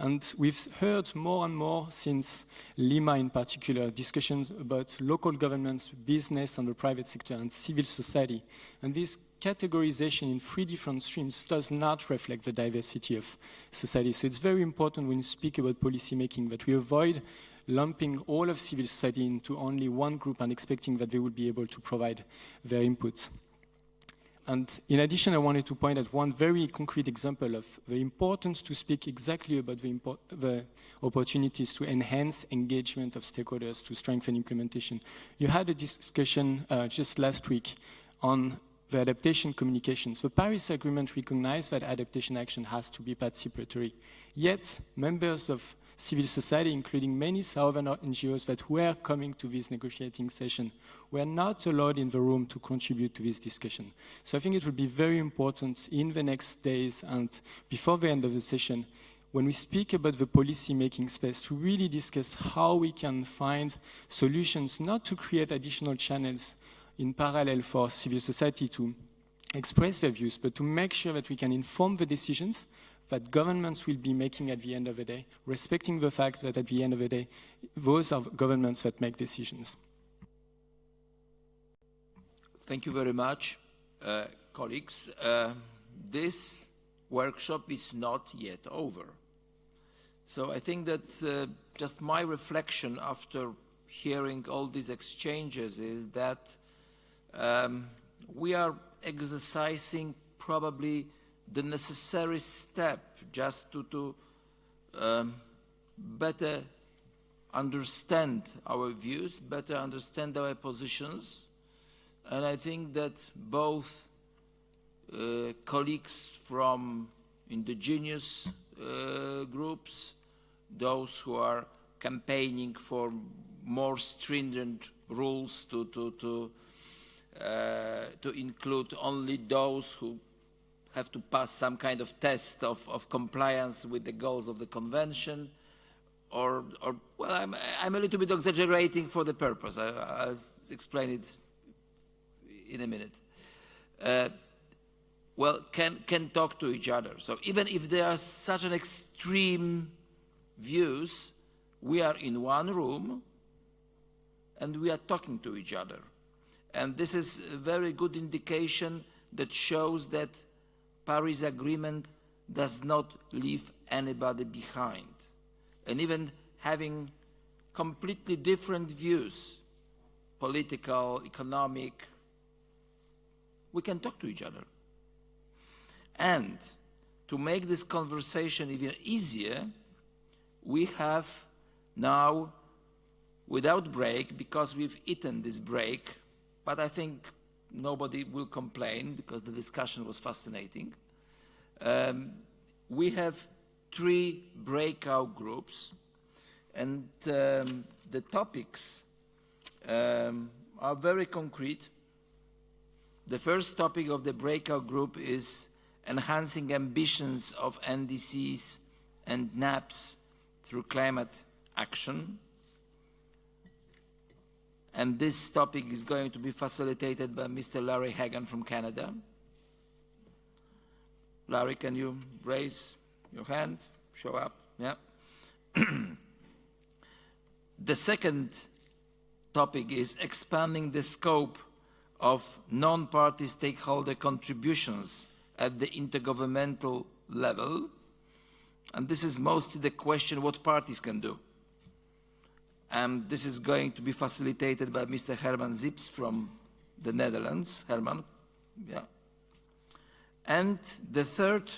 And we've heard more and more since Lima in particular, discussions about local governments, business and the private sector and civil society. And this categorization in three different streams does not reflect the diversity of society. So it's very important when you speak about policy making that we avoid lumping all of civil society into only one group and expecting that they would be able to provide their input. And in addition, I wanted to point out one very concrete example of the importance to speak exactly about the opportunities to enhance engagement of stakeholders to strengthen implementation. You had a discussion just last week on the adaptation communications. The Paris Agreement recognized that adaptation action has to be participatory. Yet, members of civil society, including many southern NGOs that were coming to this negotiating session, were not allowed in the room to contribute to this discussion. So I think it will be very important in the next days and before the end of the session, when we speak about the policy-making space, to really discuss how we can find solutions, not to create additional channels in parallel for civil society to express their views, but to make sure that we can inform the decisions that governments will be making at the end of the day, respecting the fact that at the end of the day, those are governments that make decisions. Thank you very much, colleagues. This workshop is not yet over. So I think that just my reflection after hearing all these exchanges is that we are exercising probably the necessary step just to better understand our views, better understand our positions. And I think that both colleagues from indigenous groups, those who are campaigning for more stringent rules to include only those who have to pass some kind of test of compliance with the goals of the convention, or well, I'm a little bit exaggerating for the purpose. I'll explain it in a minute. Well, can talk to each other. So even if there are such an extreme views, we are in one room and we are talking to each other. And this is a very good indication that shows that Paris Agreement does not leave anybody behind. And even having completely different views, political, economic, we can talk to each other. And to make this conversation even easier, we have now, without break, because we've eaten this break, but I think nobody will complain because the discussion was fascinating. We have 3 breakout groups, and the topics are very concrete. The first topic of the breakout group is enhancing ambitions of NDCs and NAPs through climate action. And this topic is going to be facilitated by Mr. Larry Hagan from Canada. Larry, can you raise your hand? Show up. Yeah. The second topic is expanding the scope of non-party stakeholder contributions at the intergovernmental level. And this is mostly the question what parties can do. And this is going to be facilitated by Mr. Herman Zips from the Netherlands. Herman, yeah. And the third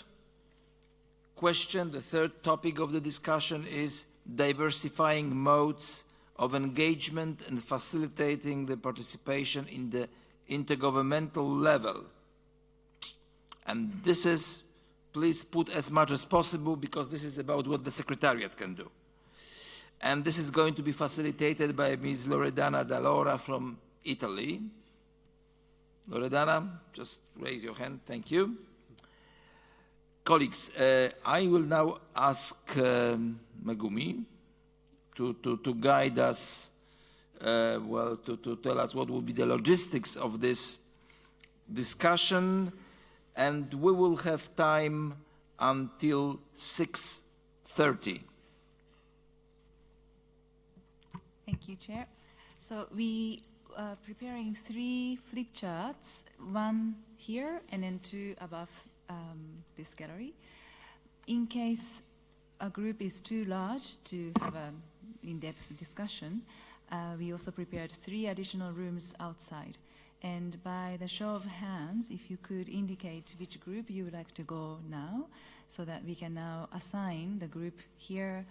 question, the third topic of the discussion is diversifying modes of engagement and facilitating the participation in the intergovernmental level. And this is please put as much as possible, because this is about what the Secretariat can do. And this is going to be facilitated by Ms. Loredana D'Allora from Italy. Loredana, just raise your hand. Thank you. Colleagues, I will now ask Megumi to guide us, to tell us what will be the logistics of this discussion, and we will have time until 6:30. Thank you, Chair. So we are preparing 3 flip charts, 1 here and then 2 above this gallery. In case a group is too large to have an in-depth discussion, we also prepared 3 additional rooms outside. And by the show of hands, if you could indicate which group you would like to go now, so that we can now assign the group here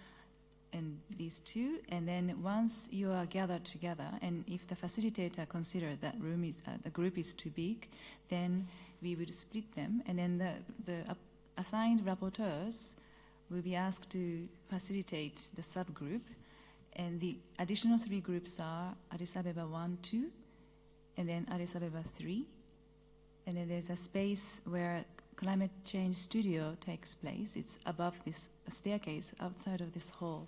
and these 2, and then once you are gathered together, and if the facilitator considers that room is the group is too big, then we would split them, and then the assigned rapporteurs will be asked to facilitate the subgroup, and the additional 3 groups are Addis Ababa 1, 2, and then Addis Ababa 3, and then there's a space where Climate Change Studio takes place. It's above this staircase outside of this hall.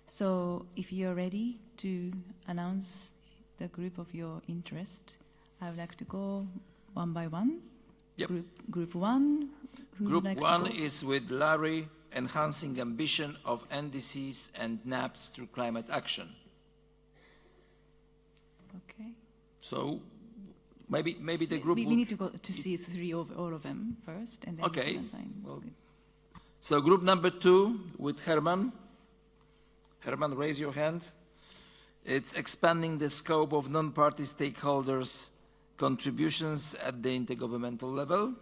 So if you're ready to announce the group of your interest, I would like to go one by one. Yep. Group 1. Group 1 is with Larry, enhancing ambition of NDCs and NAPs through climate action. Okay. So maybe the group we need to go to see 3 of all of them first, and then we can assign. Well, so group number 2 with Herman. Herman, raise your hand. It's expanding the scope of non-party stakeholders' contributions at the intergovernmental level.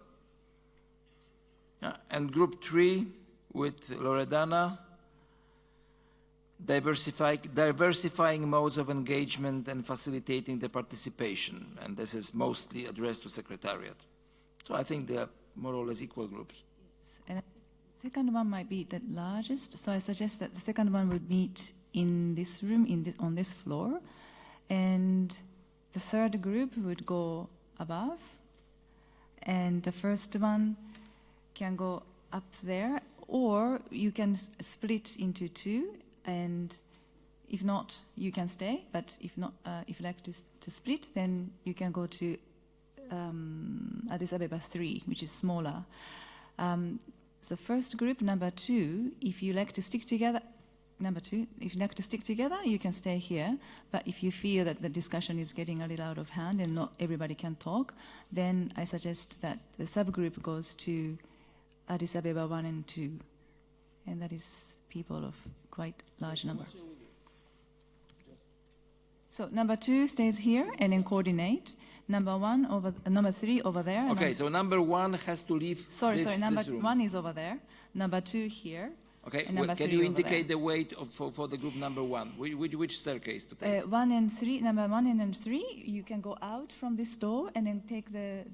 And group 3 with Loredana, diversifying modes of engagement and facilitating the participation. And this is mostly addressed to Secretariat. So I think they are more or less equal groups. Yes. And the second one might be the largest, so I suggest that the second one would meet in this room, on this floor, and the third group would go above, and the first one can go up there, or you can split into 2, and if not, you can stay, but if not, if you like to split, then you can go to Addis Ababa 3, which is smaller. So first group, number 2, if you like to stick together, you can stay here. But if you feel that the discussion is getting a little out of hand and not everybody can talk, then I suggest that the subgroup goes to Addis Ababa 1 and 2. And that is people of quite large number. So number 2 stays here and then coordinate. Number 3 over there. Okay, so number 1 has to leave this number room. 1 is over there. Number 2 here. Okay, and number can 3 you over indicate there. the weight for the group number 1? Which staircase to take? 1 and 3, number 1 and 3, you can go out from this door and then take the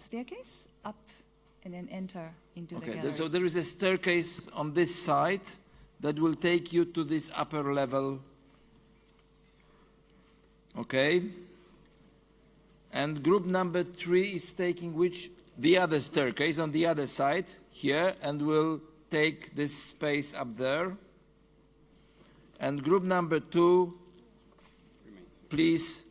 staircase up and then enter into the gallery. So there is a staircase on this side that will take you to this upper level. Okay. And group number 3 is taking the other staircase on the other side here, and will take this space up there. And group number 2, please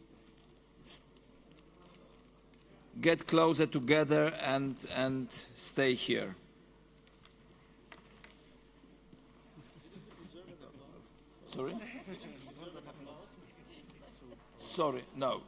get closer together and stay here. Sorry? Sorry, no.